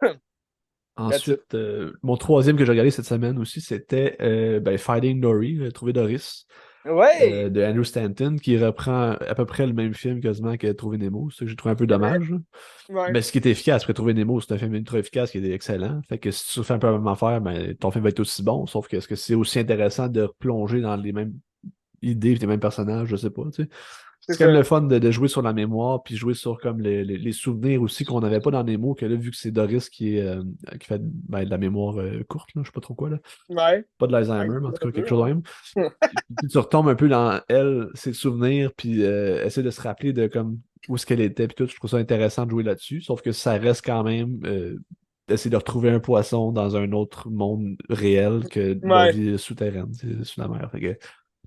That's it. Ensuite, mon troisième que j'ai regardé cette semaine aussi, c'était ben, Finding Dory, Trouver Doris, Ouais! de Andrew Stanton, qui reprend à peu près le même film quasiment que Trouver Nemo. C'est ça que j'ai trouvé un peu C'est vrai. dommage, là. Ouais. Mais ce qui est efficace, après Trouver Nemo, c'est un film ultra efficace qui est excellent. Fait que si tu fais un peu la même affaire, ben, ton film va être aussi bon. Sauf que est-ce que c'est aussi intéressant de replonger dans les mêmes idées et les mêmes personnages, je sais pas, tu sais. C'est C'est quand même ça. le fun de jouer sur la mémoire, puis jouer sur comme les souvenirs aussi qu'on n'avait pas dans Nemo, que là, vu que c'est Doris qui fait ben, de la mémoire courte, là, je sais pas trop quoi, là. Ouais. Pas de Ouais, l'Alzheimer, mais en tout un cas, quelque peu, chose de hein. même. Puis tu retombes un peu dans elle, ses souvenirs, puis essayer de se rappeler de comme où est-ce qu'elle était, puis tout. Je trouve ça intéressant de jouer là-dessus, sauf que ça reste quand même d'essayer de retrouver un poisson dans un autre monde réel que leur Ouais. vie souterraine, sous la mer. Fait que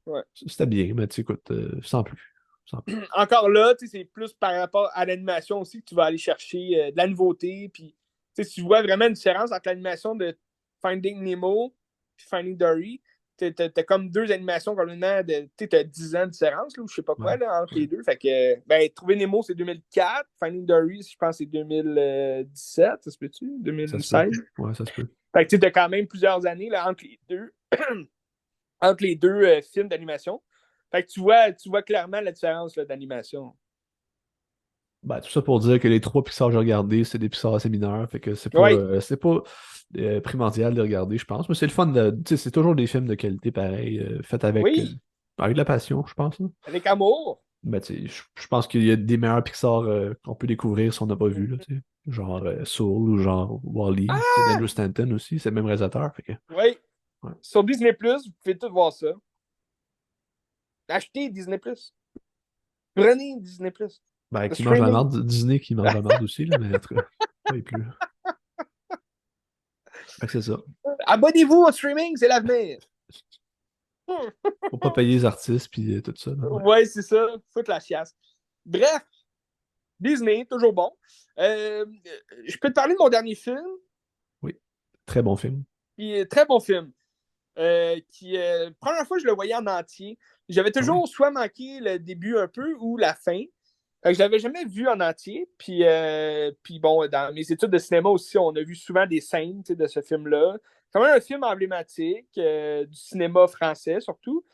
Ouais. c'était bien, mais tu sais, écoute, sans plus. Sans plus. Encore là, c'est plus par rapport à l'animation aussi que tu vas aller chercher de la nouveauté. Puis, si tu vois vraiment une différence entre l'animation de Finding Nemo et Finding Dory, t'as comme deux animations complètement de. T'as 10 ans de différence, là, ou je sais pas Ouais. quoi, là, entre les deux. Fait que, ben, Trouver Nemo, c'est 2004. Finding Dory, je pense, c'est 2017. Ça se peut-tu? Ça se peut. 2016. Ouais, ça se peut. Fait que, t'as quand même plusieurs années là, entre les deux. Entre les deux films d'animation. Fait que tu vois clairement la différence là, d'animation. Ben, tout ça pour dire que les trois Pixar que j'ai regardés, c'est des Pixar assez mineurs, fait que Oui, c'est pas primordial de regarder, je pense. Mais c'est le fun de. Tu sais, c'est toujours des films de qualité pareil, faits oui, avec de la passion, je pense, là. avec amour. Ben, tu sais, je pense qu'il y a des meilleurs Pixar qu'on peut découvrir si on n'a pas vu, là, Mhm. tu sais. Genre Soul ou genre Wall-E. C'est Ah! d'Andrew Stanton aussi, c'est le même réalisateur, fait que. Oui, Ouais. sur Disney+, vous pouvez tout voir ça. Achetez Disney+. Prenez Disney+. Ben, Le qui mange la streaming. marde, Disney qui mange la marde aussi, là, mais en tout cas, pas les plus. Fait que c'est ça. Abonnez-vous au streaming, c'est l'avenir. Faut pas payer les artistes puis tout ça, là, ouais. Ouais, c'est ça. Foutre la chiasse. Bref, Disney, toujours bon. Euh, je peux te parler de mon dernier film, Oui. Très bon film. qui est très bon film. Première fois que je le voyais en entier, j'avais Ah oui? toujours soit manqué le début un peu ou la fin. Fait que je l'avais jamais vu en entier. Puis bon, dans mes études de cinéma aussi, on a vu souvent des scènes de ce film-là. C'est quand même un film emblématique du cinéma français, surtout.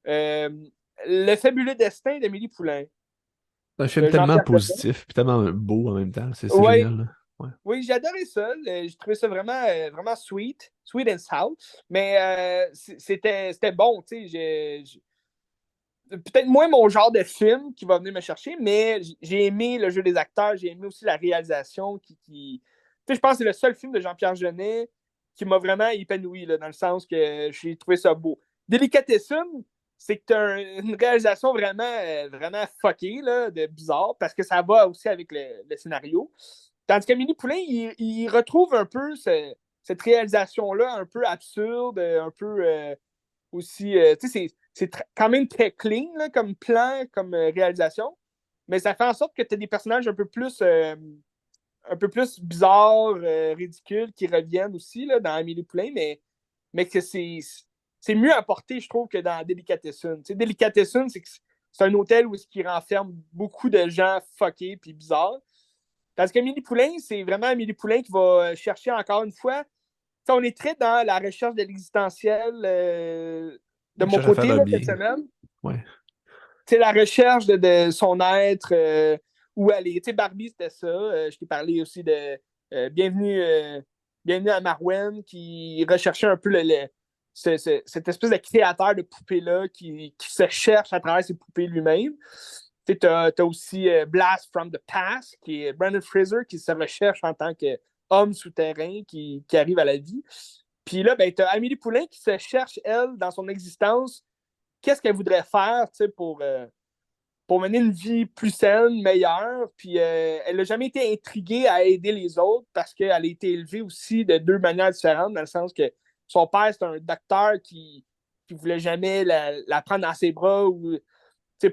Euh, Le fabuleux destin d'Amélie Poulain, C'est un film de tellement Jean-Pierre Jeunet. positif puis tellement beau en même temps. C'est Oui, génial, là. Ouais. oui, j'ai adoré ça. J'ai trouvé ça vraiment sweet, sweet and sour. Mais c'était bon, tu sais. Peut-être moins mon genre de film qui va venir me chercher, mais j'ai aimé le jeu des acteurs, j'ai aimé aussi la réalisation Tu sais, je pense que c'est le seul film de Jean-Pierre Jeunet qui m'a vraiment épanoui, là, dans le sens que j'ai trouvé ça beau. Delicatessen, c'est que tu as une réalisation vraiment fuckée, là, de bizarre, parce que ça va aussi avec le scénario. Tandis qu'Amélie Poulain, il retrouve un peu cette réalisation-là, un peu absurde, un peu aussi. Tu sais, c'est quand même très clean là, comme plan, comme réalisation, mais ça fait en sorte que tu as des personnages un peu plus bizarres, ridicules, qui reviennent aussi là, dans Amélie Poulain, mais que c'est mieux apporté, je trouve, que dans Delicatessen. Tu sais, Delicatessen, c'est un hôtel où il renferme beaucoup de gens fuckés puis bizarres. Tandis qu'Amélie Poulain, c'est vraiment Amélie Poulain qui va chercher encore une fois. T'sais, on est très dans la recherche de l'existentiel de Ils mon cherchent à faire côté le là, cette bien. semaine. Ouais. C'est la recherche de son être, où elle est. Tu sais, Barbie, c'était ça. Je t'ai parlé aussi de Bienvenue à Marwen, qui recherchait un peu cette espèce de créateur de poupées-là qui se cherche à travers ses poupées lui-même. Tu as aussi Blast from the Past, qui est Brandon Fraser, qui se recherche en tant qu'homme souterrain qui arrive à la vie. Puis là, ben, tu as Amélie Poulain qui se cherche, elle, dans son existence, qu'est-ce qu'elle voudrait faire pour mener une vie plus saine, meilleure. Puis elle n'a jamais été intriguée à aider les autres parce qu'elle a été élevée aussi de deux manières différentes, dans le sens que son père, c'est un docteur qui voulait jamais la prendre dans ses bras ou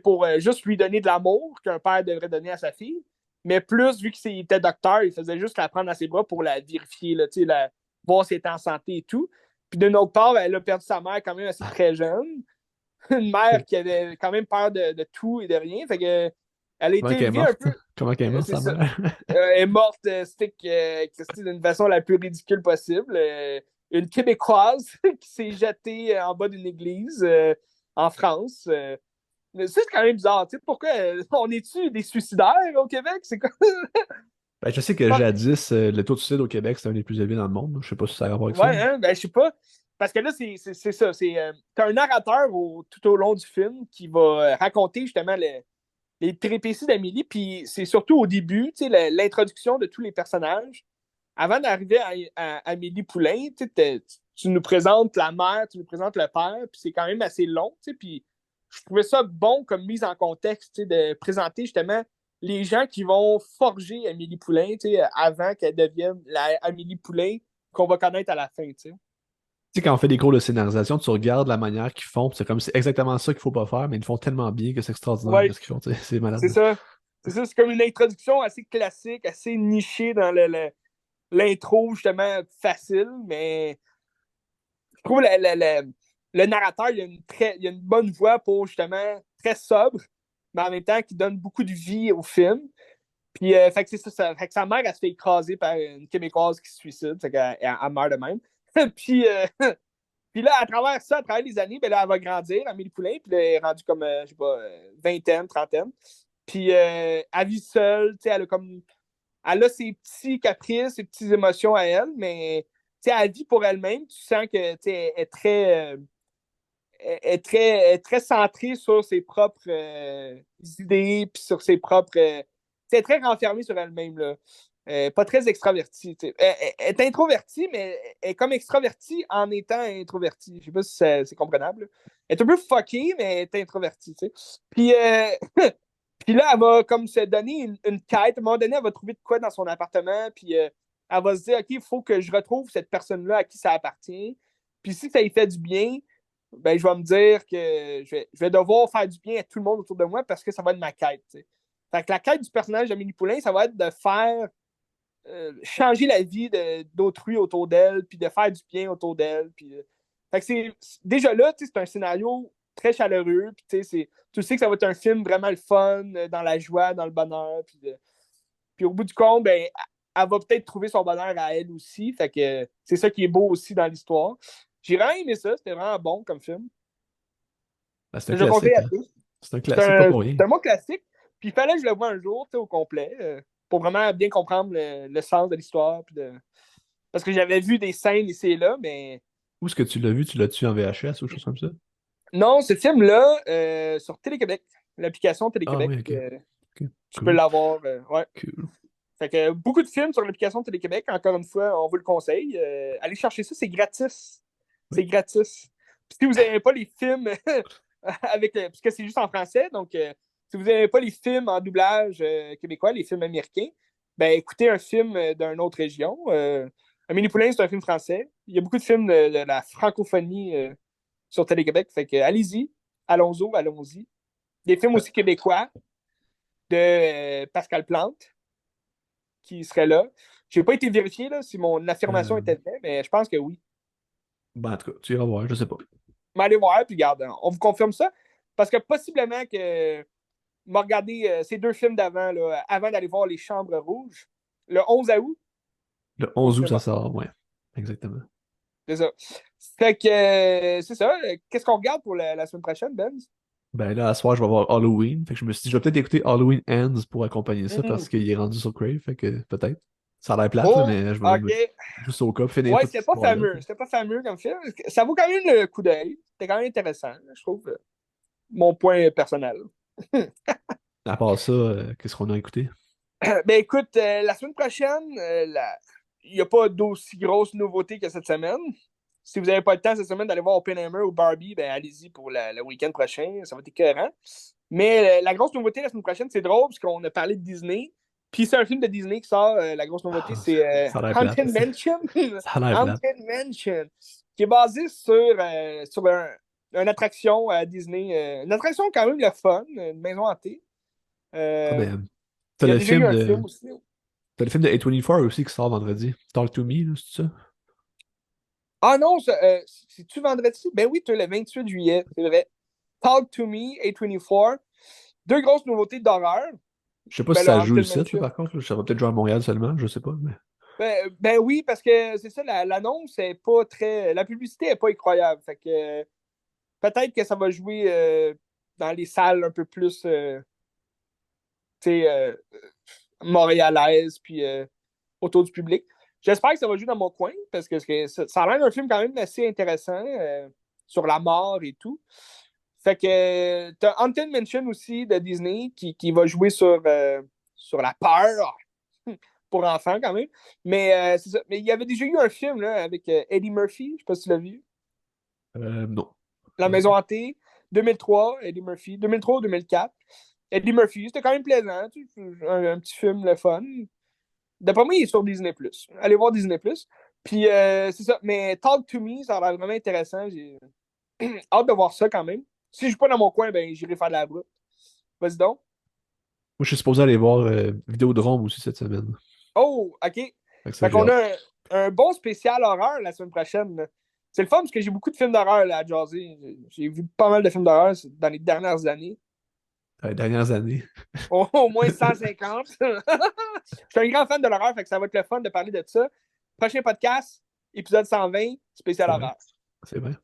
pour juste lui donner de l'amour qu'un père devrait donner à sa fille. Mais plus, vu qu'il était docteur, il faisait juste la prendre dans ses bras pour la vérifier, là, voir si elle était en santé et tout. Puis d'une autre part, elle a perdu sa mère quand même assez très jeune. Une mère qui avait quand même peur de tout et de rien. Fait que, elle a Comment été qu'elle est élevée un morte? peu. Comment qu'elle est morte, C'est sa ça. mère? Elle est morte, stick, d'une façon la plus ridicule possible. Une Québécoise qui s'est jetée en bas d'une église en France. Mais ça, c'est quand même bizarre. Tu sais, pourquoi on est-tu des suicidaires au Québec? C'est quoi? Ben, je sais que jadis, le taux de suicide au Québec, c'est un des plus élevés dans le monde. Je sais pas si ça a rapport avec ça. Ouais, hein? Ben, je sais pas. Parce que là, c'est ça. T'as un narrateur tout au long du film qui va raconter justement les péripéties d'Amélie, puis c'est surtout au début, l'introduction de tous les personnages. Avant d'arriver à Amélie Poulain, tu nous présentes la mère, tu nous présentes le père, puis c'est quand même assez long, puis je trouvais ça bon comme mise en contexte, de présenter justement les gens qui vont forger Amélie Poulain, avant qu'elle devienne la Amélie Poulain qu'on va connaître à la fin, tu sais. Tu sais, quand on fait des cours de scénarisation, tu regardes la manière qu'ils font, puis c'est comme c'est exactement ça qu'il faut pas faire, mais ils le font tellement bien que c'est extraordinaire Ouais, ce qu'ils font. Tu sais, c'est c'est malade. ça. C'est ça, c'est comme une introduction assez classique, assez nichée dans l'intro, justement, facile, mais je trouve le narrateur, il a une bonne voix pour, justement, très sobre, mais en même temps qui donne beaucoup de vie au film. Puis, fait que c'est ça, fait que sa mère, elle se fait écraser par une Québécoise qui se suicide, fait qu'elle elle meurt de même. puis, puis là, à travers ça, à travers les années, ben là, elle va grandir, Amélie Poulain, puis là, elle est rendue comme, je sais pas, vingtaine, trentaine. Puis, elle vit seule, tu sais, elle a ses petits caprices, ses petites émotions à elle, mais elle vit pour elle-même. Tu sens que elle est très, elle est très centrée sur ses propres idées, puis sur ses propres. Elle est très renfermée sur elle-même. Là. Pas très extravertie. Elle est introvertie, mais elle est comme extravertie en étant introvertie. Je sais pas si c'est comprenable. Là. Elle est un peu fuckée, mais elle est introvertie. T'sais. Puis, puis là, elle va comme se donner une quête. À un moment donné, elle va trouver de quoi dans son appartement. Puis elle va se dire, OK, il faut que je retrouve cette personne-là à qui ça appartient. Puis si ça lui fait du bien, ben, je vais me dire que je vais devoir faire du bien à tout le monde autour de moi parce que ça va être ma quête. T'sais. Fait que la quête du personnage d'Amélie Poulain, ça va être de faire changer la vie d'autrui autour d'elle, puis de faire du bien autour d'elle. Puis, fait que déjà là, c'est un scénario très chaleureux. Puis, tu sais que ça va être un film vraiment le fun, dans la joie, dans le bonheur. Puis au bout du compte, ben, elle va peut-être trouver son bonheur à elle aussi. Fait que c'est ça qui est beau aussi dans l'histoire. J'ai vraiment aimé ça. C'était vraiment bon comme film. Ben, c'est un Je le conseille classique, à hein. tous. C'est un classique, pas pour rien. C'est un bon classique. Puis il fallait que je le voie un jour, au complet, pour vraiment bien comprendre le sens de l'histoire. Parce que j'avais vu des scènes ici et là, mais Où est-ce que tu l'as vu? Tu l'as-tu en VHS ou quelque chose comme ça? non, ce film-là, sur Télé-Québec, l'application Ah Télé-Québec, oui, ok. Ok. tu peux Cool. l'avoir. Ouais. Cool. Fait que beaucoup de films sur l'application Télé-Québec, encore une fois, on vous le conseille. Allez chercher ça, c'est gratis. Oui. C'est gratis. Puis si vous n'aimez pas les films avec parce que c'est juste en français, donc si vous n'aimez pas les films en doublage québécois, les films américains, ben écoutez un film d'une autre région. Amélie Poulain, c'est un film français. Il y a beaucoup de films de la francophonie sur Télé-Québec. Fait que allez-y, allons-y. Des films Euh, aussi québécois de Pascal Plante qui serait là. Je n'ai pas été vérifié là, si mon affirmation euh, était vraie, mais je pense que oui. ben, en tout cas, tu iras voir, je sais pas. Mais allez voir, puis regarde, on vous confirme ça. Parce que possiblement que m'a regardé ces deux films d'avant, là, avant d'aller voir Les Chambres Rouges, le 11 août Le au 11 août, ça cinéma. sort, ouais. Exactement. C'est ça. Fait que c'est ça. Qu'est-ce qu'on regarde pour la semaine prochaine, Ben? Ben là, à ce soir, je vais voir Halloween. Fait que je me suis dit, je vais peut-être écouter Halloween Ends pour accompagner ça parce Mhm. qu'il est rendu sur Crave. Fait que peut-être. Ça a l'air plate, là, Oh, mais je vais OK. juste au cas finir Ouais, toute cette c'était pas histoire-là. fameux. C'était pas fameux comme film. Ça vaut quand même le coup d'œil. C'était quand même intéressant, je trouve. Mon point personnel. À part ça, qu'est-ce qu'on a écouté? Ben écoute, la semaine prochaine, il n'y a pas d'aussi grosse nouveauté que cette semaine. Si vous n'avez pas le temps cette semaine d'aller voir Oppenheimer ou Barbie, ben allez-y pour le week-end prochain. Ça va être écœurant. Mais la grosse nouveauté la semaine prochaine, c'est drôle parce qu'on a parlé de Disney. Puis c'est un film de Disney qui sort. La grosse nouveauté, Ah, c'est ça a l'air plate. Haunted Mansion. Ça a l'air plate. Haunted Mansion. Qui est basé sur une attraction à Disney. Une attraction quand même le fun, une maison hantée. Ah Euh, ben, t'as il y a le déjà eu film un de. film aussi. T'as le film de A24 aussi qui sort vendredi. Talk to Me, là, c'est ça? Ah non, c'est-tu vendredi? Ben oui, tu le 28 juillet, c'est vrai. Talk to Me, A24. Deux grosses nouveautés d'horreur. Je sais pas si Ben le ça joue Haunted ici, là, Mansion. par contre. Là. Ça va peut-être jouer à Montréal seulement, je sais pas. Mais... Ben oui, parce que c'est ça, l'annonce est pas très. La publicité est pas incroyable. Fait que peut-être que ça va jouer dans les salles un peu plus tu sais, montréalaises puis autour du public. J'espère que ça va jouer dans mon coin parce que ça a l'air d'un film quand même assez intéressant sur la mort et tout. Fait que t'as Haunted Mansion aussi de Disney qui va jouer sur la peur pour enfants quand même. Mais c'est ça. Mais il y avait déjà eu un film là, avec Eddie Murphy, je sais pas si tu l'as vu. Non. La Maison Hantée, 2003, Eddie Murphy. 2003 ou 2004. Eddie Murphy, c'était quand même plaisant. Un petit film, le fun. D'après moi, il est sur Disney+. Allez voir Disney+. Puis c'est ça. Mais Talk to Me, ça a l'air vraiment intéressant. J'ai hâte de voir ça quand même. Si je suis pas dans mon coin, ben j'irai faire de la route. Vas-y donc. Moi, je suis supposé aller voir Vidéodrome aussi cette semaine. Oh, OK. Fait que ça, Fait j'ai qu'on hâte. a un bon spécial horreur la semaine prochaine, là. C'est le fun parce que j'ai beaucoup de films d'horreur là, à jaser. J'ai vu pas mal de films d'horreur dans les dernières années. Les dernières années. Au moins 150. Je suis un grand fan de l'horreur, fait que ça va être le fun de parler de ça. Prochain podcast, épisode 120, spécial C'est vrai. horreur. C'est vrai. OK.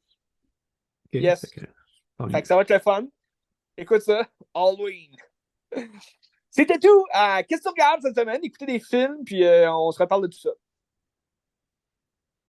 Fait Yes. que, tant Fait mieux. que ça va être le fun. Écoute ça, Halloween. C'était tout. Qu'est-ce que tu regardes cette semaine? Écoutez des films, puis on se reparle de tout ça.